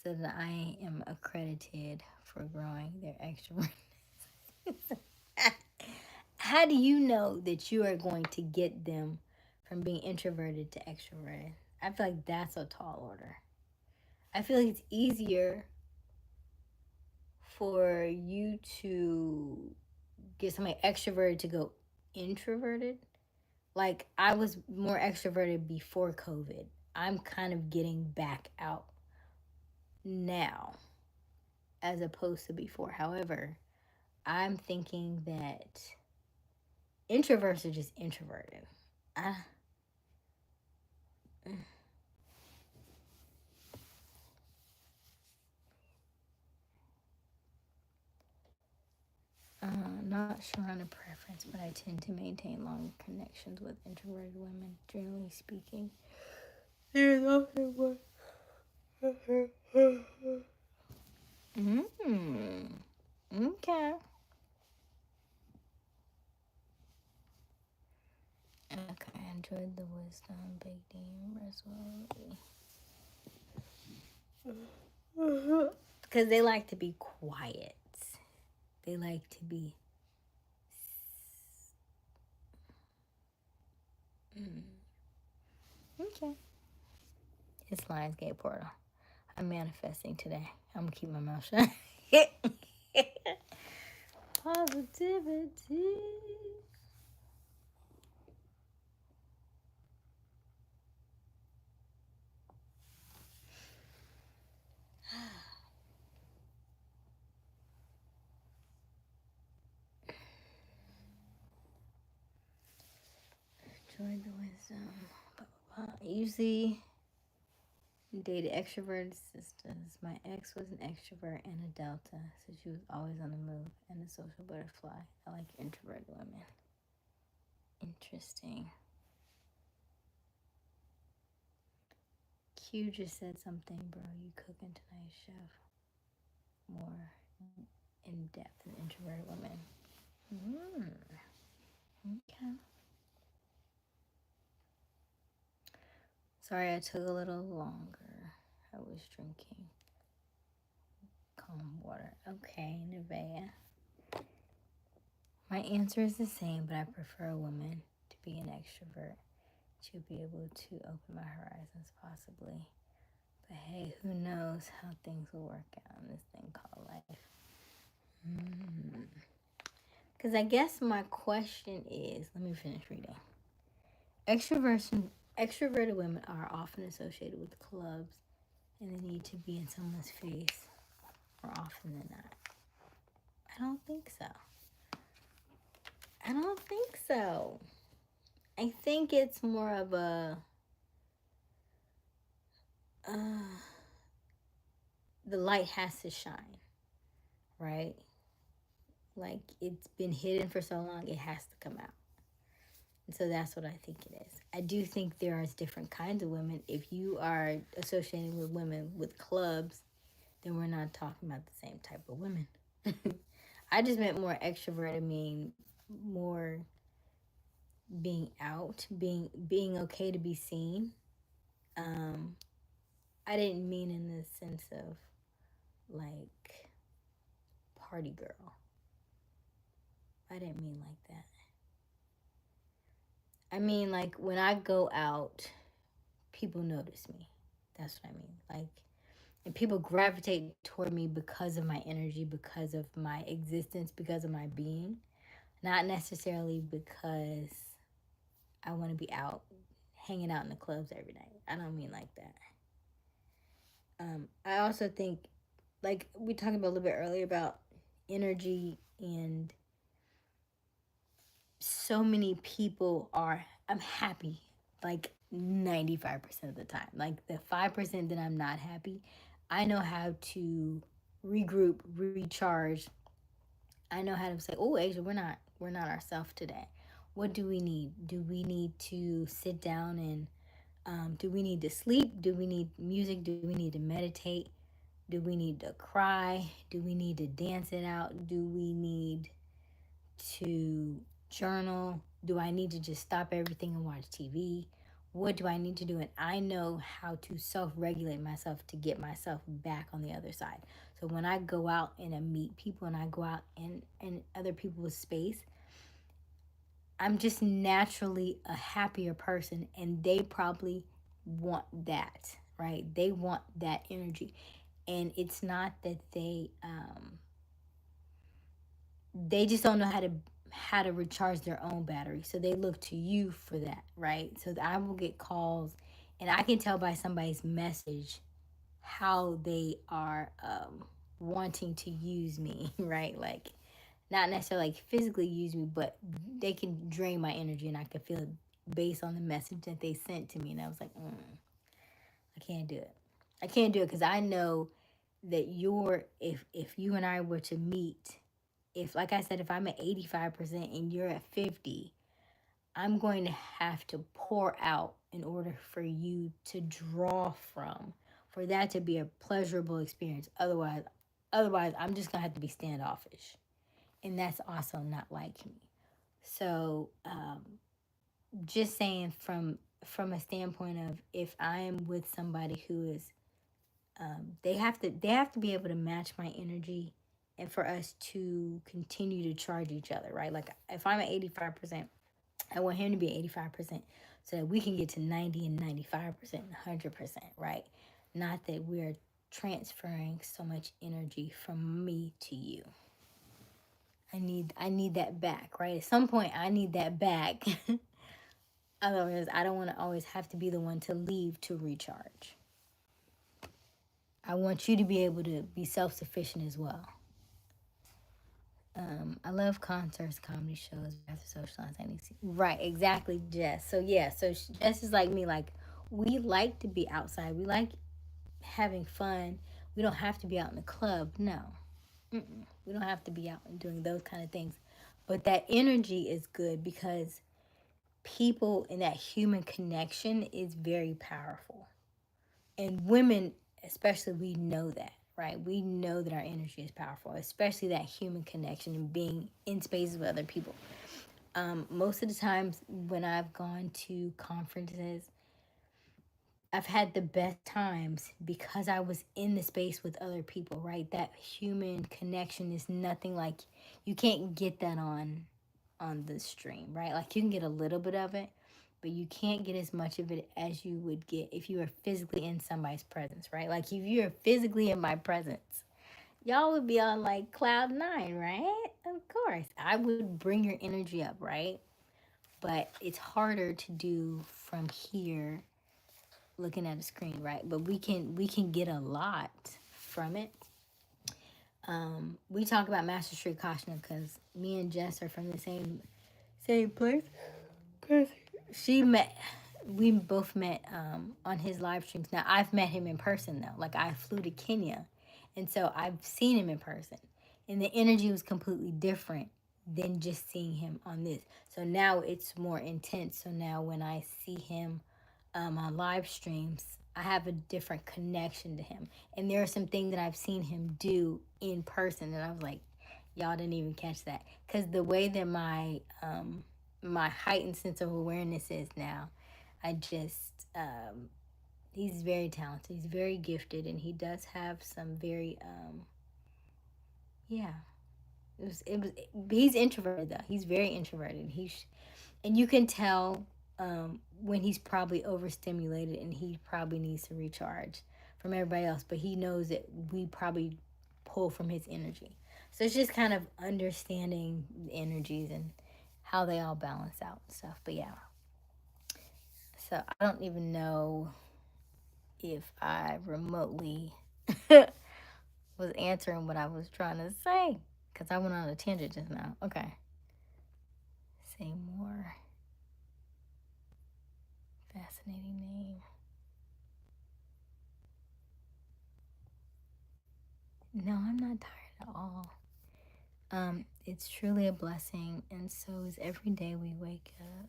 so that I am accredited for growing their extrovertness. How do you know that you are going to get them from being introverted to extroverted? I feel like that's a tall order. I feel like it's easier for you to get somebody extroverted to go introverted. Like, I was more extroverted before COVID. I'm kind of getting back out now as opposed to before. However, I'm thinking that introverts are just introverted. Not sure on a preference, but I tend to maintain long connections with introverted women, generally speaking. There's also one. Okay. Okay, I enjoyed the wisdom, Big D, because they like to be quiet. They like to be... Okay. It's Lionsgate Portal. I'm manifesting today. I'm gonna keep my mouth shut. Positivity. Enjoy the wisdom. Usually Dated extroverted sisters. My ex was an extrovert and a delta, so she was always on the move and a social butterfly. I like introverted women. Interesting. Q just said something, bro. You cooking tonight, chef. More in depth than introverted women. Okay. Sorry I took a little longer. I was drinking calm water. Okay, Nevaeh. My answer is the same, but I prefer a woman to be an extrovert to be able to open my horizons possibly. But hey, who knows how things will work out in this thing called life. Because I guess my question is, let me finish reading. Extroverted women are often associated with clubs and the need to be in someone's face more often than not. I don't think so. I think it's more of a the light has to shine, right? Like it's been hidden for so long, it has to come out. And so that's what I think it is. I do think there are different kinds of women. If you are associating with women with clubs, then we're not talking about the same type of women. I just meant more extroverted, mean more being out, being okay to be seen. I didn't mean in the sense of like party girl. I didn't mean like that. I mean like when I go out, people notice me. That's what I mean. Like, and people gravitate toward me because of my energy, because of my existence, because of my being. Not necessarily because I want to be out, hanging out in the clubs every night. I don't mean like that. I also think, like we talked about a little bit earlier about energy, and so many people are, I'm happy like 95% of the time. Like the 5% that I'm not happy, I know how to regroup, recharge. I know how to say, oh, Aysia, we're not ourselves today. What do we need? Do we need to sit down and do we need to sleep? Do we need music? Do we need to meditate? Do we need to cry? Do we need to dance it out? Do we need to journal? Do I need to just stop everything and watch TV? What do I need to do? And I know how to self-regulate myself to get myself back on the other side. So when I go out and I meet people and I go out in other people's space, I'm just naturally a happier person, and they probably want that, right? They want that energy. And it's not that they just don't know how to recharge their own battery, so they look to you for that, right? So I will get calls, and I can tell by somebody's message how they are wanting to use me, right? Like not necessarily like physically use me, but they can drain my energy, and I can feel it based on the message that they sent to me. And I was like, I can't do it. I can't do it because I know that if you and I were to meet, if like I said, if I'm at 85% and you're at 50, I'm going to have to pour out in order for you to draw from, for that to be a pleasurable experience. Otherwise I'm just gonna have to be standoffish, and that's also not like me. So just saying from a standpoint of, if I am with somebody who is they have to be able to match my energy, and for us to continue to charge each other, right? Like if I'm at 85%, I want him to be 85% so that we can get to 90 and 95% and 100%, right? Not that we're transferring so much energy from me to you. I need that back, right? At some point I need that back. Otherwise, I don't want to always have to be the one to leave to recharge. I want you to be able to be self-sufficient as well. I love concerts, comedy shows, after socialize. Right, exactly, Jess. So yeah, so Jess is like me. Like we like to be outside. We like having fun. We don't have to be out in the club. No. We don't have to be out and doing those kind of things. But that energy is good because people and that human connection is very powerful. And women, especially, we know that, right? We know that our energy is powerful, especially that human connection and being in spaces with other people. Most of the times when I've gone to conferences, I've had the best times because I was in the space with other people, right? That human connection is nothing like, you can't get that on the stream, right? Like you can get a little bit of it, but you can't get as much of it as you would get if you were physically in somebody's presence, right? Like if you're physically in my presence, y'all would be on like cloud nine, right? Of course. I would bring your energy up, right? But it's harder to do from here looking at a screen, right? But we can get a lot from it. We talk about Master Street Koshna because me and Jess are from the same place. Cause we both met on his live streams. Now I've met him in person though. Like I flew to Kenya, and so I've seen him in person, and the energy was completely different than just seeing him on this. So now it's more intense. So now when I see him on live streams, I have a different connection to him. And there are some things that I've seen him do in person, and I was like, y'all didn't even catch that, because the way that my heightened sense of awareness is now, I just he's very talented. He's very gifted, and he does have some very yeah. He's introverted though. He's very introverted. And you can tell when he's probably overstimulated and he probably needs to recharge from everybody else. But he knows that we probably pull from his energy. So it's just kind of understanding the energies and how they all balance out and stuff. But yeah. So I don't even know if I remotely was answering what I was trying to say, because I went on a tangent just now. Okay. Say more. Fascinating name. No, I'm not tired at all. It's truly a blessing, and so is every day we wake up,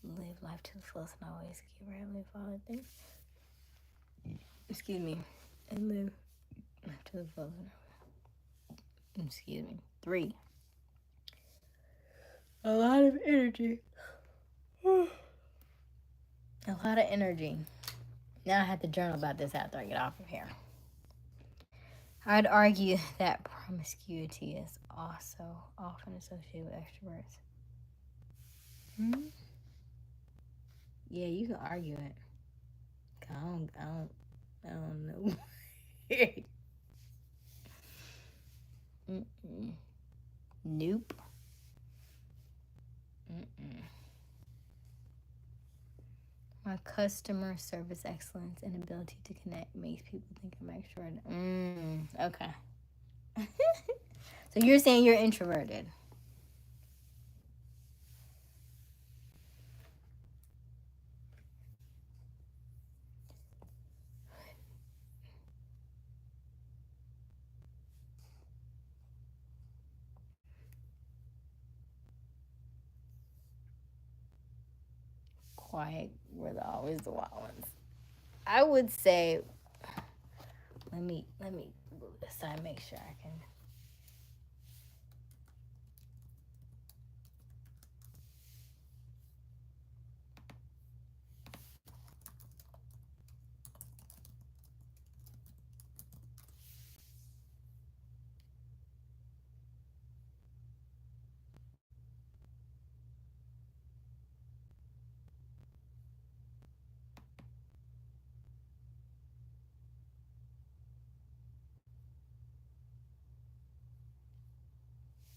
live life to the fullest, and always keep our Heavenly Father things. Excuse me. And live life to the fullest. Excuse me. 3. A lot of energy. A lot of energy. Now I have to journal about this after I get off of here. I'd argue that promiscuity is also often associated with extroverts. Yeah, you can argue it. I don't know. Nope. My customer service excellence and ability to connect makes people think I'm extroverted. Okay. So you're saying you're introverted. Quiet were always the wild ones. I would say, let me move this side, make sure I can.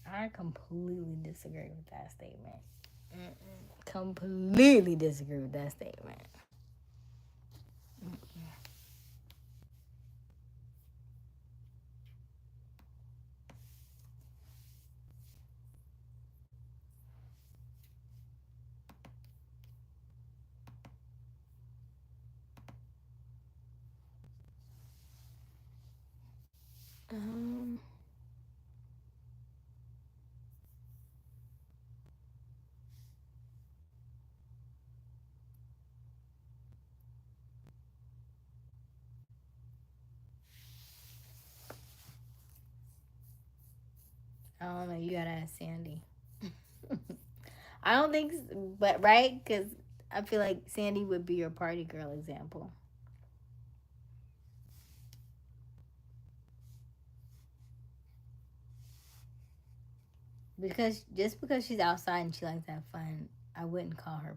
I completely disagree with that statement. Completely disagree with that statement. I don't know. You gotta ask Sandy. I don't think, but right? Because I feel like Sandy would be your party girl example. Because just because she's outside and she likes to have fun, I wouldn't call her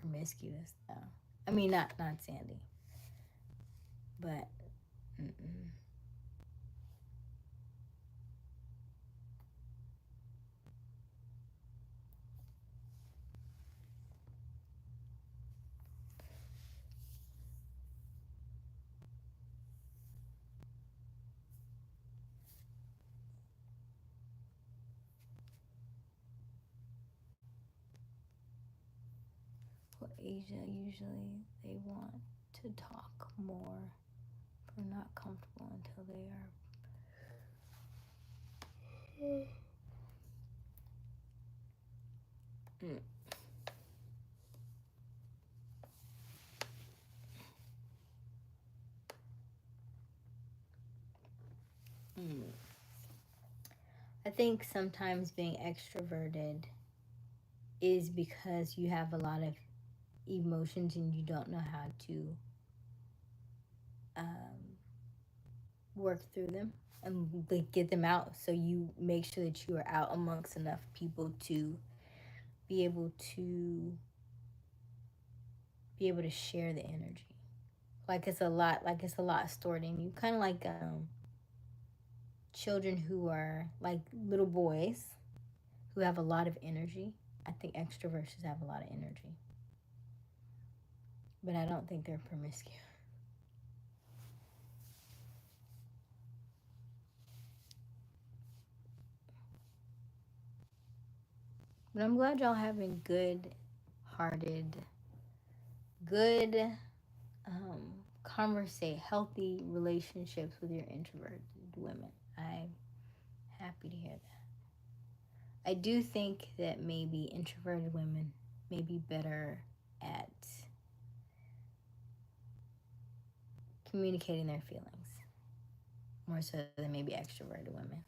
promiscuous though. I mean, not Sandy, but mm-mm. Well, Asia usually they want to talk more, but are not comfortable until they are. Mm. Mm. I think sometimes being extroverted is because you have a lot of emotions and you don't know how to um, work through them and like get them out. So you make sure that you are out amongst enough people to be able to be able to share the energy. Like it's a lot stored in you. Kind of like children who are like little boys who have a lot of energy. I think extroverts have a lot of energy, but I don't think they're promiscuous. But I'm glad y'all having good hearted, good conversate, healthy relationships with your introverted women. I'm happy to hear that. I do think that maybe introverted women may be better at communicating their feelings more so than maybe extroverted women.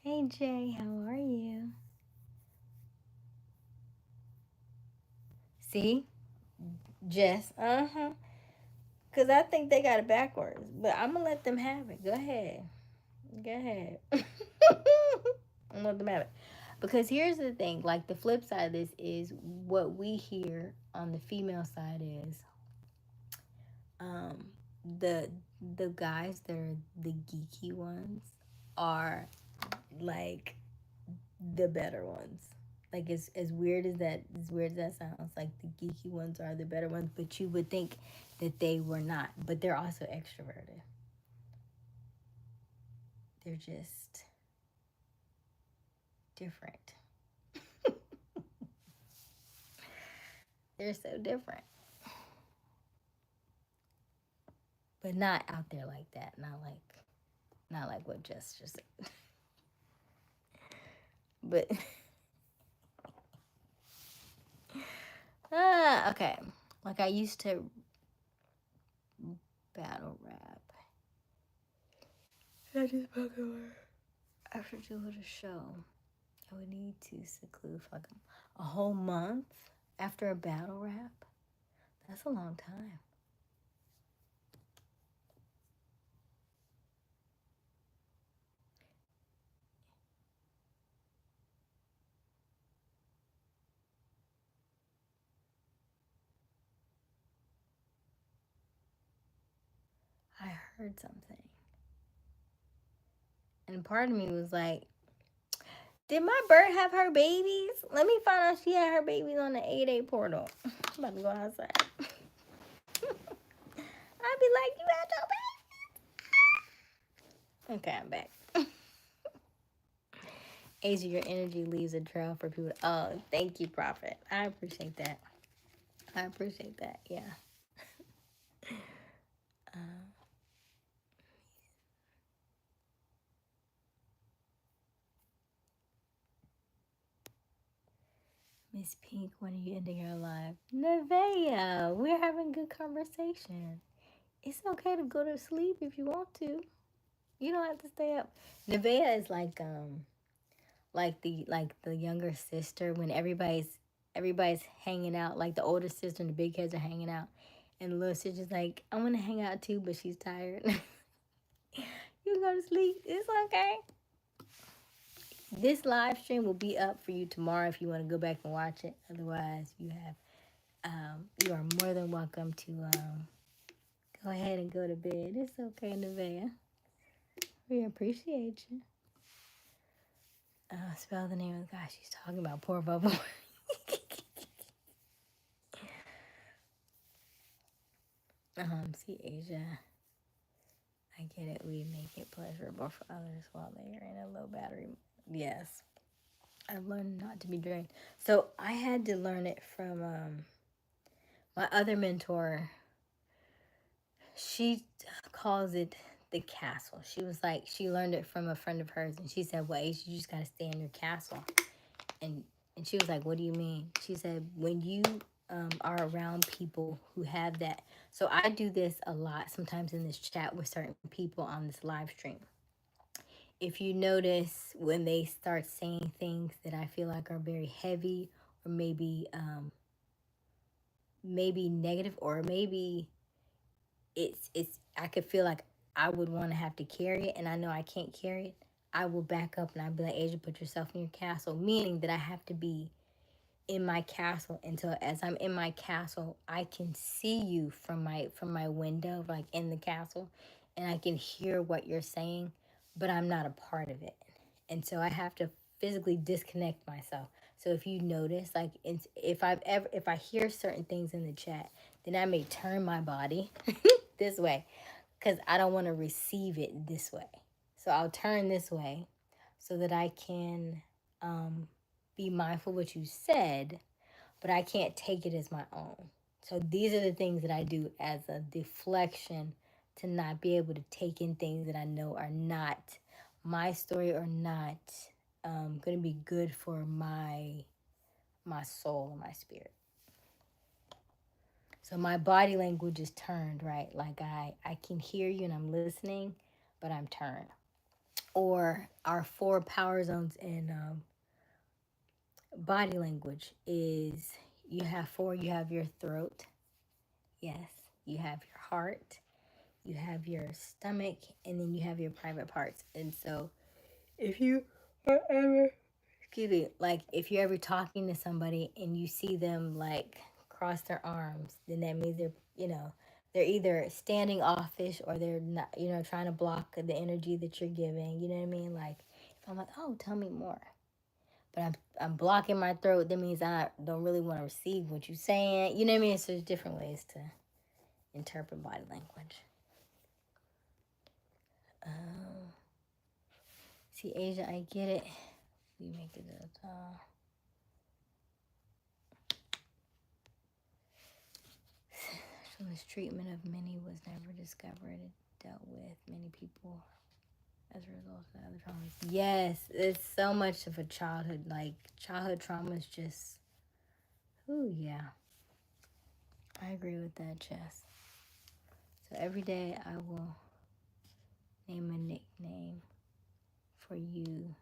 Hey Jay, how are you? See? Jess, uh-huh. Because I think they got it backwards. But I'm going to let them have it. Go ahead. Go ahead. I'm going to let them have it. Because here's the thing. Like, the flip side of this is what we hear on the female side is um, the the guys that are the geeky ones are, like, the better ones. Like, as weird as that sounds, like the geeky ones are the better ones, but you would think that they were not, but they're also extroverted. They're just different. They're so different, but not out there like that. Not like what Jess just said. But okay. Like I used to battle rap. I just after doing a show, I would need to seclude for like a whole month after a battle rap. That's a long time. I heard something. And part of me was like, did my bird have her babies? Let me find out she had her babies on the 8A portal. I'm about to go outside. I'd be like, you had your babies? Okay, I'm back. Asia, your energy leaves a trail for people. Oh, thank you, Prophet. I appreciate that. I appreciate that. Yeah. Uh, Miss Pink, when are you ending your live? Nevaeh, we're having good conversation. It's okay to go to sleep if you want to. You don't have to stay up. Nevaeh is like the younger sister when everybody's hanging out. Like the older sister and the big kids are hanging out, and the little sister's like, I want to hang out too, but she's tired. You can go to sleep. It's okay. This live stream will be up for you tomorrow if you want to go back and watch it. Otherwise, you are more than welcome to go ahead and go to bed. It's okay, Nevaeh. We appreciate you. Spell the name of the guy she's talking about. Poor Bubble. See, Asia. I get it. We make it pleasurable for others while they are in a low battery. Yes. I've learned not to be drained. So I had to learn it from my other mentor. She calls it the castle. She was like, she learned it from a friend of hers, and she said, well, Ace, you just got to stay in your castle. And she was like, what do you mean? She said, when you are around people who have that. So I do this a lot sometimes in this chat with certain people on this live stream. If you notice when they start saying things that I feel like are very heavy, or maybe negative, or maybe it's I could feel like I would want to have to carry it, and I know I can't carry it, I will back up and I'll be like, Asia, put yourself in your castle, meaning that I have to be in my castle until as I'm in my castle, I can see you from my window, like in the castle, and I can hear what you're saying, but I'm not a part of it. And so I have to physically disconnect myself. So if you notice, like if I hear certain things in the chat, then I may turn my body this way because I don't want to receive it this way. So I'll turn this way so that I can be mindful of what you said, but I can't take it as my own. So these are the things that I do as a deflection to not be able to take in things that I know are not my story or not going to be good for my soul and my spirit. So my body language is turned, right? Like I can hear you and I'm listening, but I'm turned. Or our 4 power zones in body language is you have 4. You have your throat. Yes. You have your heart. You have your stomach, and then you have your private parts. And so if you are ever, like if you're ever talking to somebody and you see them like cross their arms, then that means they're either standing offish or they're not, trying to block the energy that you're giving. You know what I mean? Like if I'm like, oh, tell me more, but I'm blocking my throat, that means I don't really want to receive what you're saying. You know what I mean? So there's different ways to interpret body language. See, Asia, I get it. We make it this treatment of many was never discovered. It dealt with many people as a result of other traumas. Yes, it's so much of a childhood. Like childhood trauma is just, ooh, yeah. I agree with that, Jess. So every day I will name a nickname for you.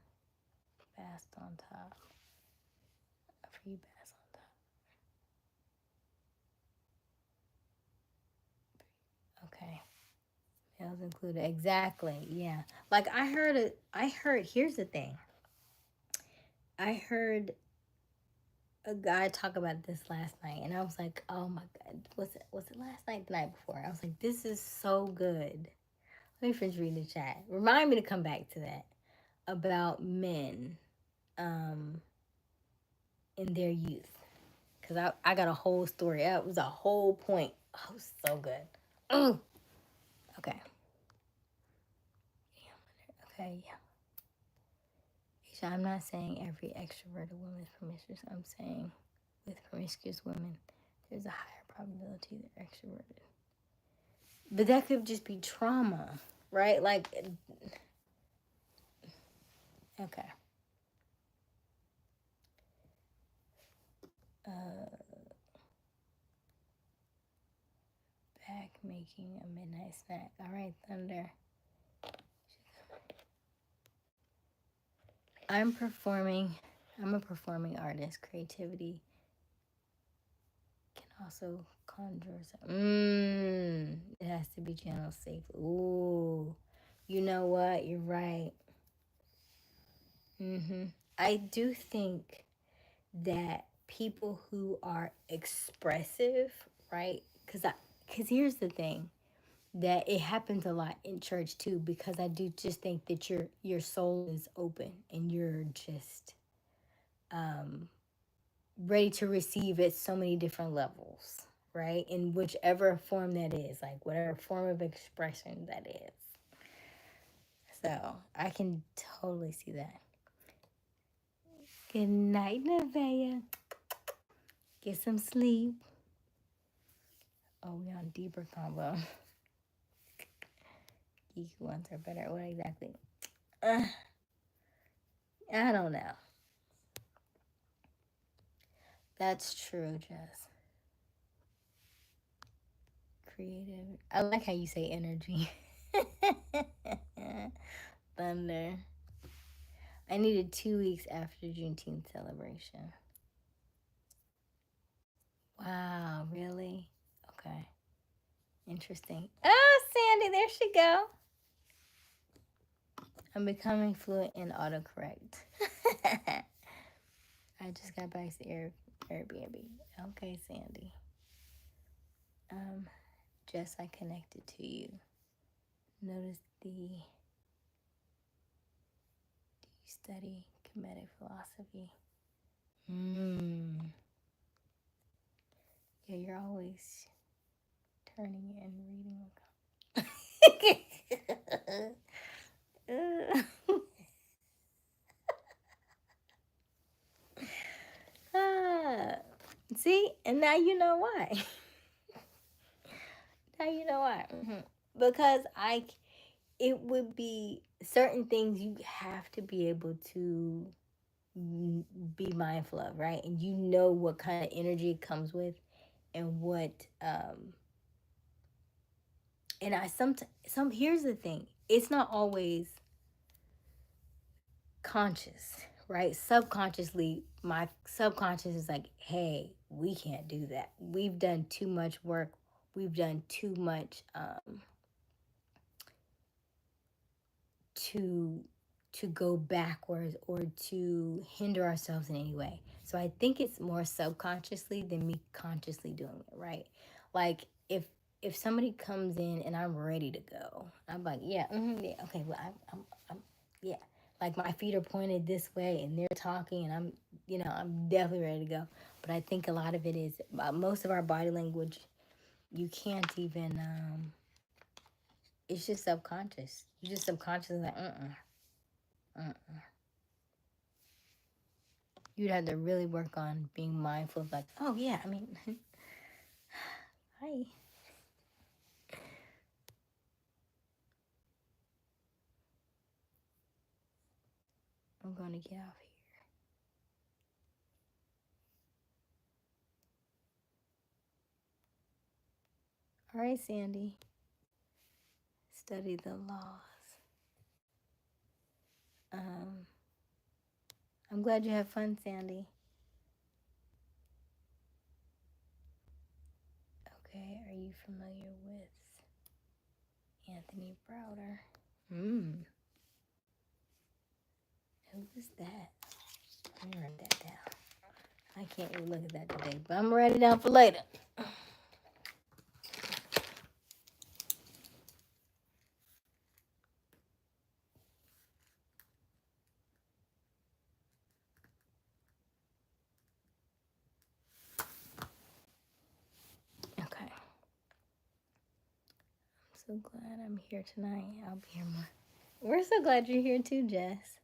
Best on top. For you, best on top. Okay. Males included. Exactly. Yeah. Like I heard, here's the thing. I heard a guy talk about this last night, and I was like, oh my God. Was it last night, the night before? I was like, this is so good. Let me finish reading the chat. Remind me to come back to that. About men in their youth. Because I got a whole story. It was a whole point. Oh, it was so good. Okay. Okay, yeah. Aisha, I'm not saying every extroverted woman is promiscuous. I'm saying with promiscuous women, there's a higher probability they're extroverted. But that could just be trauma, right? Like, okay. Back making a midnight snack. All right, Thunder. I'm a performing artist. Creativity can also conjure. It has to be channeled safely. Ooh, you know what? You're right. I do think that people who are expressive, right? Because here's the thing, that it happens a lot in church too. Because I do just think that your soul is open and you're just ready to receive at so many different levels, right? In whichever form that is, like whatever form of expression that is. So I can totally see that. Good night, Nevaeh. Get some sleep. Oh, we on deeper combo. Geek ones are better. What exactly? I don't know. That's true, Jess. Creative. I like how you say energy. Thunder. I needed 2 weeks after Juneteenth celebration. Wow, really? Okay. Interesting. Oh, Sandy, there she go. I'm becoming fluent in autocorrect. I just got back to Airbnb. Okay, Sandy. Jess, I connected to you. Notice do you study comedic philosophy? Yeah, you're always turning and reading. See, and now you know why. Now you know why. Because it would be certain things you have to be able to be mindful of, right? And you know what kind of energy it comes with, and what and I some here's the thing, it's not always conscious, right? Subconsciously, my subconscious is like, hey, we can't do that. We've done too much work. We've done too much to go backwards or to hinder ourselves in any way. So I think it's more subconsciously than me consciously doing it, right? Like if somebody comes in and I'm ready to go, I'm like, yeah, yeah, okay, well, I'm yeah, like my feet are pointed this way and they're talking and I'm definitely ready to go. But I think a lot of it is most of our body language, you can't even it's just subconscious. You just subconsciously like, you'd have to really work on being mindful of like, oh yeah, I mean, hi. I'm going to get off here. All right, Sandy. Study the laws. I'm glad you had fun, Sandy. Okay, are you familiar with Anthony Browder? Who is that? Let me write that down. I can't really look at that today, but I'm gonna write it down for later. Okay. I'm so glad I'm here tonight. I'll be here more. We're so glad you're here too, Jess.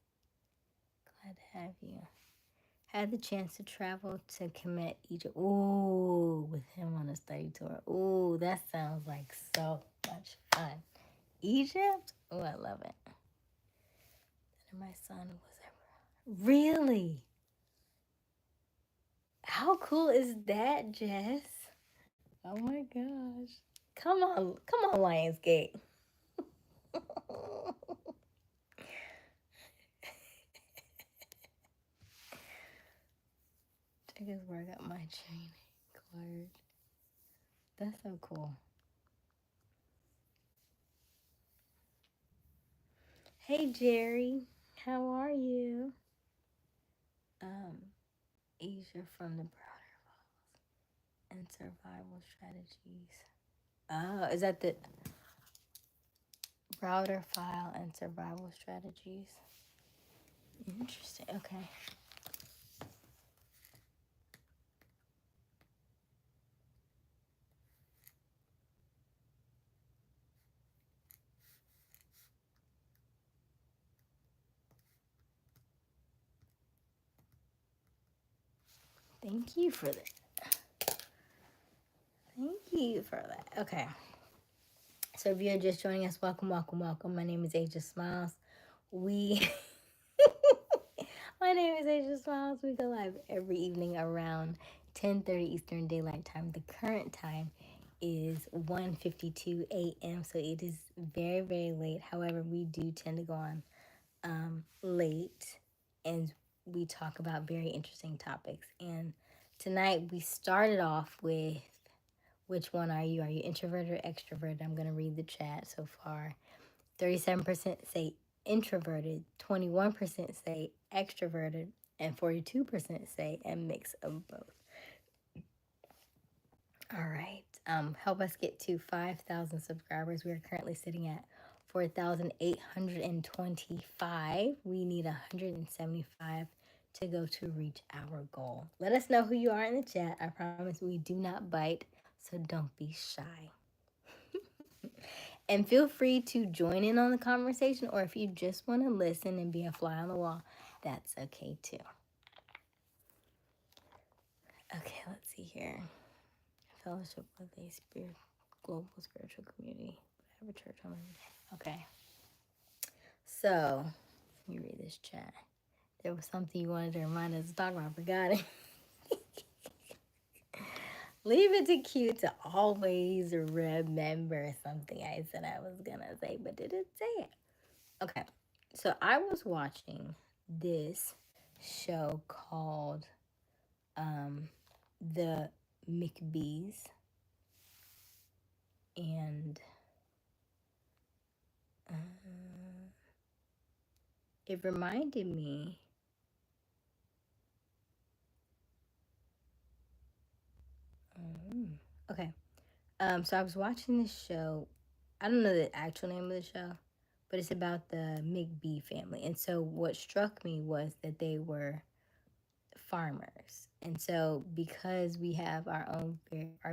Glad to have you. Had the chance to travel to Kemet, Egypt. Ooh, with him on a study tour. Ooh, that sounds like so much fun. Egypt? Oh, I love it. And my son was ever. Really? How cool is that, Jess? Oh my gosh. Come on, Lionsgate. Check this where I got my chain card. That's so cool. Hey Jerry, how are you? Asia from the Browder and Survival Strategies. Oh, is that the Browder File and Survival Strategies? Interesting. Okay. Thank you for that. Thank you for that. Okay. So if you're just joining us, welcome, welcome, welcome. My name is Aysia Smiles. My name is Aysia Smiles. We go live every evening around 10:30 Eastern Daylight Time. The current time is 1:52 a.m. So it is very, very late. However, we do tend to go on late, and we talk about very interesting topics. And tonight we started off with, which one are you? Are you introvert or extrovert? I'm going to read the chat so far. 37% say introverted, 21% say extroverted, and 42% say a mix of both. All right. Help us get to 5,000 subscribers. We are currently sitting at 4,825. We need 175 to go to reach our goal. Let us know who you are in the chat. I promise we do not bite, so don't be shy. And feel free to join in on the conversation, or if you just want to listen and be a fly on the wall, that's okay too. Okay, let's see here. Fellowship with a global spiritual community. I have a church on it. Okay. So, let me read this chat. There was something you wanted to remind us to talk about. I forgot it. Leave it to Q to always remember something I said I was going to say, but didn't say it. Okay. So, I was watching this show called The McBees. And it reminded me okay. So I was watching this show. I don't know the actual name of the show, but it's about the McBee family. And so what struck me was that they were farmers. And so because we have our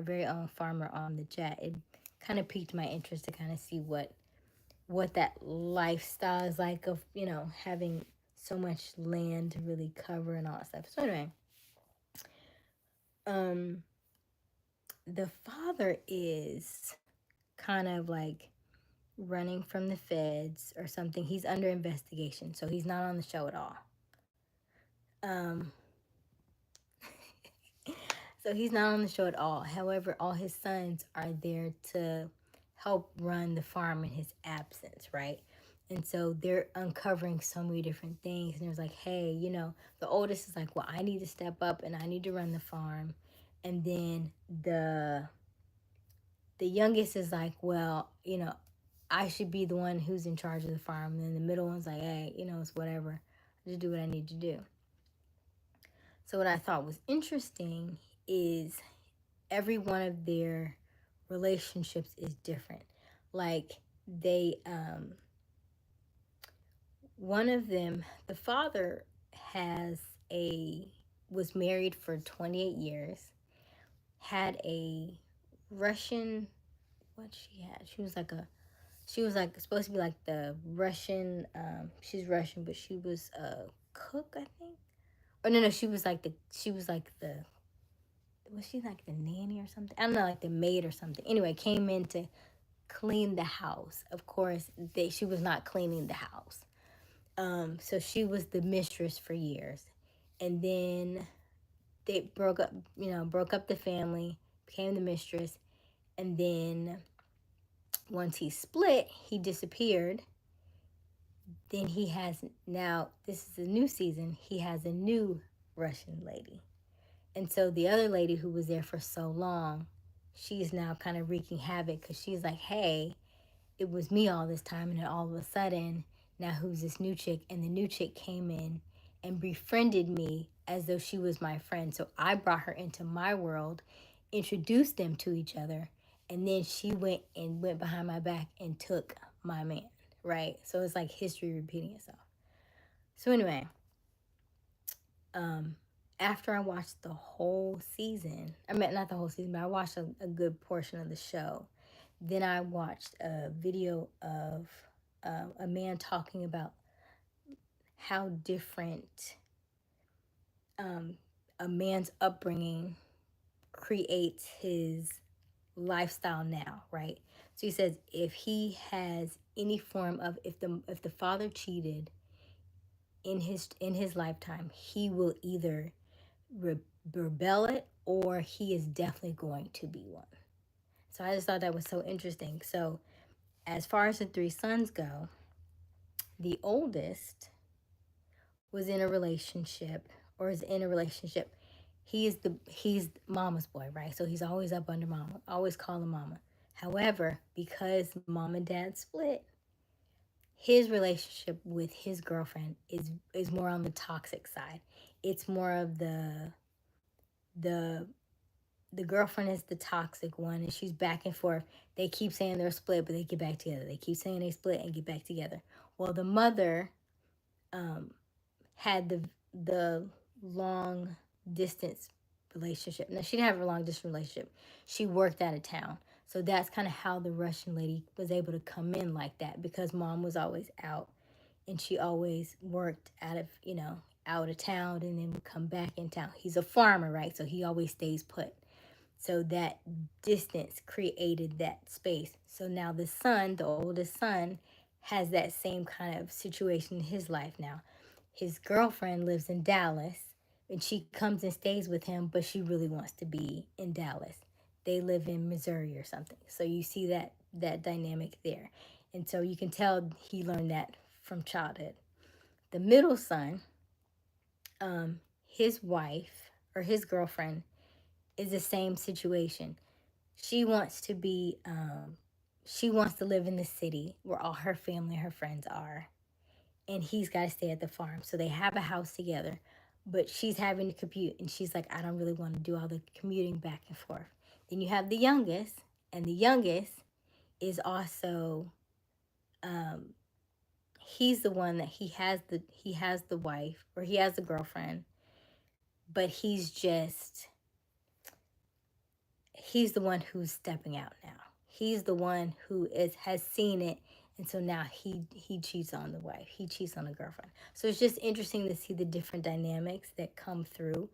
very own farmer on the chat, it kind of piqued my interest to kind of see what that lifestyle is like of, having so much land to really cover and all that stuff. So anyway, the father is kind of like running from the feds or something. He's under investigation, so he's not on the show at all. So he's not on the show at all. However, all his sons are there to help run the farm in his absence, right? And so they're uncovering so many different things. And there's like, hey, the oldest is like, well, I need to step up and I need to run the farm. And then the youngest is like, well, I should be the one who's in charge of the farm. And then the middle one's like, hey, it's whatever. I just do what I need to do. So what I thought was interesting is every one of their relationships is different. Like one of them, the father was married for 28 years, had a Russian, what she had? She was like supposed to be like the Russian, she's Russian, but she was a cook, I think. Or no, she was like the was she like the nanny or something? I don't know, like the maid or something. Anyway, came in to clean the house. Of course, she was not cleaning the house. So she was the mistress for years. And then they broke up, broke up the family, became the mistress, and then once he split, he disappeared. Then he has, now this is a new season, he has a new Russian lady. And so the other lady who was there for so long, she's now kind of wreaking havoc because she's like, hey, it was me all this time, and then all of a sudden, now who's this new chick? And the new chick came in and befriended me as though she was my friend. So I brought her into my world, introduced them to each other, and then she went behind my back and took my man, right? So it's like history repeating itself. So anyway, after I watched the whole season, I mean, not the whole season, but I watched a good portion of the show. Then I watched a video of a man talking about how different a man's upbringing creates his lifestyle now, right? So he says if he has any form of, if the father cheated in his lifetime, he will either rebel it, or he is definitely going to be one. So I just thought that was so interesting. So as far as the three sons go, the oldest was in a relationship, or is in a relationship. He's mama's boy, right? So he's always up under mama, always calling mama. However, because mom and dad split, his relationship with his girlfriend is more on the toxic side. It's more of the girlfriend is the toxic one, and she's back and forth. They keep saying they're split, but they get back together. They keep saying they split and get back together. Well, the mother had the long distance relationship. Now, she didn't have a long distance relationship. She worked out of town. So that's kind of how the Russian lady was able to come in like that, because mom was always out, and she always worked out of town, and then would come back in town. He's a farmer, right? So he always stays put. So that distance created that space. So now the son, the oldest son, has that same kind of situation in his life now. His girlfriend lives in Dallas, and she comes and stays with him, but she really wants to be in Dallas. They live in Missouri or something. So you see that dynamic there. And so you can tell he learned that from childhood. The middle son, his wife or his girlfriend is the same situation. She wants to be, she wants to live in the city where all her family, her friends are, and he's got to stay at the farm. So they have a house together, but she's having to commute, and she's like, I don't really want to do all the commuting back and forth. Then you have the youngest, and the youngest is also, he's the one that he has the wife, or he has the girlfriend, but he's the one who's stepping out now. He's the one who has seen it, and so now he cheats on the wife. He cheats on the girlfriend. So it's just interesting to see the different dynamics that come through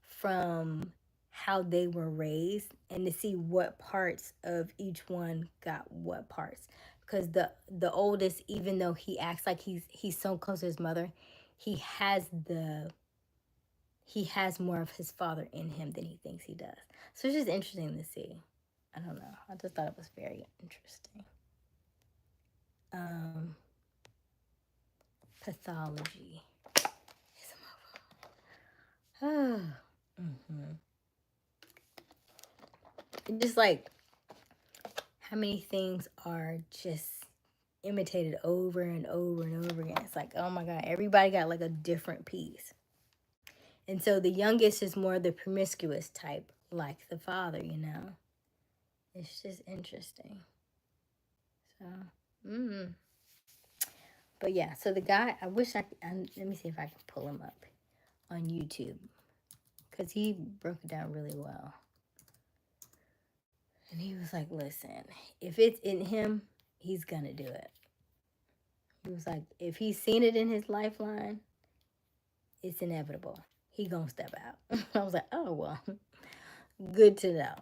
from how they were raised, and to see what parts of each one got what parts. Because the oldest, even though he acts like he's so close to his mother, he has more of his father in him than he thinks he does. So it's just interesting to see. I don't know. I just thought it was very interesting. Pathology. Just like how many things are just imitated over and over and over again. It's like, oh my God, everybody got like a different piece. And so the youngest is more the promiscuous type, like the father, It's just interesting. So, But yeah, so the guy, I wish let me see if I can pull him up on YouTube, because he broke it down really well. And he was like, listen, if it's in him, he's going to do it. He was like, if he's seen it in his lifeline, it's inevitable. He going to step out. I was like, oh, well, good to know.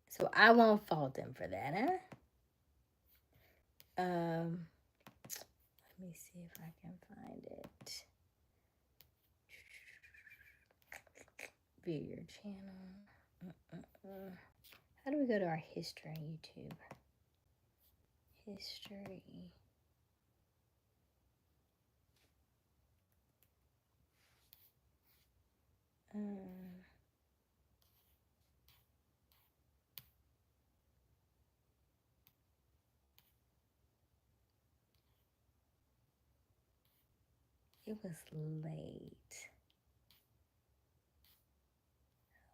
So I won't fault him for that, huh? Let me see if I can find it. view your channel. How do we go to our history on YouTube? History. It was late.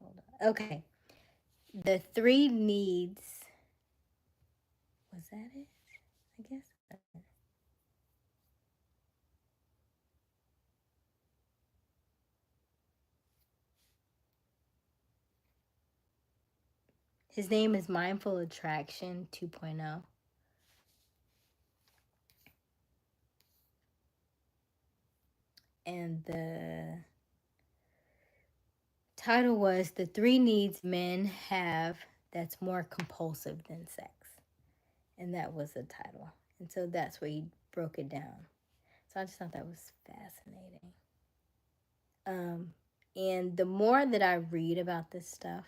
Hold on. Okay. The 3 needs. Was that it? I guess. His name is Mindful Attraction 2.0. And the title was The 3 Needs Men Have That's More Compulsive Than Sex. And that was the title. And so that's where he broke it down. So I just thought that was fascinating. And the more that I read about this stuff,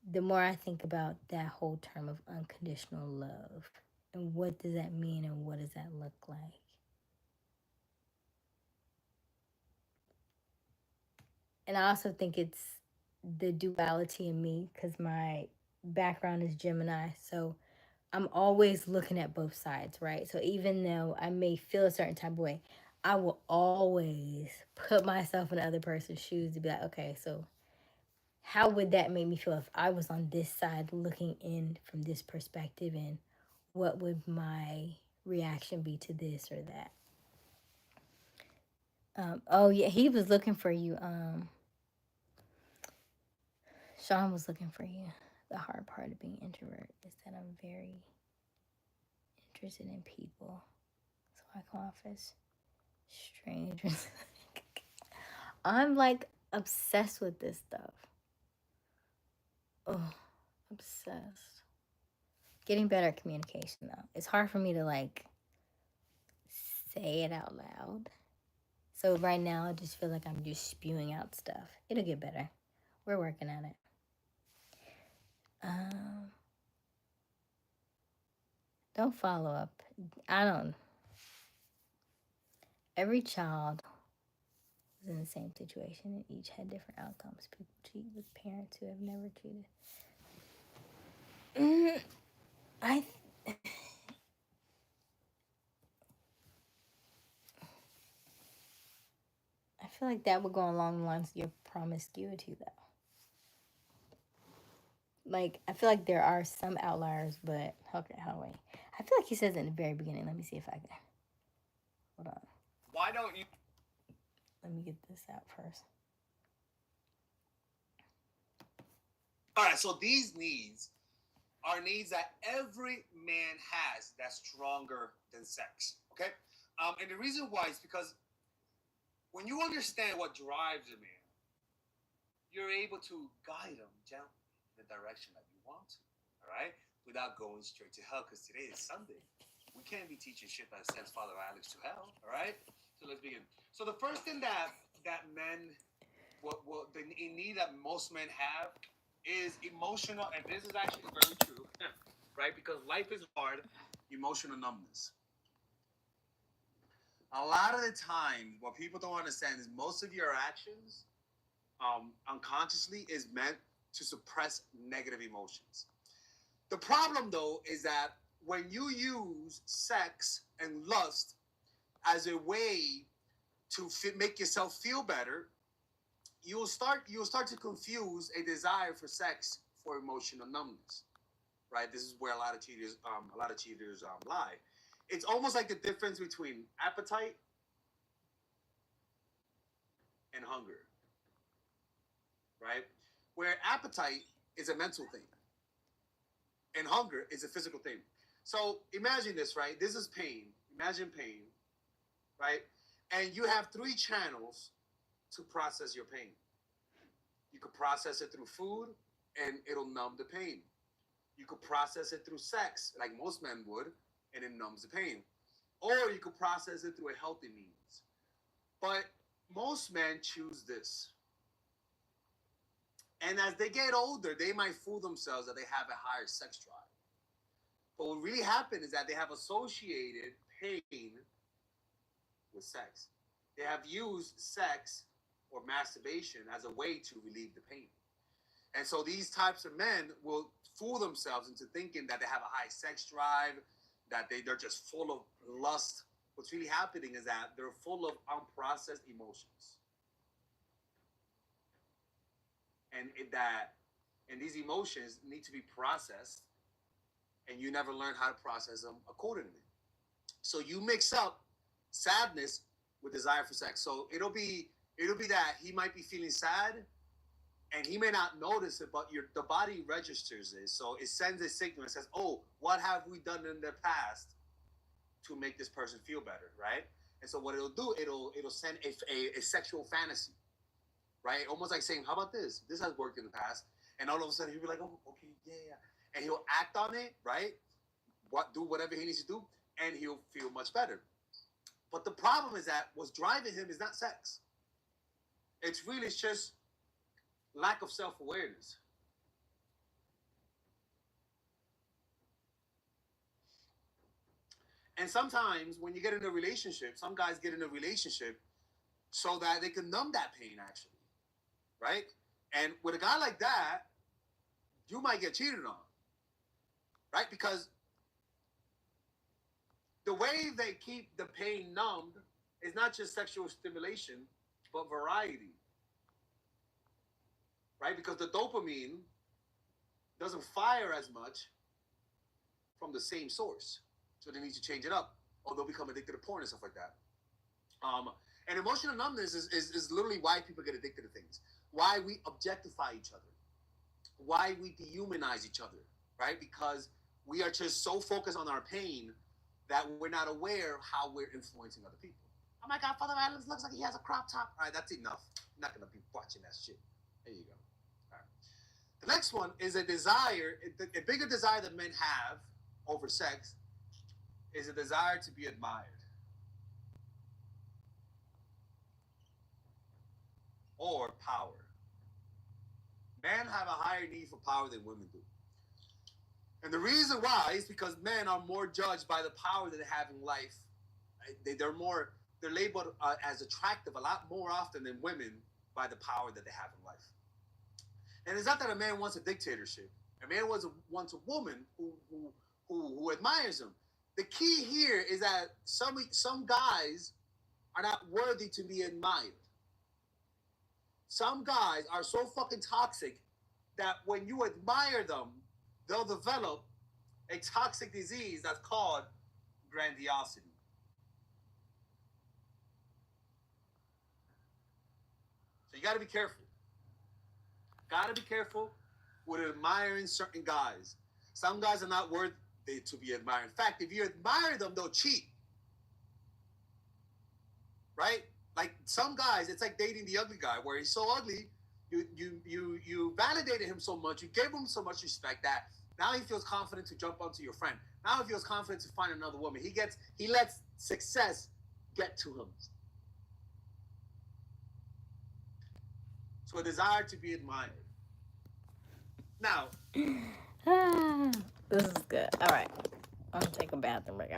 the more I think about that whole term of unconditional love. And what does that mean and what does that look like? And I also think it's the duality in me because my background is Gemini. So I'm always looking at both sides, right? So even though I may feel a certain type of way, I will always put myself in the other person's shoes to be like, okay, so how would that make me feel if I was on this side looking in from this perspective, and what would my reaction be to this or that? Oh yeah, he was looking for you. Sean was looking for you. The hard part of being introvert is that I'm very interested in people, so I come off as strangers. I'm like obsessed with this stuff. Oh, obsessed. Getting better at communication though. It's hard for me to like say it out loud. So right now I just feel like I'm just spewing out stuff. It'll get better. We're working at it. Don't follow up. I don't. Every child was in the same situation and each had different outcomes. People cheat with parents who have never cheated. I feel like that would go along the lines of your promiscuity, though. Like, I feel like there are some outliers, but okay, hold on, wait. I feel like he says it in the very beginning. Let me see if I can. Hold on. Why don't you? Let me get this out first. All right, so these needs are needs that every man has that's stronger than sex. Okay, and the reason why is because when you understand what drives a man, you're able to guide him gently in the direction that you want to. All right, without going straight to hell. Because today is Sunday, we can't be teaching shit that sends Father Alex to hell. All right, so let's begin. So the first thing that men, what the need that most men have is emotional, and this is actually very true, right? Because life is hard, emotional numbness. A lot of the time, what people don't understand is most of your actions, unconsciously, is meant to suppress negative emotions. The problem, though, is that when you use sex and lust as a way to make yourself feel better, you'll start to confuse a desire for sex for emotional numbness, right? This is where a lot of cheaters lie. It's almost like the difference between appetite and hunger, right? Where appetite is a mental thing and hunger is a physical thing. So imagine this, right? This is pain. Imagine pain, right? And you have 3 channels to process your pain. You could process it through food and it'll numb the pain. You could process it through sex, like most men would, and it numbs the pain. Or you could process it through a healthy means. But most men choose this. And as they get older, they might fool themselves that they have a higher sex drive. But what really happened is that they have associated pain with sex. They have used sex or masturbation as a way to relieve the pain. And so these types of men will fool themselves into thinking that they have a high sex drive, that they're just full of lust. What's really happening is that they're full of unprocessed emotions. And these emotions need to be processed, and you never learn how to process them accordingly. So you mix up sadness with desire for sex. So it'll be that he might be feeling sad, and he may not notice it, but the body registers it. So it sends a signal and says, "Oh, what have we done in the past to make this person feel better?" Right? And so what it'll do, it'll send a sexual fantasy, right? Almost like saying, "How about this? This has worked in the past." And all of a sudden he'll be like, "Oh, okay, yeah, yeah," and he'll act on it, right? Do whatever he needs to do, and he'll feel much better. But the problem is that what's driving him is not sex. It's just lack of self awareness. And sometimes when you get in a relationship, some guys get in a relationship so that they can numb that pain, actually, right? And with a guy like that, you might get cheated on, right? Because the way they keep the pain numbed is not just sexual stimulation, but variety, right? Because the dopamine doesn't fire as much from the same source. So they need to change it up, or they'll become addicted to porn and stuff like that. Um, and emotional numbness is literally why people get addicted to things, why we objectify each other, why we dehumanize each other, right? Because we are just so focused on our pain that we're not aware of how we're influencing other people. Oh my God, Father Man looks like he has a crop top. All right, that's enough. I'm not going to be watching that shit. There you go. All right. The next one is a desire, a bigger desire that men have over sex is a desire to be admired or power. Men have a higher need for power than women do. And the reason why is because men are more judged by the power that they have in life. They're labeled as attractive a lot more often than women by the power that they have in life. And it's not that a man wants a dictatorship. A man wants a woman who admires him. The key here is that some guys are not worthy to be admired. Some guys are so fucking toxic that when you admire them, they'll develop a toxic disease that's called grandiosity. So you got to be careful. Got to be careful with admiring certain guys. Some guys are not worthy to be admired. In fact, if you admire them, they'll cheat. Right? Like some guys, it's like dating the ugly guy, where he's so ugly, you validated him so much, you gave him so much respect that now he feels confident to jump onto your friend. Now he feels confident to find another woman. He lets success get to him. So a desire to be admired. Now, This is good. All right. I'm gonna take a bathroom break.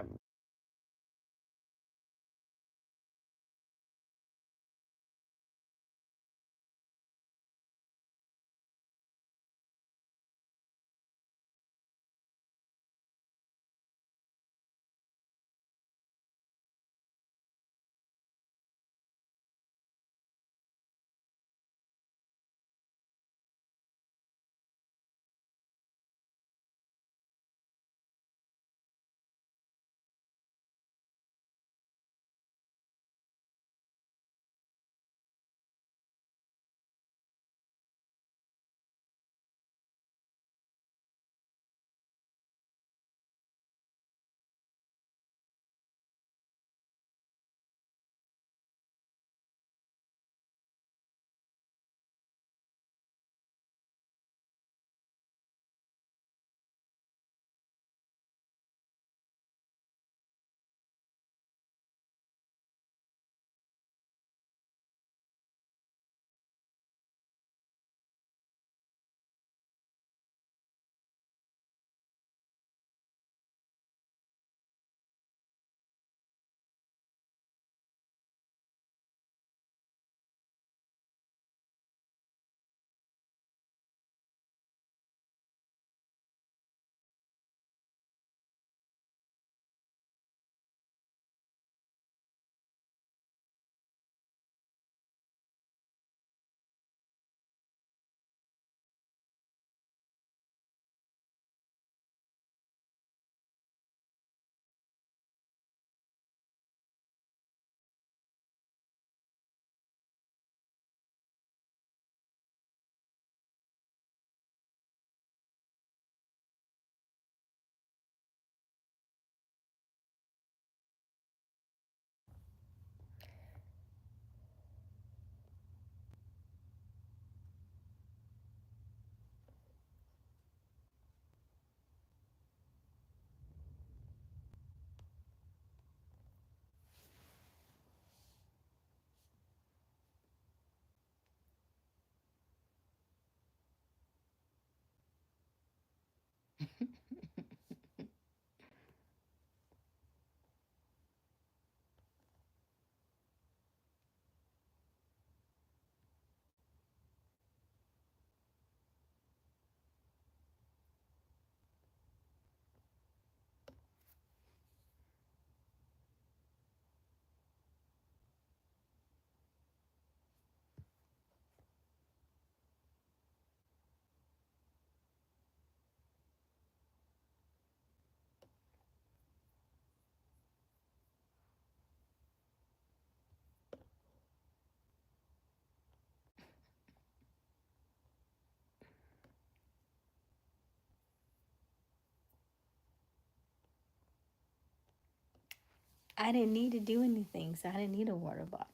I didn't need to do anything, so I didn't need a water bottle.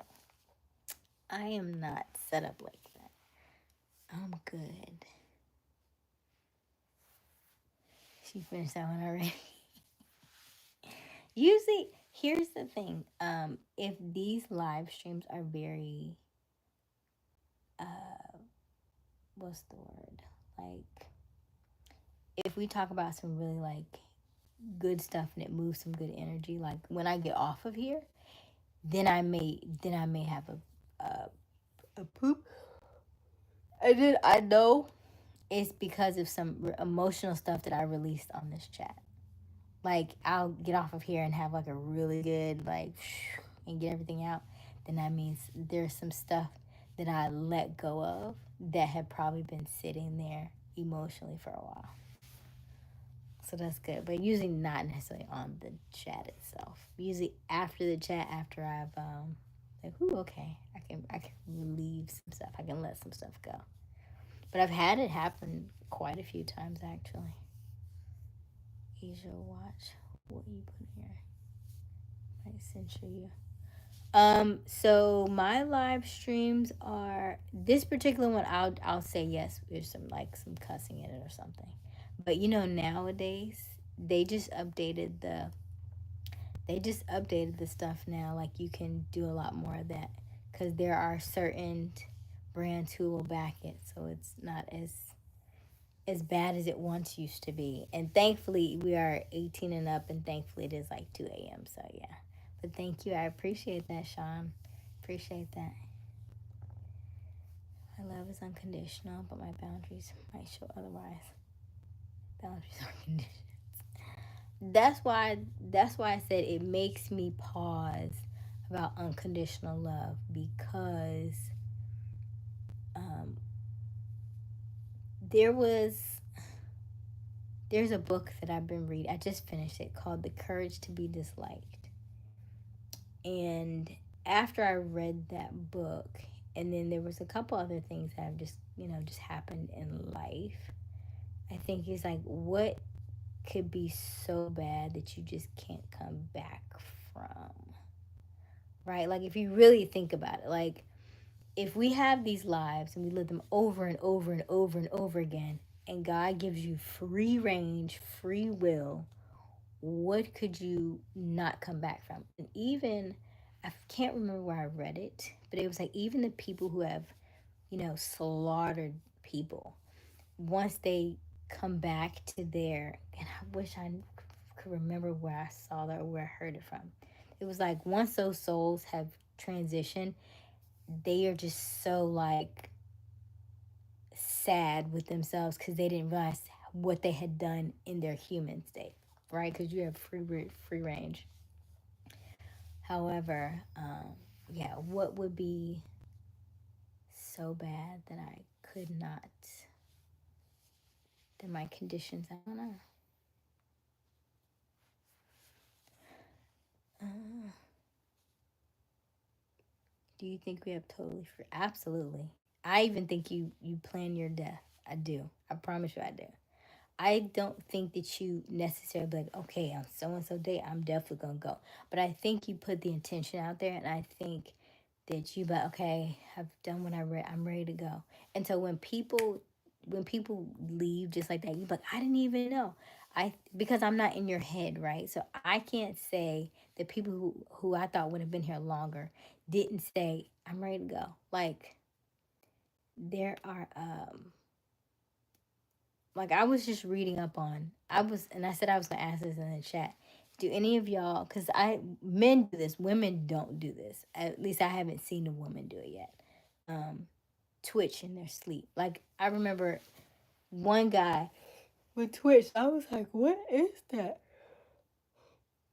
I am not set up like that. I'm good. She finished that one already. Usually, here's the thing. If these live streams are very, what's the word? Like, if we talk about some really like good stuff and it moves some good energy, like when I get off of here, then I may have a poop. And then I know it's because of some emotional stuff that I released on this chat. Like I'll get off of here and have like a really good like and get everything out. Then that means there's some stuff that I let go of that had probably been sitting there emotionally for a while. So that's good. But usually not necessarily on the chat itself. Usually after the chat, after I've like, ooh, okay, I can relieve some stuff. I can let some stuff go. But I've had it happen quite a few times actually. Asia, watch what you put here. Might censure you. So my live streams are this particular one. I'll say yes. There's some cussing in it or something. But nowadays they just updated the stuff now. Like you can do a lot more of that because there are certain brands who will back it, so it's not as bad as it once used to be. And thankfully we are 18 and up, and thankfully it is like 2 a.m. So yeah. But thank you. I appreciate that, Sean. Appreciate that. My love is unconditional, but my boundaries might show otherwise. Boundaries are conditions. That's why I said it makes me pause about unconditional love, because there's a book that I've been reading. I just finished it, called The Courage to Be Disliked. And after I read that book, and then there was a couple other things that have just happened in life, I think it's like, what could be so bad that you just can't come back from? Right? Like, if you really think about it, like, if we have these lives and we live them over and over and over and over again, and God gives you free range, free will, what could you not come back from? And even, I can't remember where I read it, but it was like, even the people who have, slaughtered people, once they come back to their, and I wish I could remember where I saw that or where I heard it from. It was like, once those souls have transitioned, they are just so like sad with themselves because they didn't realize what they had done in their human state, right? Because you have free range. However, yeah, what would be so bad that I could not, that my conditions, I don't know. Do you think we have totally free? Absolutely. I even think you plan your death. I do. I promise you I do. I don't think that you necessarily be like, okay, on so and so day, I'm definitely gonna go. But I think you put the intention out there, and I think that you like, okay, I've done what I'm ready to go. And so when people leave just like that, you like, I didn't even know. Because I'm not in your head, right? So I can't say that people who I thought would have been here longer didn't say, I'm ready to go. Like, there are like, I was just reading up on, and I said I was gonna ask this in the chat. Do any of y'all, because men do this, women don't do this. At least I haven't seen a woman do it yet. Twitch in their sleep. Like, I remember one guy with Twitch. I was like, what is that?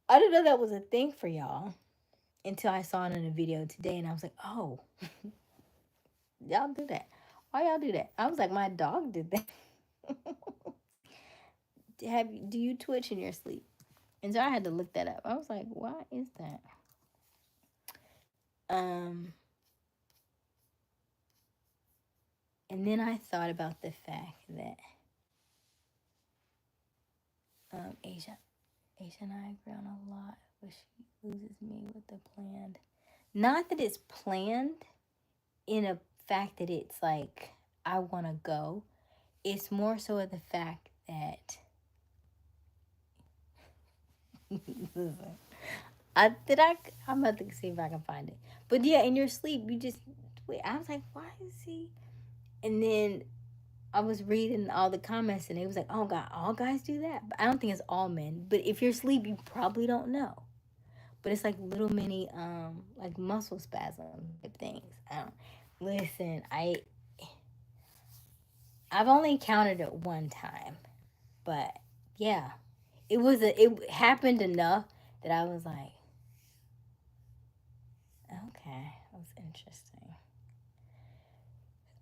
I didn't know that was a thing for y'all until I saw it in a video today, and I was like, oh, y'all do that. Why y'all do that? I was like, my dog did that. Do you Twitch in your sleep? And so I had to look that up. I was like, why is that? And then I thought about the fact that Asia and I agree on a lot, but loses me with the planned. Not that it's planned in a fact that it's like I want to go. It's more so of the fact that I'm about to see if I can find it. But yeah, in your sleep, you just wait. I was like, why is he? And then I was reading all the comments, and it was like, oh God, all guys do that. But I don't think it's all men. But if you're asleep, you probably don't know. But it's like little mini like muscle spasm type things. I don't listen. I've only encountered it one time, but yeah, it happened enough that I was like, okay, that was interesting.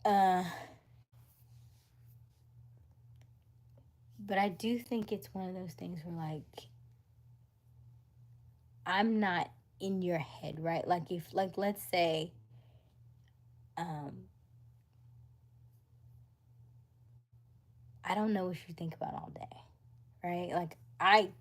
Uh, but I do think it's one of those things where like I'm not in your head, right? Like if like let's say um I don't know what you think about all day, right? Like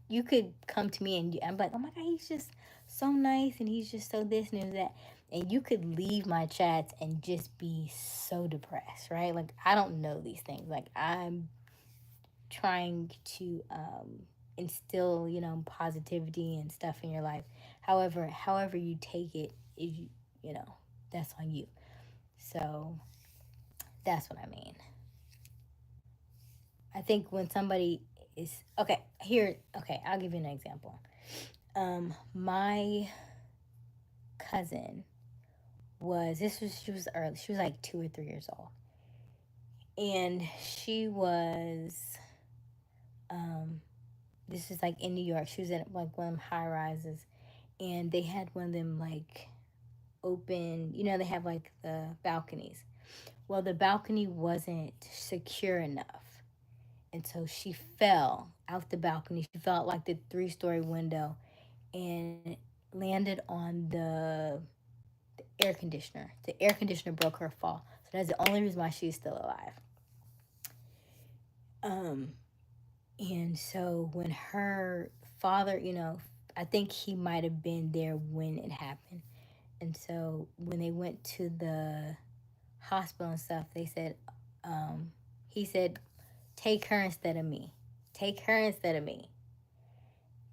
you could come to me and I'm like, oh my God, he's just so nice and he's just so this and that. And you could leave my chats and just be so depressed, right? Like I don't know these things. Like I'm trying to instill, positivity and stuff in your life. However you take it is you know, that's on you. So that's what I mean. I think when somebody is okay, I'll give you an example. My cousin she was early. She was like 2 or 3 years old, and she was um, this is like in New York. She was at like one of them high rises, and they had one of them like open. They have like the balconies. Well, the balcony wasn't secure enough, and so she fell out the balcony. She fell out like the 3-story window, and landed on the air conditioner. The air conditioner broke her fall. So that's the only reason why she's still alive. Um, and so when her father, I think he might have been there when it happened. And so when they went to the hospital and stuff, they said, he said, take her instead of me. Take her instead of me.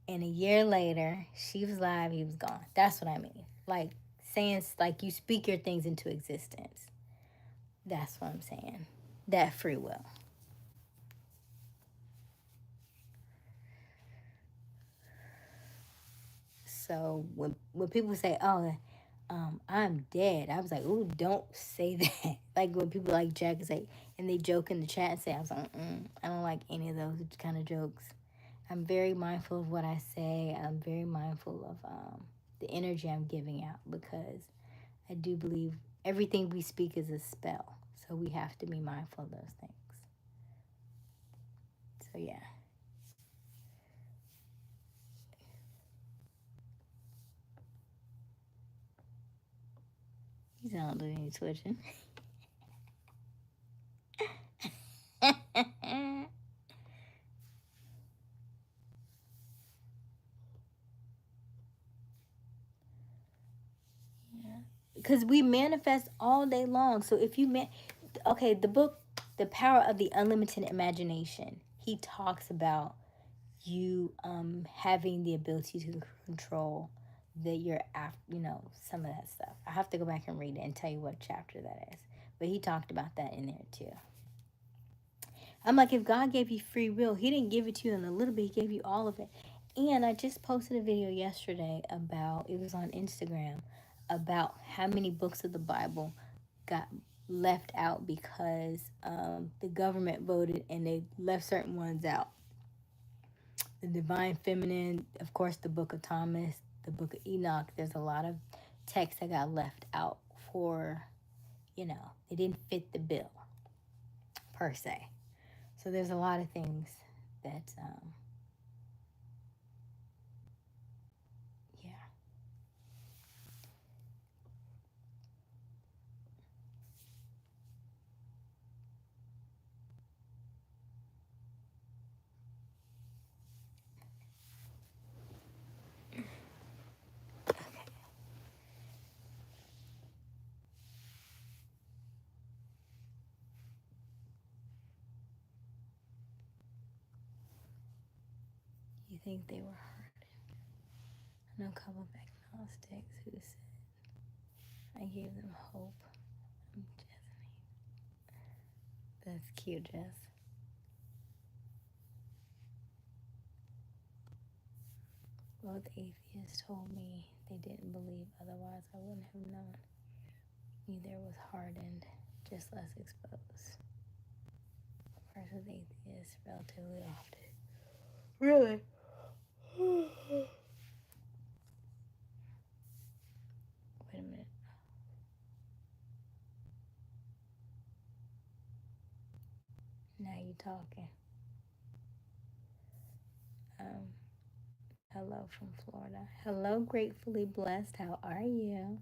And a year later, she was alive, he was gone. That's what I mean. Like saying, like you speak your things into existence. That's what I'm saying. That free will. So when people say, "Oh, I'm dead," I was like, "Ooh, don't say that." Like when people like Jack say, and they joke in the chat and say, "I was like, I don't like any of those kind of jokes." I'm very mindful of what I say. I'm very mindful of the energy I'm giving out because I do believe everything we speak is a spell. So we have to be mindful of those things. So yeah. He's not doing any twitching. Because we manifest all day long. So if you okay, the book The Power of the Unlimited Imagination, he talks about you having the ability to control some of that stuff. I have to go back and read it and tell you what chapter that is, but he talked about that in there too. I'm like, if God gave you free will, he didn't give it to you in a little bit, he gave you all of it. And I just posted a video yesterday about, it was on Instagram, about how many books of the Bible got left out because the government voted and they left certain ones out. The Divine Feminine, of course, the Book of Thomas, the Book of Enoch. There's a lot of texts that got left out for, they didn't fit the bill, per se. So there's a lot of things that, yeah. think they were hardened. I know a couple of agnostics who said I gave them hope. I'm Jessamy. That's cute, Jess. Both atheists told me they didn't believe, otherwise I wouldn't have known. Neither was hardened, just less exposed. First with atheists relatively often. Really? Wait a minute. Now you talking. Hello from Florida. Hello, gratefully blessed. How are you?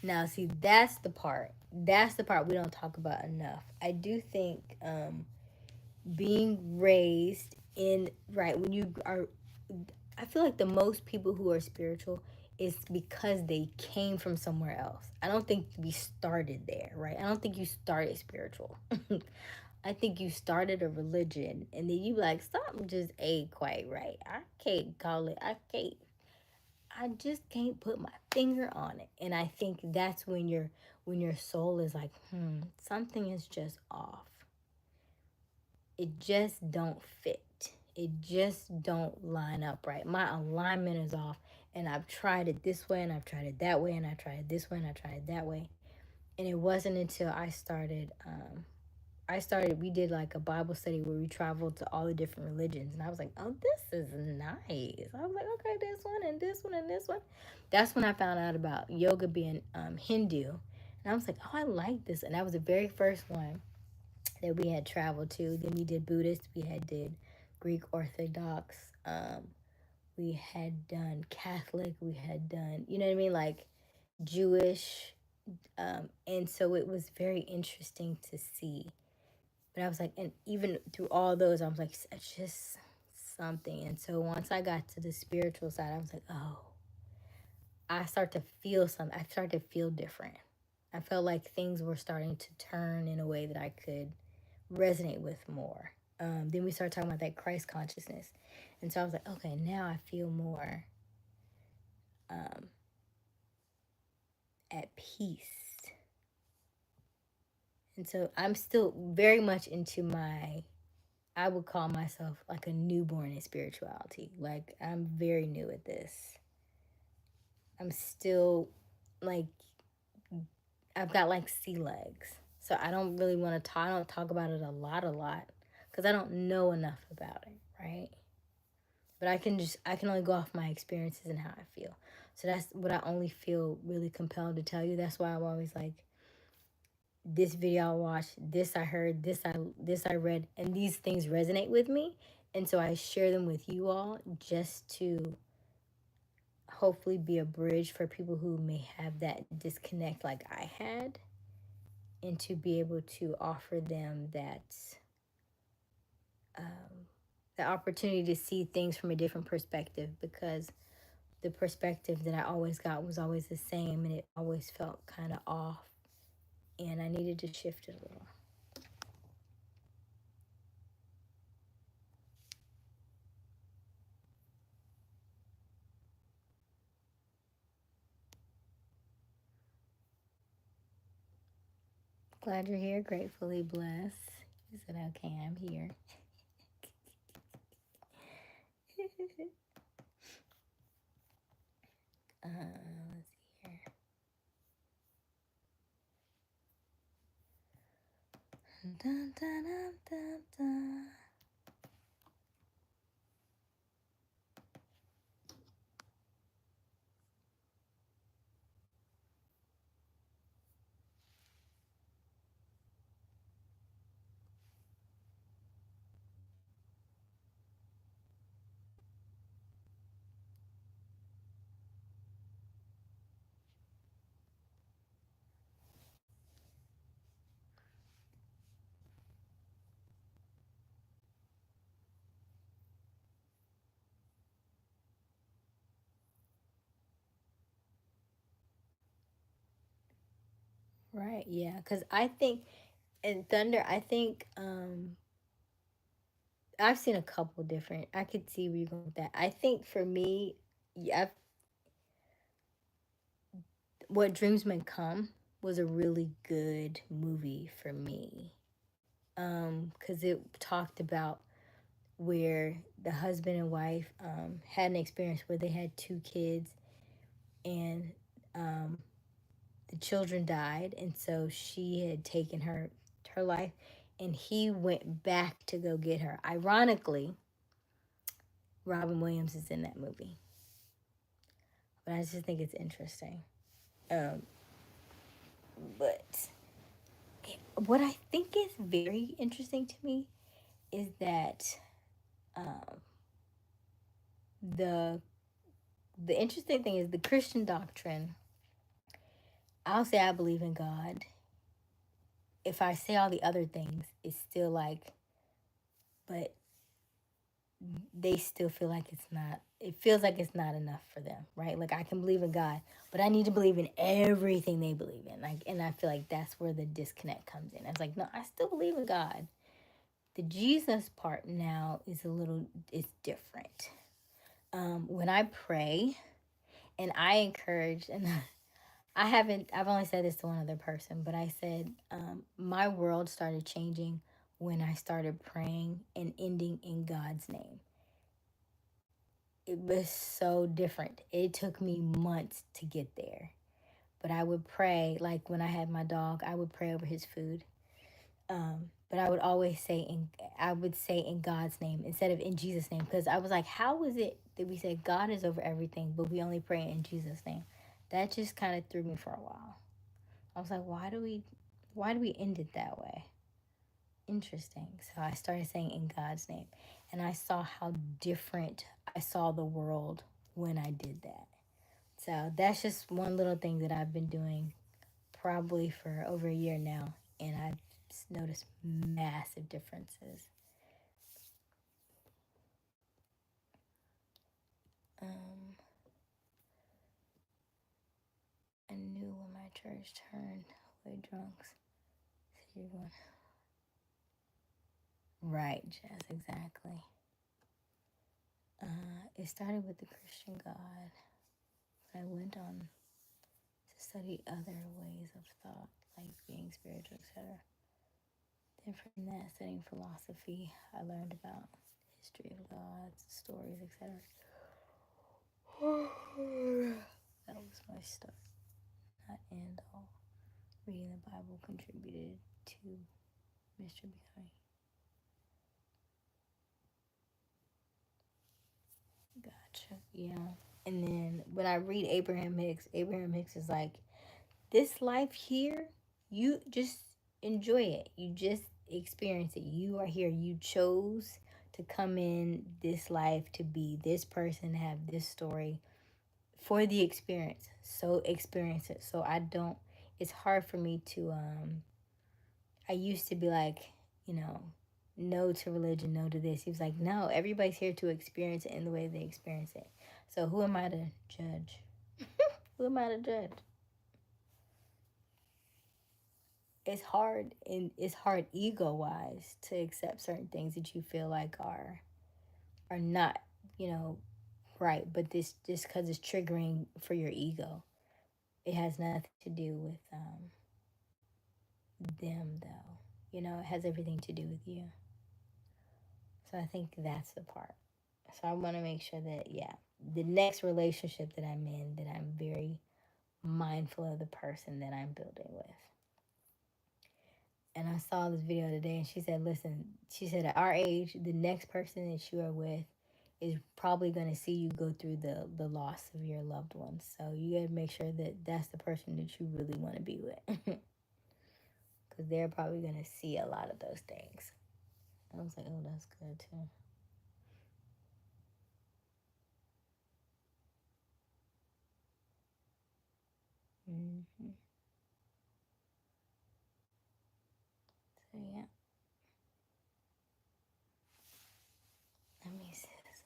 Now, see, that's the part. That's the part we don't talk about enough. I do think being raised in, right, when you are, I feel like the most people who are spiritual is because they came from somewhere else. I don't think we started there, right? I don't think you started spiritual. I think you started a religion and then you like, something just ain't quite right. I can't call it, I just can't put my finger on it. And I think that's when your soul is like, something is just off. It just don't fit. It just don't line up right. My alignment is off, and I've tried it this way and I've tried it that way and I tried it this way and I tried it that way. And it wasn't until we did like a Bible study where we traveled to all the different religions. And I was like, oh, this is nice. I was like, okay, this one and this one and this one. That's when I found out about yoga being Hindu. And I was like, oh, I like this. And that was the very first one that we had traveled to. Then we did Buddhist. We had did Greek Orthodox. We had done Catholic. We had done, you know what I mean? Like Jewish. And so it was very interesting to see. But I was like, and even through all those, I was like, it's just something. And so once I got to the spiritual side, I was like, oh, I start to feel something. I started to feel different. I felt like things were starting to turn in a way that I could resonate with more. Then we started talking about that Christ consciousness. And so I was like, okay, now I feel more at peace. And so I'm still very much into I would call myself like a newborn in spirituality. Like I'm very new at this. I'm still like, I've got like sea legs. So I don't really want to talk, I don't talk about it a lot because I don't know enough about it, right? But I can only go off my experiences and how I feel. So that's what I only feel really compelled to tell you. That's why I'm always like, this video I watched, this I heard, this I read, and these things resonate with me. And so I share them with you all just to hopefully be a bridge for people who may have that disconnect like I had, and to be able to offer them that the opportunity to see things from a different perspective, because the perspective that I always got was always the same and it always felt kind of off, and I needed to shift it a little. Glad you're here. Gratefully blessed. You said, okay, I'm here. Let's see here. Dun, dun, dun, dun, dun. Right, yeah, because I think And Thunder, I think I've seen a couple different. I could see where you're going with that. I think for me, yeah, What Dreams May Come was a really good movie for me. Because it talked about where the husband and wife had an experience where they had two kids, and um, the children died, and so she had taken her life, and he went back to go get her. Ironically, Robin Williams is in that movie, but I just think it's interesting. Um, but what I think is very interesting to me is that um, the the interesting thing is the Christian doctrine. I'll say I believe in God. If I say all the other things, it's still like, but they still feel like it's not. It feels like it's not enough for them, right? Like I can believe in God, but I need to believe in everything they believe in. Like, and I feel like that's where the disconnect comes in. It's like, no, I still believe in God. The Jesus part now is it's different. When I pray, and I encourage, and I've only said this to one other person, but I said, my world started changing when I started praying and ending in God's name. It was so different. It took me months to get there. But I would pray, like when I had my dog, I would pray over his food. But I would always say in God's name instead of in Jesus' name, because I was like, how is it that we say God is over everything, but we only pray in Jesus' name? That just kind of threw me for a while. I was like, why do we end it that way? Interesting. So I started saying in God's name, and I saw how different I saw the world when I did that. So that's just one little thing that I've been doing probably for over a year now, and I've noticed massive differences. Um, I knew when my church turned away drunks. So you're going, right, Jess, exactly. It started with the Christian God. I went on to study other ways of thought, like being spiritual, etc. Then from that, studying philosophy, I learned about history of gods, stories, etc. That was my start, not end all. Reading the Bible contributed to Mr. Becoming. Gotcha. Yeah. And then when I read Abraham Hicks is like, this life here, you just enjoy it. You just experience it. You are here. You chose to come in this life to be this person, have this story for the experience. So experience it. So it's hard for me to I used to be like, you know, no to religion, no to this. He was like, no, everybody's here to experience it in the way they experience it. So who am I to judge? Who am I to judge? It's hard ego wise to accept certain things that you feel like are not, you know, right. But this just because it's triggering for your ego. It has nothing to do with them though. You know, it has everything to do with you. So I think that's the part. So I want to make sure that, yeah, the next relationship that I'm in, that I'm very mindful of the person that I'm building with. And I saw this video today, and she said, listen, she said, at our age, the next person that you are with is probably going to see you go through the loss of your loved ones. So you got to make sure that that's the person that you really want to be with. Because they're probably going to see a lot of those things. I was like, oh, that's good too. Mm-hmm. So yeah. Let me see this.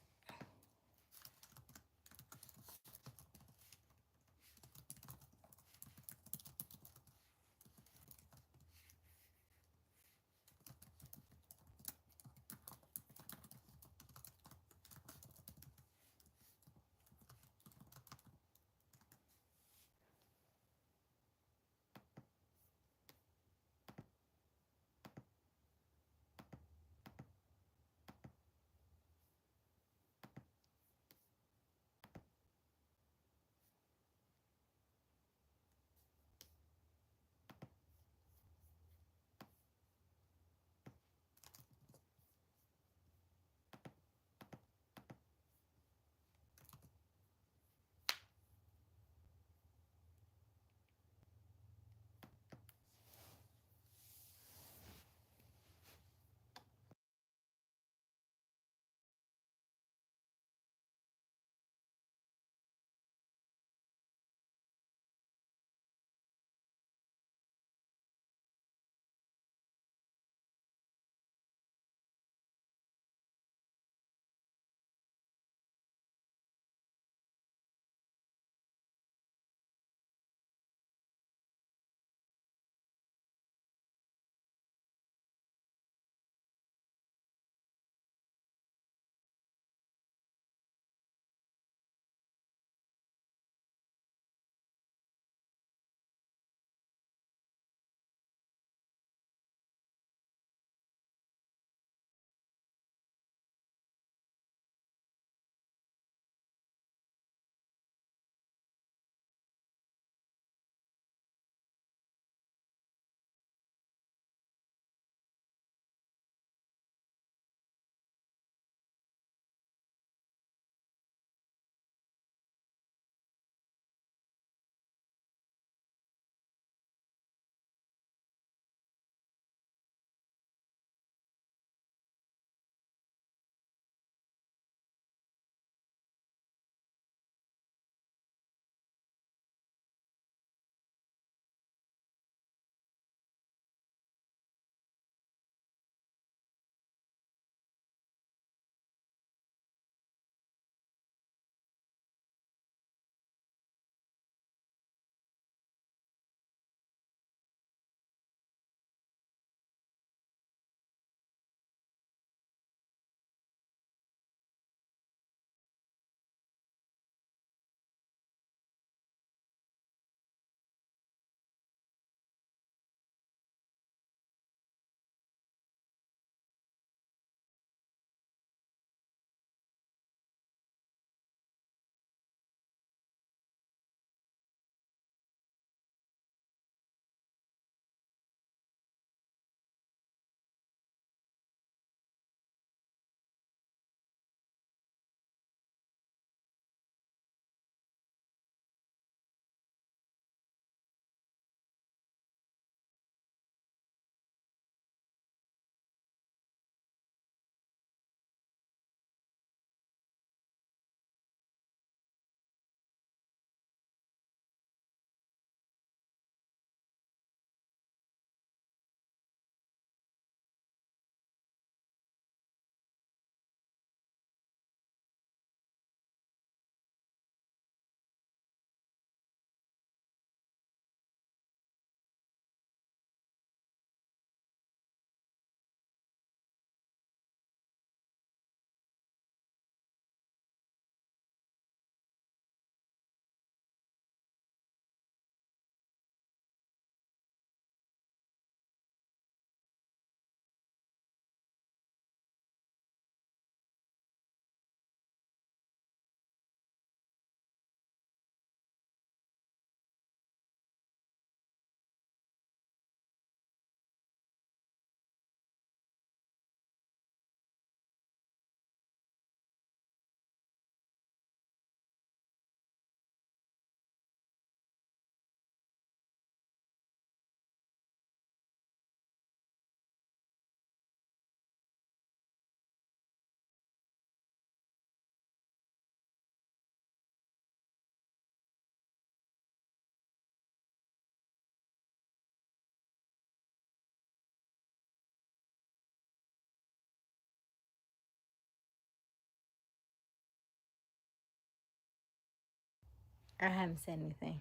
I haven't said anything.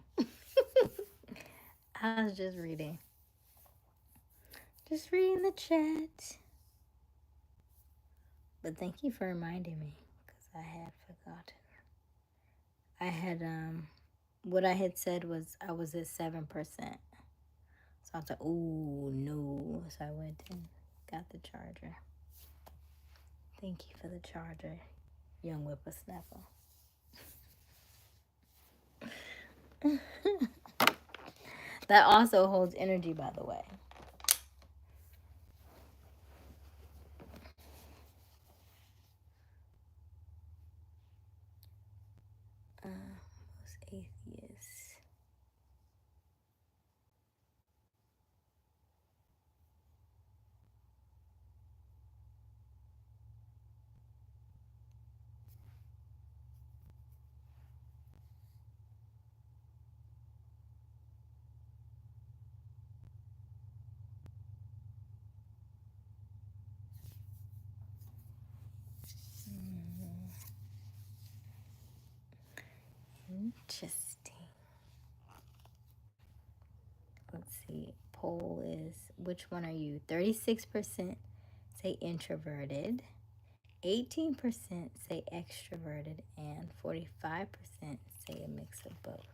I was just reading. Just reading the chat. But thank you for reminding me, because I had forgotten. I had, what I had said was I was at 7%. So I was like, ooh, no. So I went and got the charger. Thank you for the charger, young whippersnapper. That also holds energy, by the way. Most atheists. Interesting. Let's see. Poll is, which one are you? 36% say introverted, 18% say extroverted, and 45% say a mix of both.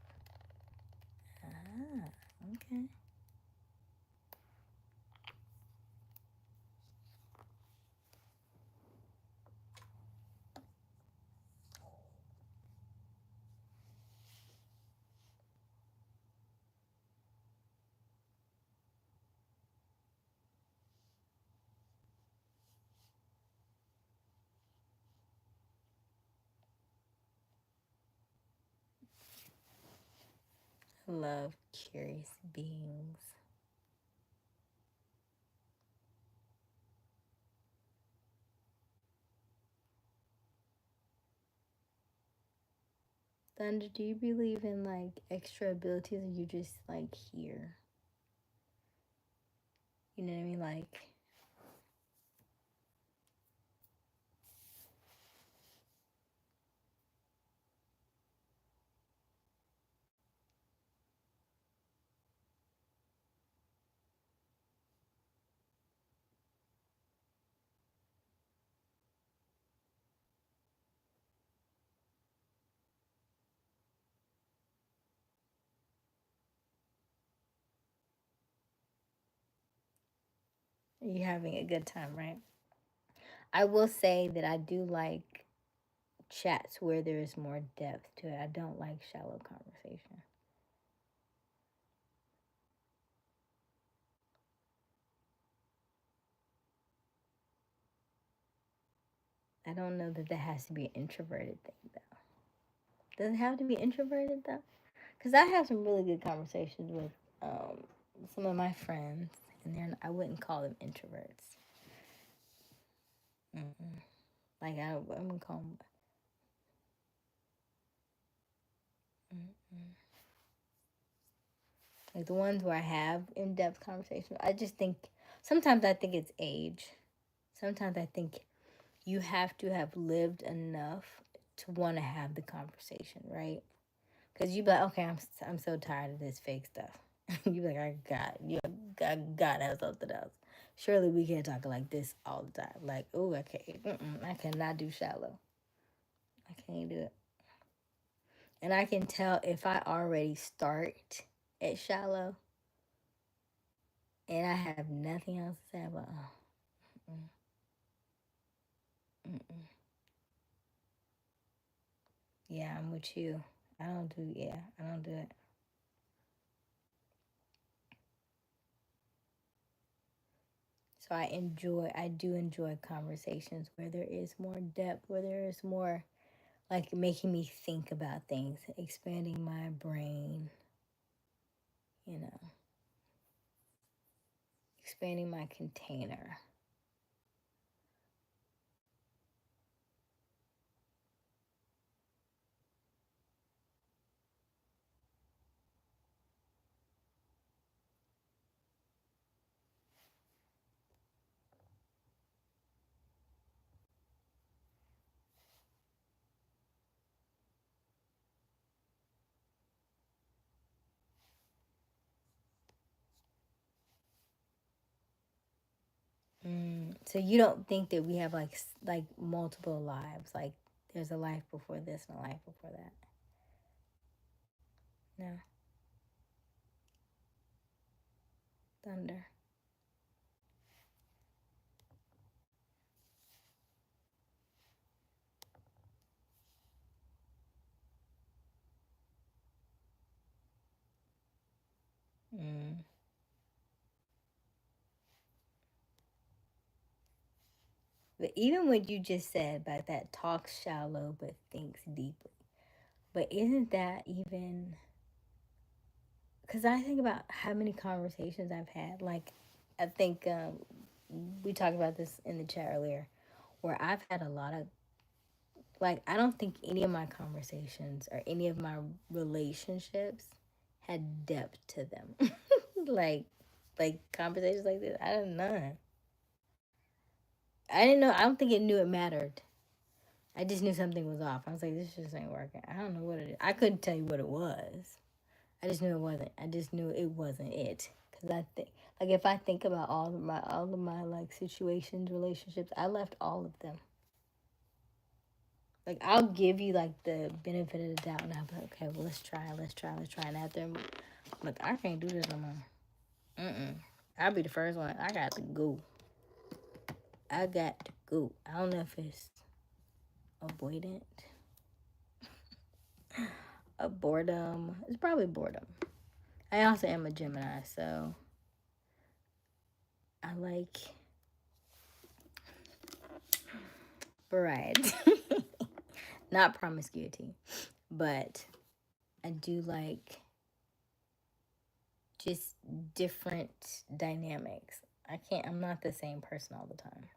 Ah, okay. Love curious beings. Thunder, do you believe in like extra abilities, or you just like hear? You know what I mean? Like, are you having a good time, right? I will say that I do like chats where there is more depth to it. I don't like shallow conversation. I don't know that has to be an introverted thing, though. Does it have to be introverted, though? Because I have some really good conversations with some of my friends, and I wouldn't call them introverts. Mm-mm. Like, I wouldn't call them. Mm-mm. Like the ones where I have in-depth conversations, I just think sometimes I think it's age. Sometimes I think you have to have lived enough to want to have the conversation, right? Because you be like, okay, I'm so tired of this fake stuff. You be like, I gotta have something else. Surely we can't talk like this all the time. Like, oh, I cannot do shallow. I can't do it. And I can tell if I already start at shallow and I have nothing else to say about, mm-mm. Yeah, I'm with you. I don't do it. So I do enjoy conversations where there is more depth, where there is more like making me think about things, expanding my brain, you know, expanding my container. So you don't think that we have like multiple lives? Like there's a life before this and a life before that? No. Thunder. Mm. But even what you just said about that talks shallow but thinks deeply. But isn't that even? Because I think about how many conversations I've had. Like, I think we talked about this in the chat earlier, where I've had a lot of, like, I don't think any of my conversations or any of my relationships had depth to them. like, like conversations like this, I don't know. I didn't know. I don't think it knew it mattered. I just knew something was off. I was like, this just ain't working. I don't know what it is. I couldn't tell you what it was. I just knew it wasn't. I just knew it wasn't it. Cause I think, like, if I think about all of my like situations, relationships, I left all of them. Like, I'll give you like the benefit of the doubt, and I'll be like, okay, well, let's try. And after, I'm like, I can't do this no more. I'll be the first one. I got to go. I got to go. I don't know if it's avoidant, a boredom. It's probably boredom. I also am a Gemini, so I like variety. Not promiscuity, but I do like just different dynamics. I'm not the same person all the time.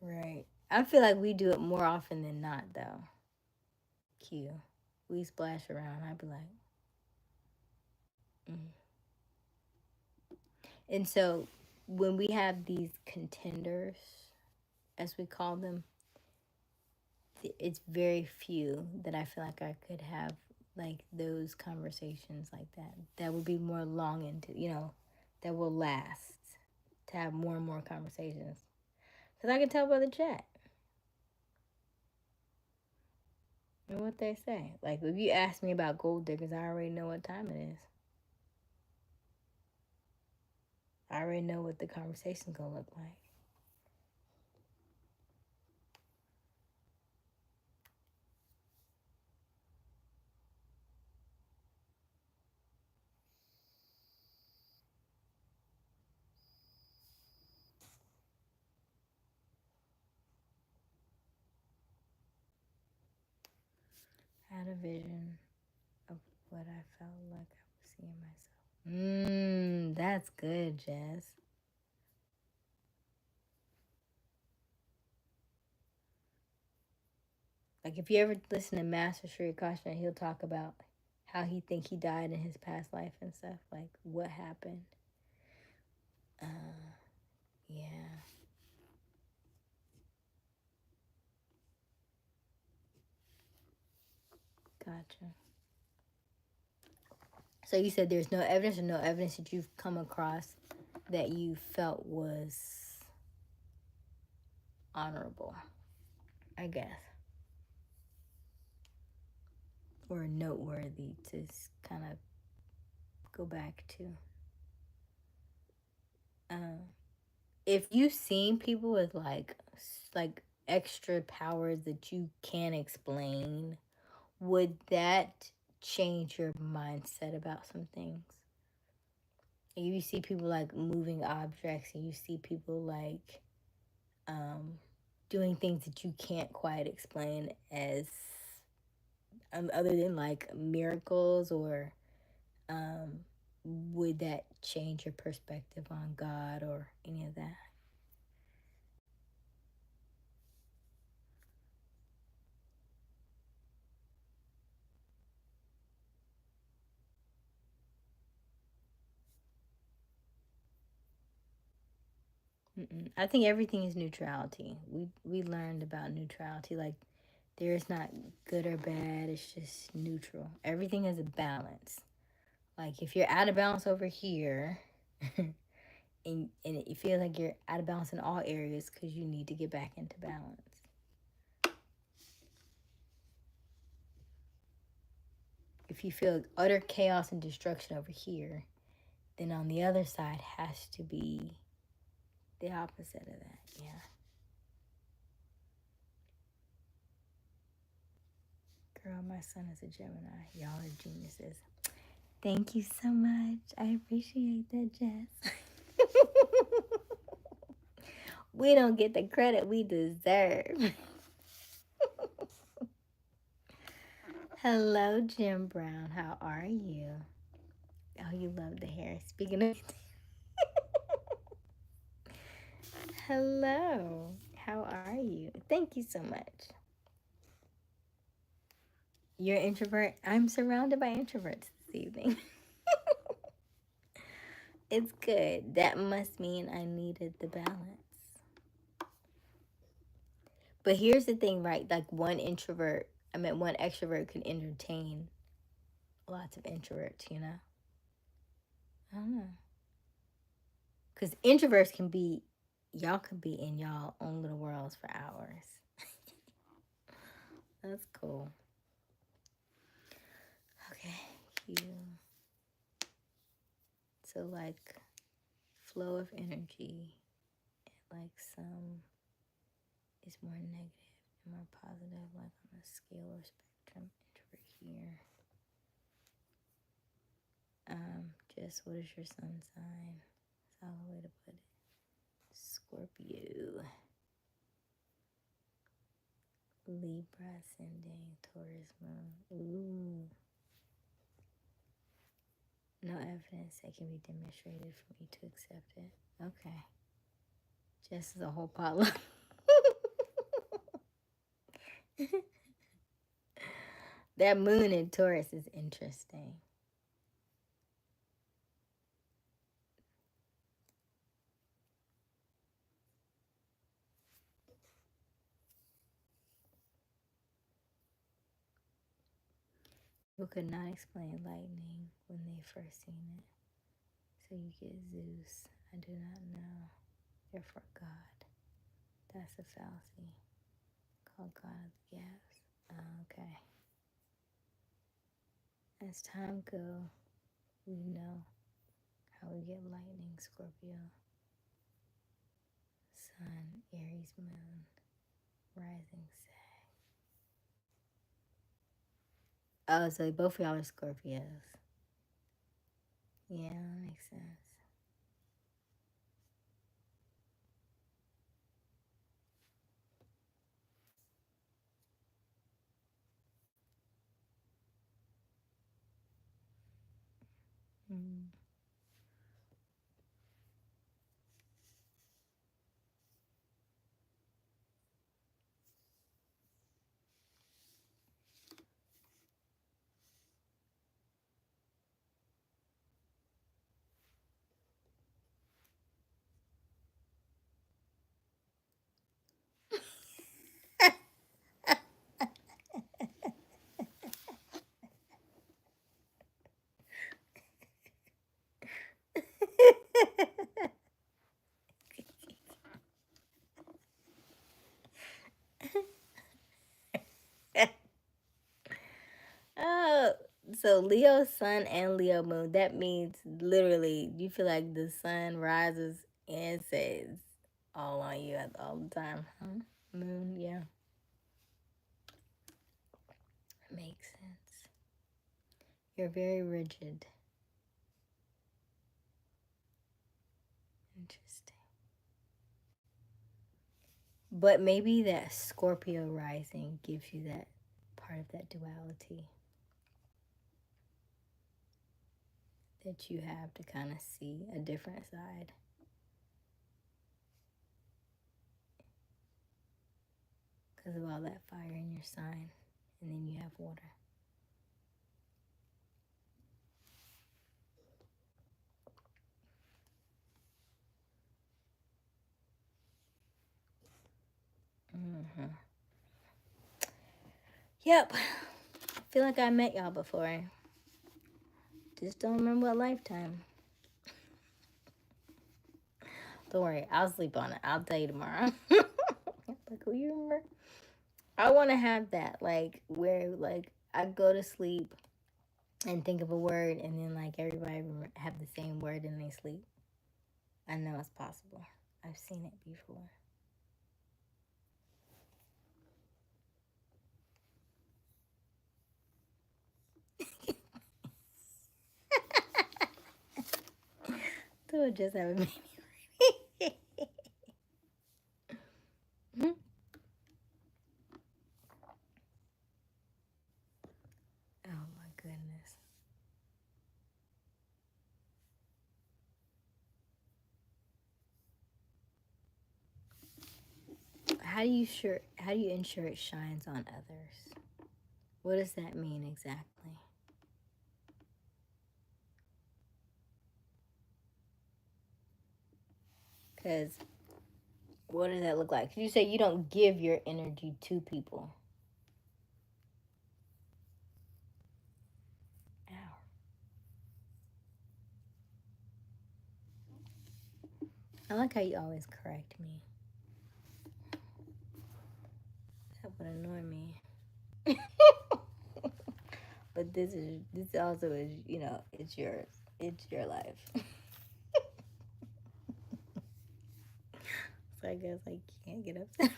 Right. I feel like we do it more often than not, though. Q. We splash around. I'd be like, mm. And so when we have these contenders, as we call them, it's very few that I feel like I could have like those conversations like that. That would be more long into, that will last to have more and more conversations. Because I can tell by the chat and what they say. Like, if you ask me about gold diggers, I already know what time it is. I already know what the conversation's going to look like. I had a vision of what I felt like I was seeing myself. That's good, Jess. Like, if you ever listen to Master Sri Krishna, he'll talk about how he think he died in his past life and stuff. Like, what happened. Yeah. Gotcha. So you said there's no evidence or no evidence that you've come across that you felt was honorable, I guess, or noteworthy to kind of go back to. Um, if you've seen people with like extra powers that you can't explain, would that change your mindset about some things? And you see people like moving objects, and you see people like um, doing things that you can't quite explain as other than like miracles, or um, would that change your perspective on God or any of that? I think everything is neutrality. We learned about neutrality. Like, There's not good or bad. It's just neutral. Everything is a balance. Like if you're out of balance over here, and it feels like you're out of balance in all areas because you need to get back into balance. If you feel utter chaos and destruction over here, then on the other side has to be the opposite of that. Yeah. Girl, my son is a Gemini. Y'all are geniuses. Thank you so much. I appreciate that, Jess. We don't get the credit we deserve. Hello, Jim Brown. How are you? Oh, you love the hair. Speaking of... Hello. How are you? Thank you so much. You're an introvert? I'm surrounded by introverts this evening. It's good. That must mean I needed the balance. But here's the thing, right? Like one extrovert could entertain lots of introverts, you know? I don't know. Because introverts y'all can be in y'all own little worlds for hours. That's cool. Okay, you. So like flow of energy, like some is more negative and more positive, like on the scale or spectrum. Introvert here. Just what is your sun sign? That's all the way to put it. Scorpio. Libra ascending, Taurus moon. Ooh. No evidence that can be demonstrated for me to accept it. Okay. Just as a whole potluck. That moon in Taurus is interesting. People could not explain lightning when they first seen it. So you get Zeus. I do not know. Therefore God. That's a fallacy. Called God of the gaps. Okay. As time go, we know how we get lightning, Scorpio. Sun, Aries moon, rising Sag. Oh, so both of y'all are Scorpios. Yeah, that makes sense. Mm. Oh, so Leo sun and Leo moon. That means literally you feel like the sun rises and sets all on you all the time. Huh? Moon, yeah. Makes sense. You're very rigid. Interesting. But maybe that Scorpio rising gives you that part of that duality that you have to kind of see a different side. Because of all that fire in your sign. And then you have water. Mm-hmm. Yep. I feel like I met y'all before. Just don't remember what lifetime. Don't worry, I'll sleep on it. I'll tell you tomorrow. Like, who you remember? I want to have that, like, where, like, I go to sleep and think of a word, and then, like, everybody have the same word and they sleep. I know it's possible. I've seen it before. So just have a baby. Oh my goodness. How do you ensure it shines on others? What does that mean exactly? Because what does that look like? You say you don't give your energy to people. Ow. I like how you always correct me. That would annoy me. But this also is, it's yours. It's your life. So I guess I can't get upset.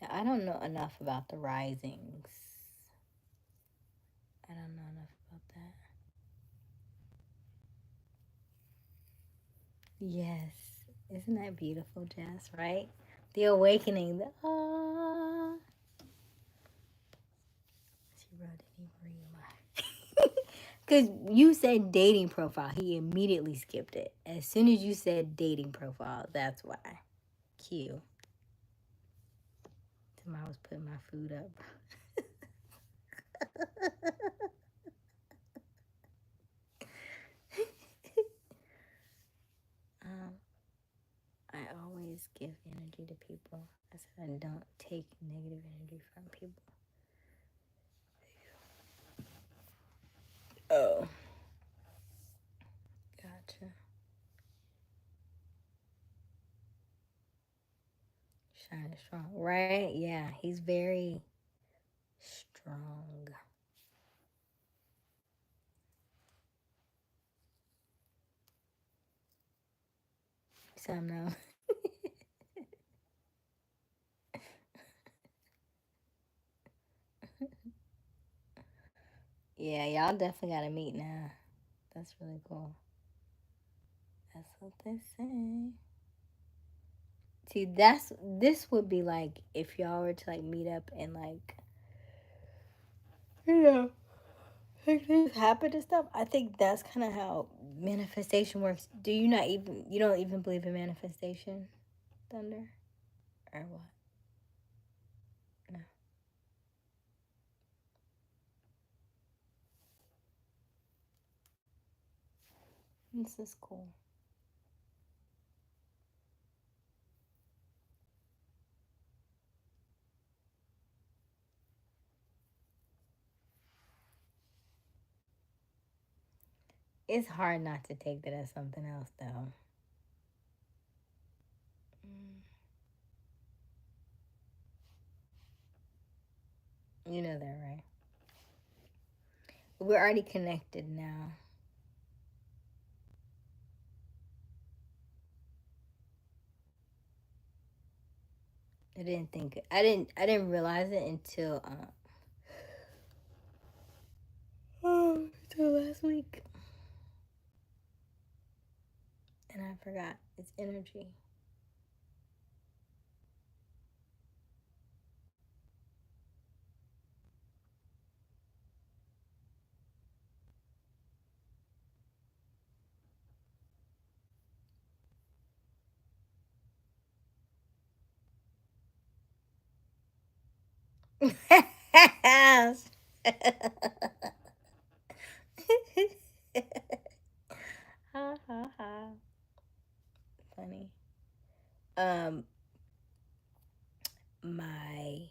Yeah, I don't know enough about the risings. I don't know enough about that. Yes. Isn't that beautiful, Jess, right? The awakening. The She wrote it even read my. Because you said dating profile. He immediately skipped it. As soon as you said dating profile, that's why. Cue. Tomorrow I was putting my food up. I always give energy to people. I said I don't take negative energy from people. Oh. Gotcha. Shining strong. Right? Yeah. He's very strong. Some know. Yeah, y'all definitely gotta meet now. That's really cool. That's what they say. See, this would be like if y'all were to like meet up and like, you know, like things happen and stuff. I think that's kind of how manifestation works. You don't even believe in manifestation, Thunder, or what? No. This is cool. It's hard not to take that as something else, though. You know that, right? We're already connected now. I didn't realize it until last week. And I forgot. It's energy. Ha ha ha. Funny. Um, my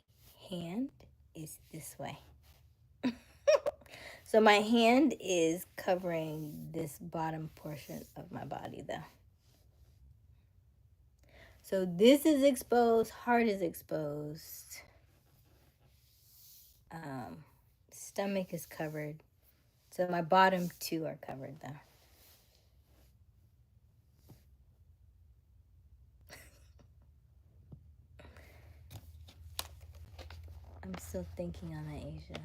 hand is this way. So my hand is covering this bottom portion of my body, though. So this is exposed, heart is exposed, stomach is covered. So my bottom two are covered, though. I'm still thinking on that, Asia.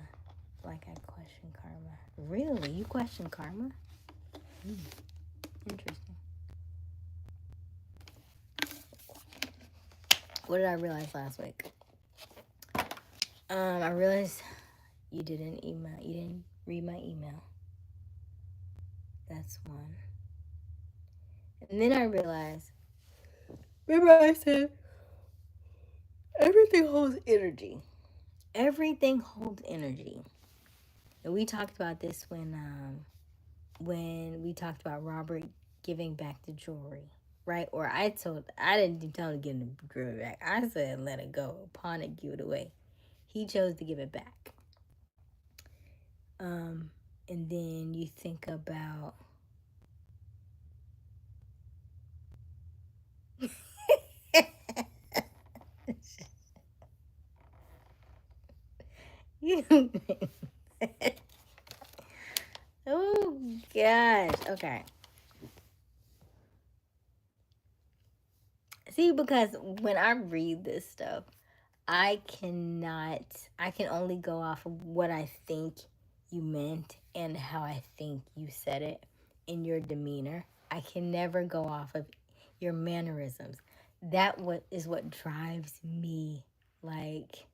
Like I question karma. Really? You question karma? Interesting. What did I realize last week? I realized you didn't read my email. That's one. And then I realized, remember I said everything holds energy. Everything holds energy. And we talked about this when we talked about Robert giving back the jewelry, right? Or I didn't tell him to give the jewelry back. I said let it go, pawn it, give it away. He chose to give it back. And then you think about oh gosh. Okay. See, because when I read this stuff, I can only go off of what I think you meant and how I think you said it in your demeanor. I can never go off of your mannerisms. That is what drives me, like,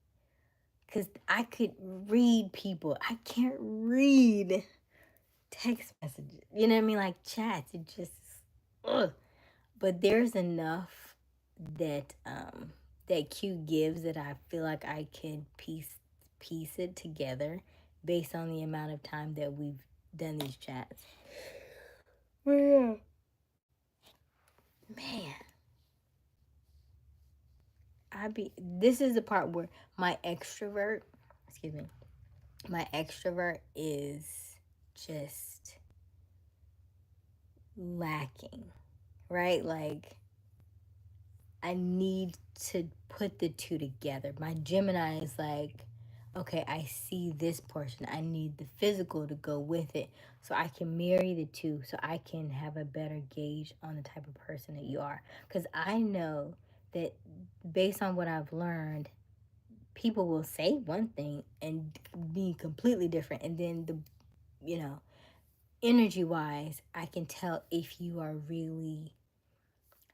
because I could read people. I can't read text messages. You know what I mean? Like chats. It just, ugh. But there's enough that that Q gives that I feel like I can piece it together based on the amount of time that we've done these chats. Yeah. Man. This is the part where my extrovert is just lacking, right? Like, I need to put the two together. My Gemini is like, okay, I see this portion. I need the physical to go with it so I can marry the two so I can have a better gauge on the type of person that you are. Because I know that based on what I've learned, people will say one thing and be completely different. And then energy wise, I can tell if you are really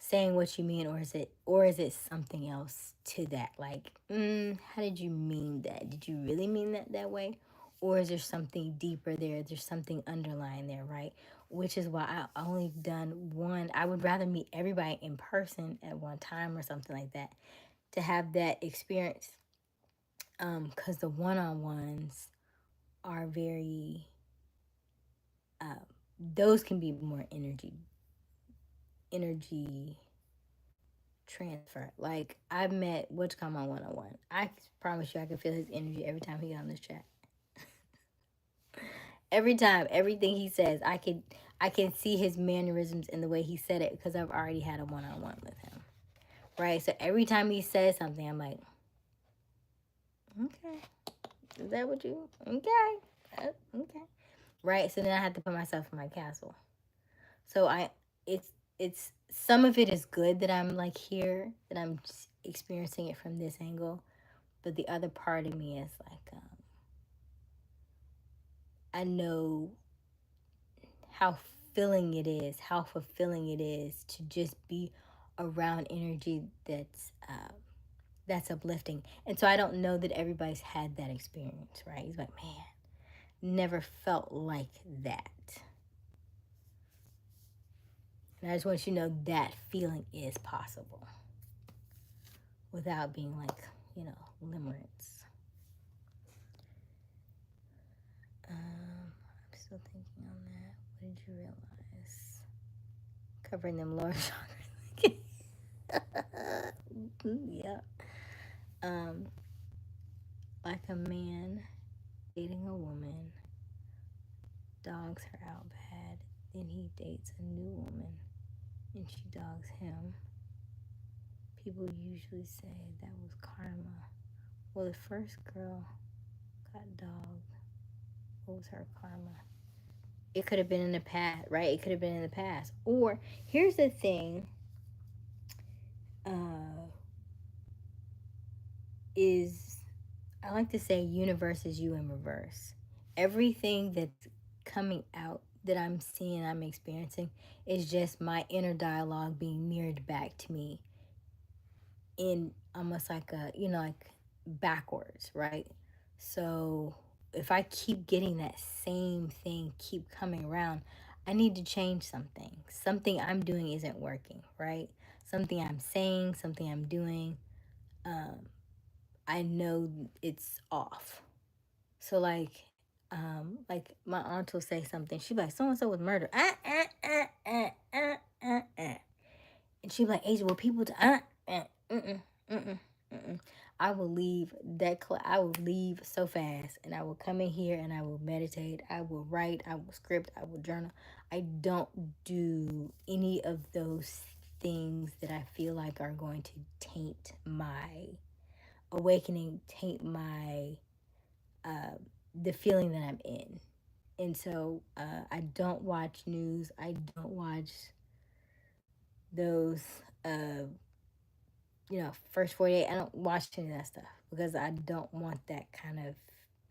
saying what you mean, or is it something else to that? Like, how did you mean that? Did you really mean that way? Or is there something deeper there? There's something underlying there, right? Which is why I only done one. I would rather meet everybody in person at one time or something like that to have that experience. Because the one-on-ones are very, those can be more energy transfer. Like, I've met Come on one-on-one. I promise you I can feel his energy every time he get on this chat. Every time, everything he says, I can see his mannerisms in the way he said it because I've already had a one-on-one with him. Right? So every time he says something, I'm like, okay. Is that what you? Okay. Okay. Right? So then I have to put myself in my castle. So it's some of it is good that I'm like here, that I'm experiencing it from this angle, but the other part of me is like, I know how fulfilling it is to just be around energy that's uplifting. And so I don't know that everybody's had that experience, right? He's like, man, never felt like that. And I just want you to know that feeling is possible without being like, limerence. still thinking on that. What did you realize? Covering them lower chakras. Yeah. Like a man dating a woman, dogs her out bad, then he dates a new woman and she dogs him. People usually say that was karma. Well, the first girl got dogged. What was her karma? It could have been in the past, right? It could have been in the past. Or here's the thing, is I like to say universe is you in reverse. Everything that's coming out that I'm seeing, I'm experiencing, is just my inner dialogue being mirrored back to me in almost like a, like backwards, right? So if I keep getting that same thing keep coming around, I need to change something. Something I'm doing isn't working, right? Something I'm saying, something I'm doing, I know it's off. So like my aunt will say something. She'd be like, so and so was murdered. And she'd be like, Asia, well, people mm-mm, mm-mm, mm-mm. I will leave I will leave so fast, and I will come in here and I will meditate. I will write. I will script. I will journal. I don't do any of those things that I feel like are going to taint my awakening, taint my the feeling that I'm in. And so I don't watch news. I don't watch those, first 48. I don't watch any of that stuff because I don't want that kind of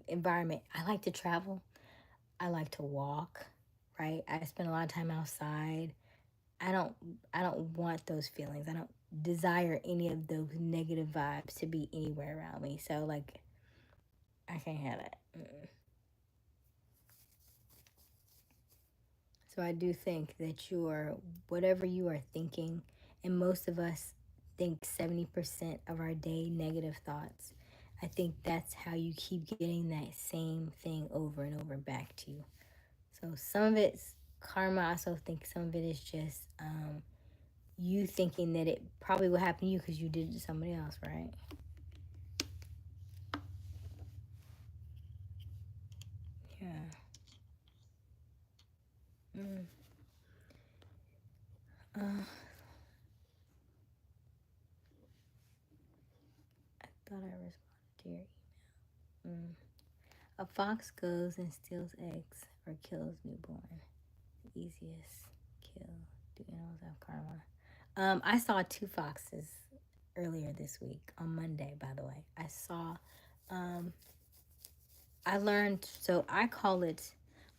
environment. I like to travel. I like to walk, right? I spend a lot of time outside. I don't I don't want those feelings. I don't desire any of those negative vibes to be anywhere around me. So like I can't have that. So I do think that whatever you are thinking, and most of us think 70% of our day negative thoughts. I think that's how you keep getting that same thing over and over back to you. So some of it's karma. I also think some of it is just you thinking that it probably will happen to you because you did it to somebody else, right? Yeah. Mm. Uh, I thought I responded to your email. A fox goes and steals eggs or kills newborn. The easiest kill. Do animals have karma? I saw two foxes earlier this week on Monday. By the way, Um, I learned. So I call it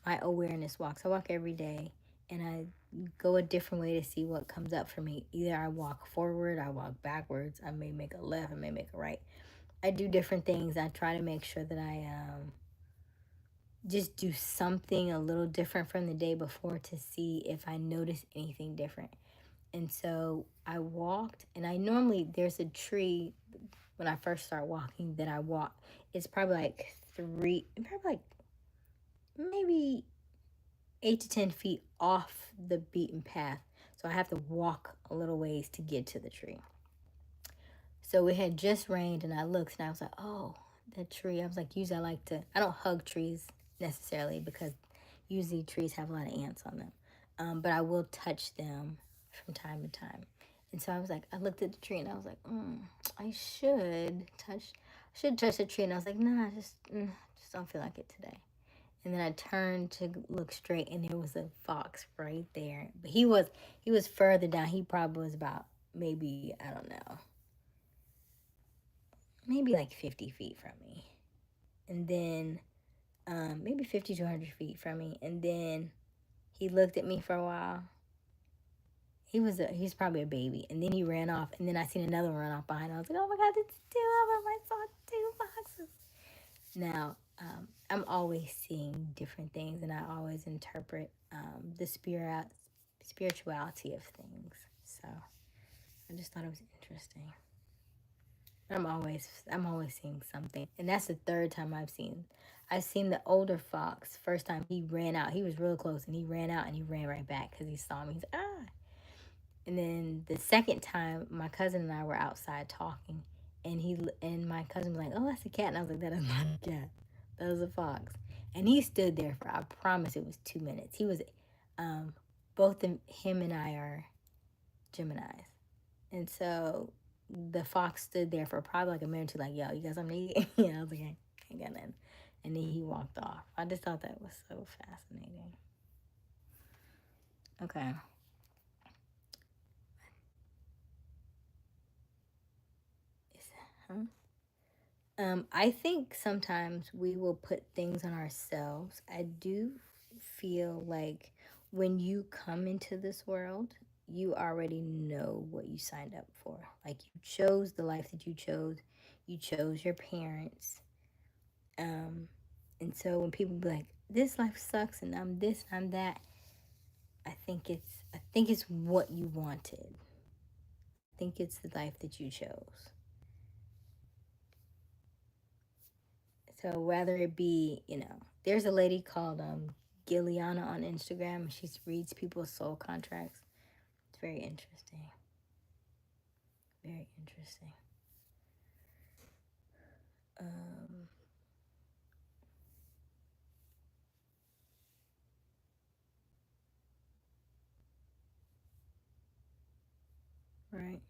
my awareness walks. I walk every day, and I go a different way to see what comes up for me. Either I walk forward, I walk backwards. I may make a left, I may make a right. I do different things. I try to make sure that I just do something a little different from the day before to see if I notice anything different. And so I walked, and I normally, there's a tree when I first start walking that I walk. It's probably like maybe 8 to 10 feet off the beaten path. So I have to walk a little ways to get to the tree. So it had just rained, and I looked and I was like, oh, that tree. I was like, usually I don't hug trees necessarily because usually trees have a lot of ants on them. But I will touch them from time to time. And so I looked at the tree and I was like, I should touch the tree. And I was like, nah, just don't feel like it today. And then I turned to look straight, and there was a fox right there. But he was further down. He probably was about maybe, I don't know, maybe like 50 feet from me. And then maybe 50 to 100 feet from me. And then he looked at me for a while. He's probably a baby. And then he ran off. And then I seen another one run off behind. I was like, oh my God, it's two of them. I saw two foxes. Now, I'm always seeing different things, and I always interpret the spirituality of things. So I just thought it was interesting. I'm always seeing something. And that's the third time I've seen the older fox. First time he ran out. He was real close and he ran out and he ran right back because he saw me. He's like, ah. And then the second time, my cousin and I were outside talking, and my cousin was like, "Oh, that's a cat," and I was like, "That is not a cat. That was a fox." And he stood there for, I promise, it was 2 minutes. He was, both him and I are Gemini's, and so the fox stood there for probably like a minute or two, like, "Yo, you got something to eat?" Yeah, I was like, "I ain't got nothing," and then he walked off. I just thought that was so fascinating. Okay. Huh? I think sometimes we will put things on ourselves. I do feel like when you come into this world, you already know what you signed up for. Like you chose the life that you chose your parents. Um, and so when people be like, "This life sucks," and I'm this, I'm that, I think it's what you wanted. I think it's the life that you chose. So whether it be, there's a lady called Gilliana on Instagram. She reads people's soul contracts. It's very interesting. Very interesting. Um, right.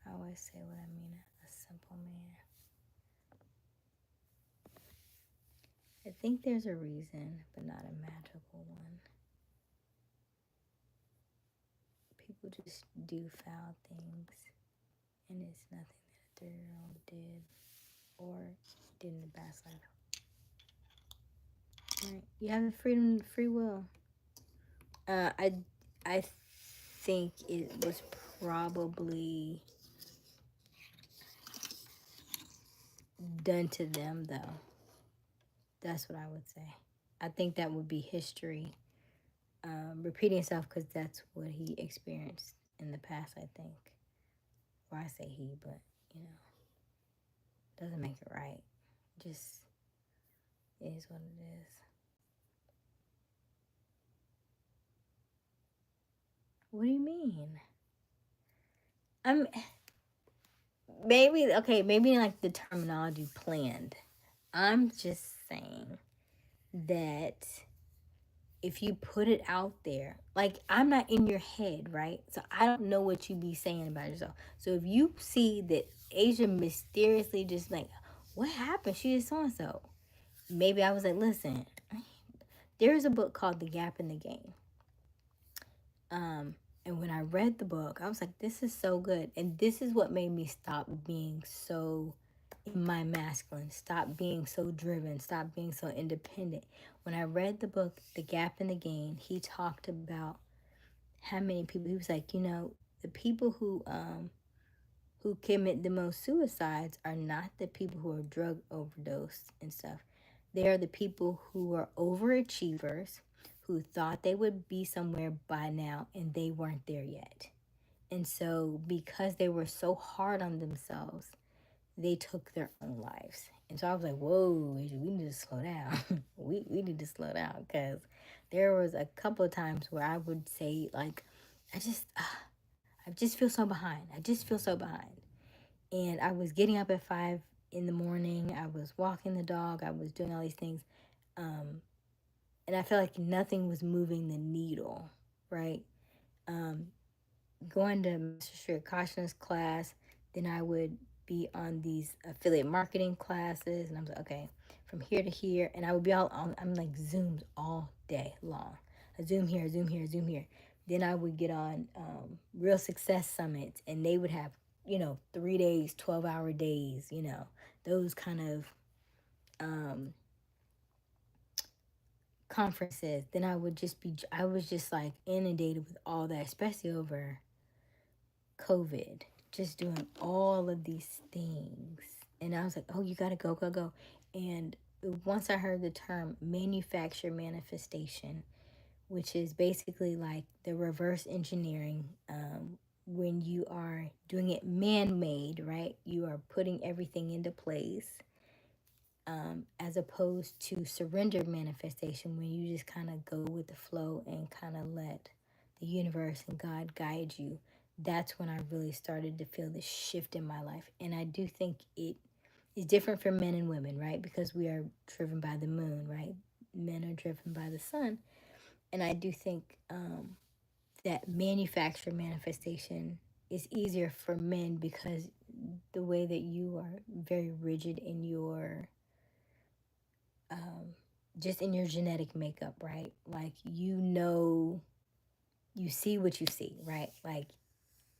I always say what I mean. A simple man. I think there's a reason, but not a magical one. People just do foul things, and it's nothing that a 3-year-old did or did in the past life. Right. You have the freedom, free will. Uh, I I think it was probably done to them, though. That's what I would say. I think that would be history repeating itself because that's what he experienced in the past. I think, or I say he, but you know, doesn't make it right. Just is what it is. What do you mean? I'm maybe okay. Maybe like the terminology planned. I'm just saying that if you put it out there, like I'm not in your head, right? So I don't know what you be saying about yourself. So if you see that Asia mysteriously just like, what happened? She is so and so. Maybe I was like, listen, there's a book called The Gap in the Game. Um, and when I read the book, I was like, this is so good. And this is what made me stop being so in my masculine, stop being so driven, stop being so independent. When I read the book, The Gap in the Game, he talked about how many people, he was like, the people who commit the most suicides are not the people who are drug overdosed and stuff. They are the people who are overachievers who thought they would be somewhere by now and they weren't there yet. And so, because they were so hard on themselves, they took their own lives. And so I was like, whoa, we need to slow down. we need to slow down because there was a couple of times where I would say, like, I just feel so behind. I just feel so behind. And I was getting up at 5 in the morning. I was walking the dog. I was doing all these things. And I felt like nothing was moving the needle, right? Um, Going to Master Street Cautionist class, then I would be on these affiliate marketing classes, and I was like, okay, from here to here, and I would be all on. I'm like Zooms all day long. A Zoom here, Zoom here, Zoom here. Then I would get on Real Success Summits, and they would have 3 days, 12-hour days, those kind of conferences. Then I was just like inundated with all that, especially over COVID, just doing all of these things. And I was like, oh, you gotta go, go, go. And once I heard the term manufacture manifestation, which is basically like the reverse engineering when you are doing it man-made, right? You are putting everything into place, as opposed to surrender manifestation, when you just kind of go with the flow and kind of let the universe and God guide you. That's when I really started to feel this shift in my life. And I do think it is different for men and women, right? Because we are driven by the moon, right? Men are driven by the sun. And I do think that manufactured manifestation is easier for men because the way that you are very rigid in your just in your genetic makeup, right? Like, you see what you see, right? Like,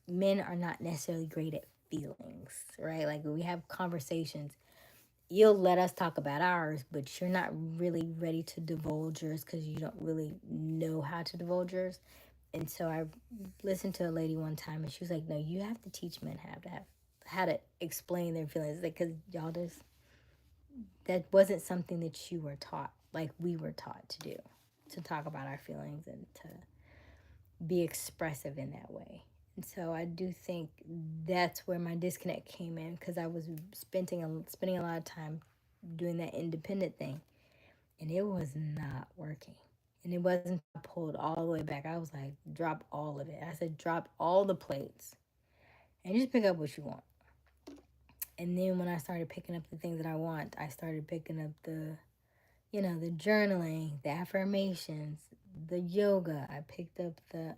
men are not necessarily great at feelings, right? Like, when we have conversations, you'll let us talk about ours, but you're not really ready to divulge yours because you don't really know how to divulge yours. And so I listened to a lady one time, and she was like, "No, you have to teach men how to explain their feelings, like, because y'all just that wasn't something that you were taught, like we were taught to do, to talk about our feelings and to be expressive in that way." And so I do think that's where my disconnect came in, because I was spending a lot of time doing that independent thing, and it was not working. And it wasn't, I pulled all the way back. I was like, drop all of it. I said, drop all the plates and just pick up what you want. And then when I started picking up the things that I want, I started picking up the journaling, the affirmations, the yoga. I picked up then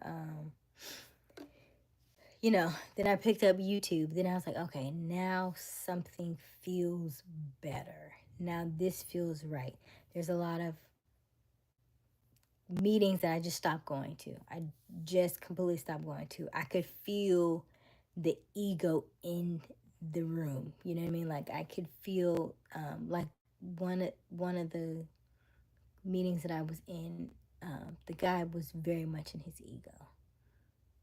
I picked up YouTube. Then I was like, okay, now something feels better. Now this feels right. There's a lot of meetings that I just stopped going to. I just completely stopped going to. I could feel the ego in the room. You know what I mean? Like, I could feel like one of the meetings that I was in, the guy was very much in his ego.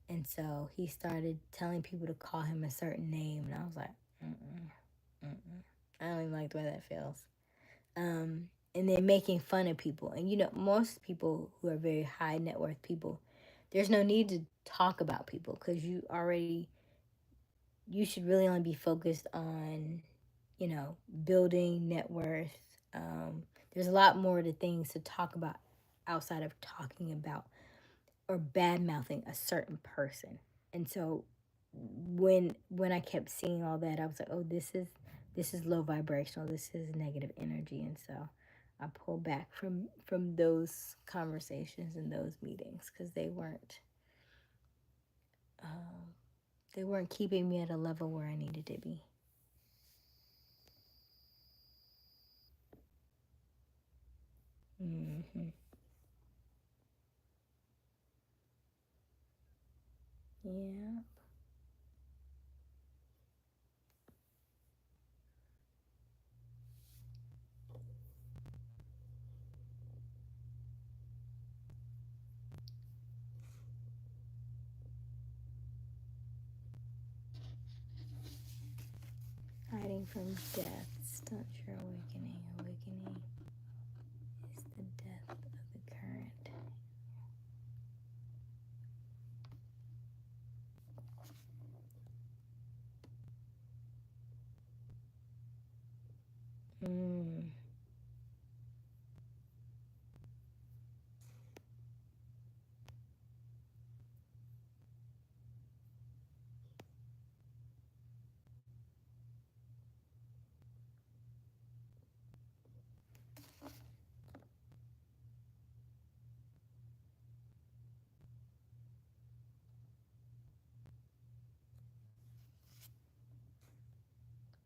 And so he started telling people to call him a certain name. And I was like, I don't even like the way that feels. And then making fun of people. And most people who are very high net worth people, there's no need to talk about people, because you should really only be focused on, building net worth. There's a lot more to things to talk about outside of talking about or bad mouthing a certain person. And so when I kept seeing all that, I was like, oh, this is low vibrational. This is negative energy. And so I pulled back from those conversations and those meetings, because they weren't keeping me at a level where I needed to be. Mm-hmm. Yeah. Hiding from death. Stunt your awakening. Awakening is the death of the current. Mm.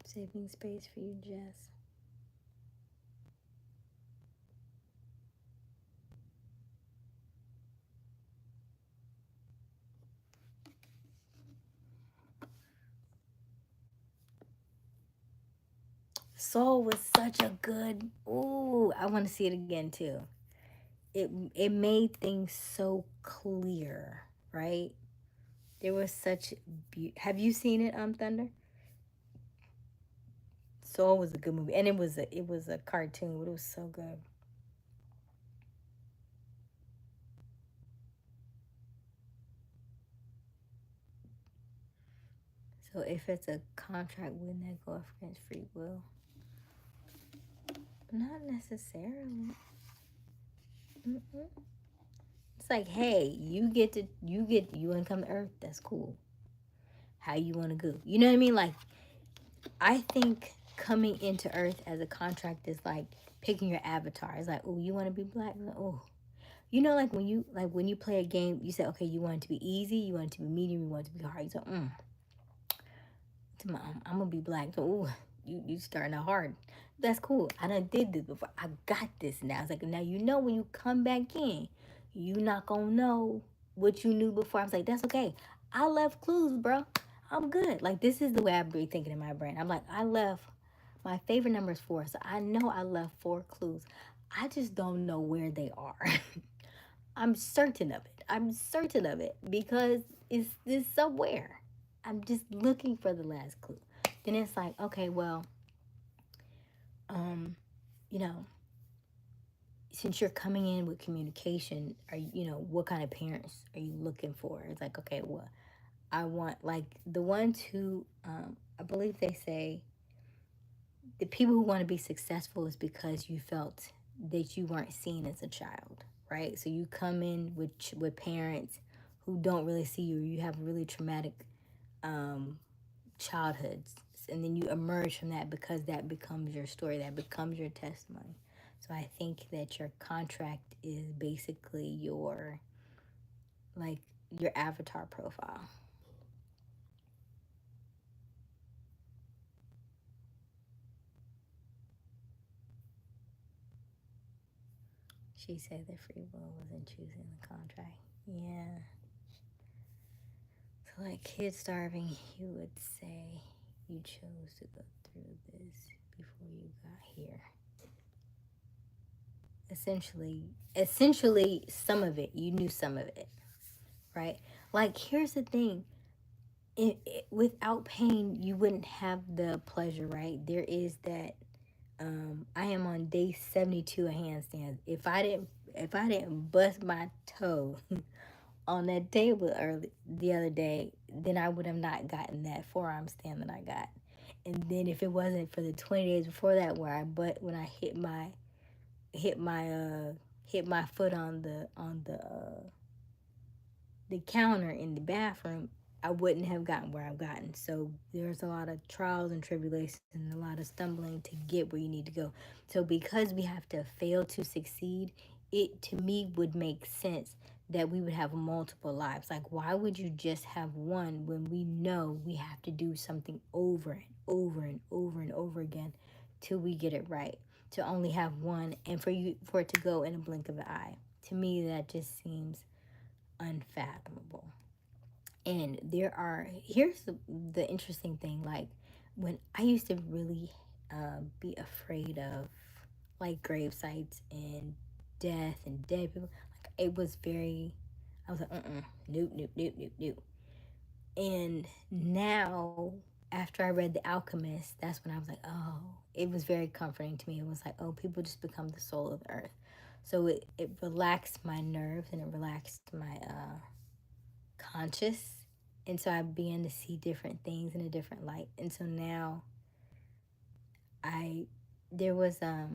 Saving space for you, Jess. Soul was such a good. Ooh, I want to see it again too. It made things so clear, right? There was such Have you seen it, Thunder? Soul was a good movie, and it was a cartoon, but it was so good. So if it's a contract, wouldn't that go against free will? Not necessarily. Mm-mm. It's like, hey, you want to come to Earth. That's cool. How you want to go? You know what I mean? Like, I think coming into Earth as a contract is like picking your avatar. It's like, oh, you want to be black? Like, oh, you know, like when you play a game, you say, okay, you want it to be easy, you want it to be medium, you want it to be hard. You say, I'm gonna be black. So, ooh, you starting out hard. That's cool. I done did this before. I got this now. It's like, now you know when you come back in, you not gonna know what you knew before. I was like, that's okay. I left clues, bro. I'm good. Like, this is the way I be thinking in my brain. I'm like, I left. My favorite number is 4, so I know I left 4 clues. I just don't know where they are. I'm certain of it. I'm certain of it because it's somewhere. I'm just looking for the last clue. Then it's like, okay, well, um, you know, since you're coming in with communication, what kind of parents are you looking for? It's like, okay, well, I want like the ones who, I believe they say, the people who want to be successful is because you felt that you weren't seen as a child, right? So you come in with parents who don't really see you. You have really traumatic um, childhoods, and then you emerge from that because that becomes your story, that becomes your testimony. So I think that your contract is basically like your avatar profile. She said the free will wasn't choosing the contract. Yeah. So like kids starving, you would say you chose to go through this before you got here. Essentially some of it, you knew some of it, right? Like here's the thing, without pain, you wouldn't have the pleasure, right? There is that. I am on day 72 of handstands. If I didn't bust my toe on that table the other day, then I would have not gotten that forearm stand that I got. And then if it wasn't for the 20 days before that, where when I hit my hit my foot on the counter in the bathroom, I wouldn't have gotten where I've gotten. So there's a lot of trials and tribulations and a lot of stumbling to get where you need to go. So because we have to fail to succeed, it to me would make sense that we would have multiple lives. Like, why would you just have one when we know we have to do something over and over and over and over again till we get it right? To only have one and for it to go in a blink of an eye. To me, that just seems unfathomable. And here's the interesting thing, like when I used to really be afraid of like grave sites and death and dead people, like it was very, I was like, nope, nope, nope, nope, nope. And now, after I read The Alchemist, that's when I was like, oh, it was very comforting to me. It was like, oh, people just become the soul of the earth. So it relaxed my nerves and it relaxed my conscious, and so I began to see different things in a different light. And so now I there was about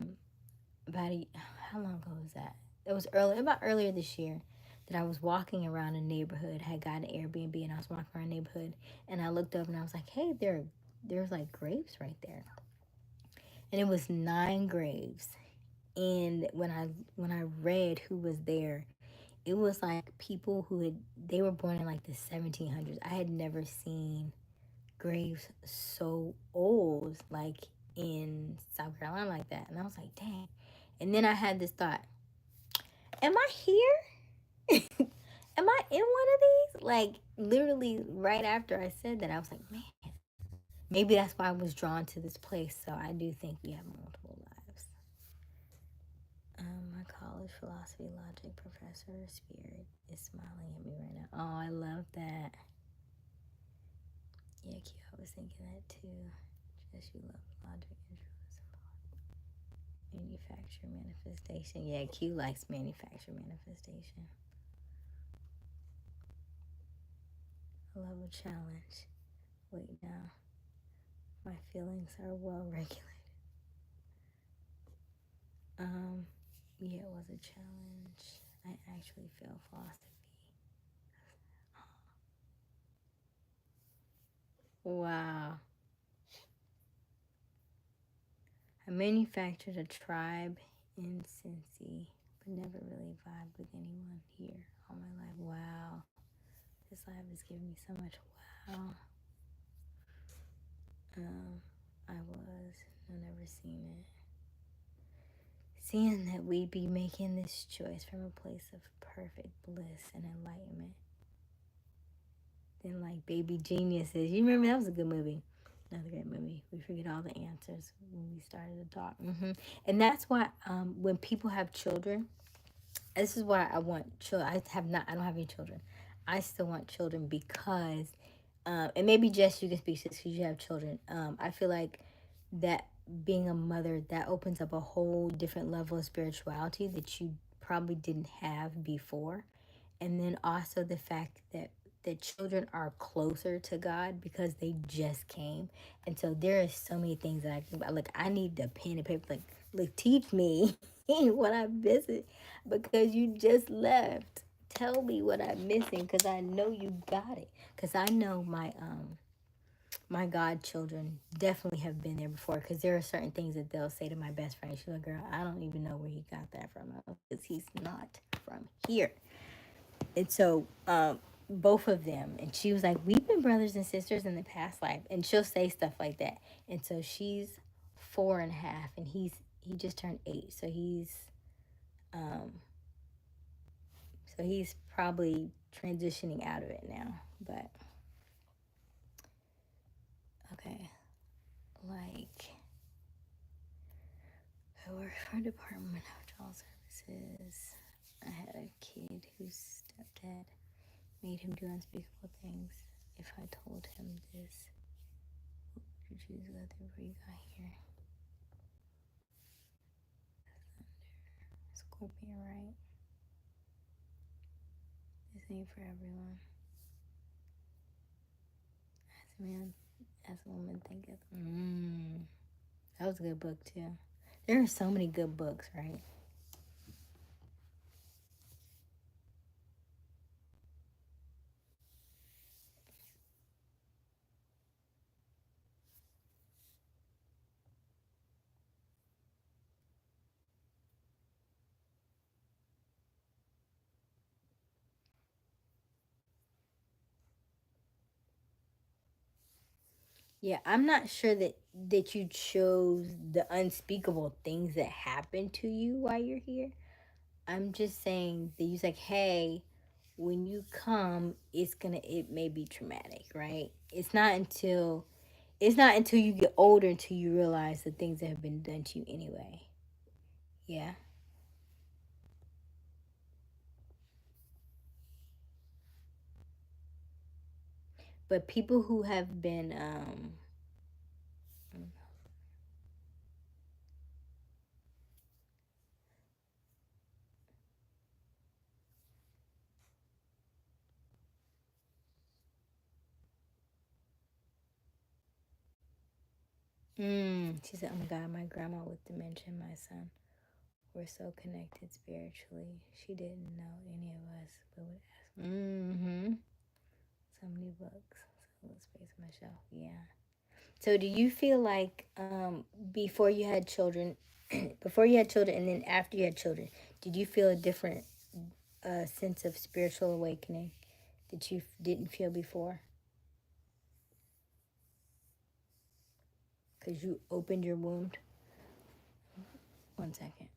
how long ago was that? It was earlier this year that I was walking around a neighborhood. I had got an Airbnb and I was walking around a neighborhood and I looked up and I was like, hey, there's like graves right there. And it was 9 graves. And when I read who was there, it was like people they were born in like the 1700s. I had never seen graves so old, like in South Carolina, like that. And I was like, dang. And then I had this thought, am I here? Am I in one of these? Like, literally right after I said that, I was like, man, maybe that's why I was drawn to this place. So I do think we have multiple lives. My college philosophy logic professor spirit is smiling at me right now. Oh, I love that. Yeah, Q, I was thinking that too. Just you love logic, manufacture manifestation. Yeah, Q likes manufacture manifestation. I love a challenge. Wait, now. My feelings are well regulated. Yeah, it was a challenge. I actually failed philosophy. Wow. I manufactured a tribe in Cincy, but never really vibed with anyone here all my life. Wow. This life has given me so much wow. I was. I've never seen it. Seeing that we'd be making this choice from a place of perfect bliss and enlightenment. Then, like Baby Geniuses. You remember that was a good movie. Another great movie. We forget all the answers when we started to talk. And that's why when people have children, this is why I want children. I don't have any children. I still want children because, and maybe Jess, you can speak to this because you have children. I feel like that being a mother, that opens up a whole different level of spirituality that you probably didn't have before. And then also the fact that the children are closer to God because they just came. And so there are so many things that I think about. Like, I need the pen and paper. Like teach me what I'm missing because you just left. Tell me what I'm missing because I know you got it. Because I know my godchildren definitely have been there before because there are certain things that they'll say to my best friend. She's like, girl, I don't even know where he got that from because he's not from here. And so both of them, and she was like, we've been brothers and sisters in the past life, and she'll say stuff like that. And so she's 4.5 and he just turned 8, so um he's probably transitioning out of it now. But okay, like, I work for a Department of Child Services. I had a kid whose stepdad made him do unspeakable things. If I told him this, what would you choose to go through before you got here? Scorpion, right? This ain't for everyone. As a man, as a woman thinketh. That was a good book too. There are so many good books, right? Yeah, I'm not sure that you chose the unspeakable things that happen to you while you're here. I'm just saying that you like, hey, when you come, it may be traumatic, right? It's not until you get older until you realize the things that have been done to you anyway. Yeah. But people who have been she said, oh my God, my grandma with dementia and my son were so connected spiritually. She didn't know any of us, but would ask. So many books. So little space on my shelf. Yeah. So do you feel like before you had children, before you had children, and then after you had children, did you feel a different sense of spiritual awakening that you didn't feel before? Because you opened your womb. 1 second.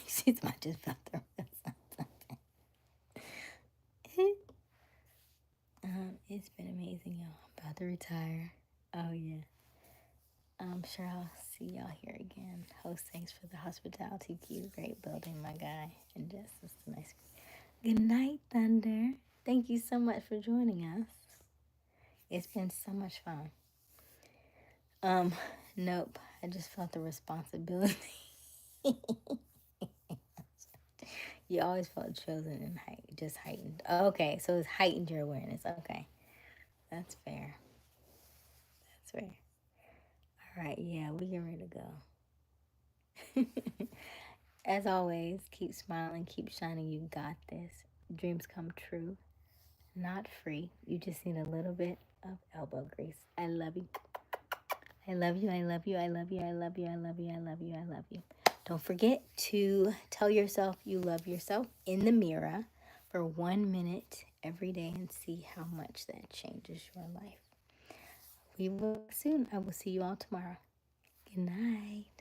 She's my just about to it's been amazing, y'all. I'm about to retire. Oh yeah. I'm sure I'll see y'all here again. Host, thanks for the hospitality. Keep great building, my guy. And just it's nice. Good night, Thunder. Thank you so much for joining us. It's been so much fun. Nope. I just felt the responsibility. You always felt chosen and just heightened. Okay, so it's heightened your awareness. Okay, that's fair. That's fair. All right, yeah, we get ready to go. As always, keep smiling, keep shining. You got this. Dreams come true, not free. You just need a little bit of elbow grease. I love you. I love you. I love you. I love you. I love you. I love you. I love you. I love you. Don't forget to tell yourself you love yourself in the mirror for 1 minute every day and see how much that changes your life. We will soon. I will see you all tomorrow. Good night.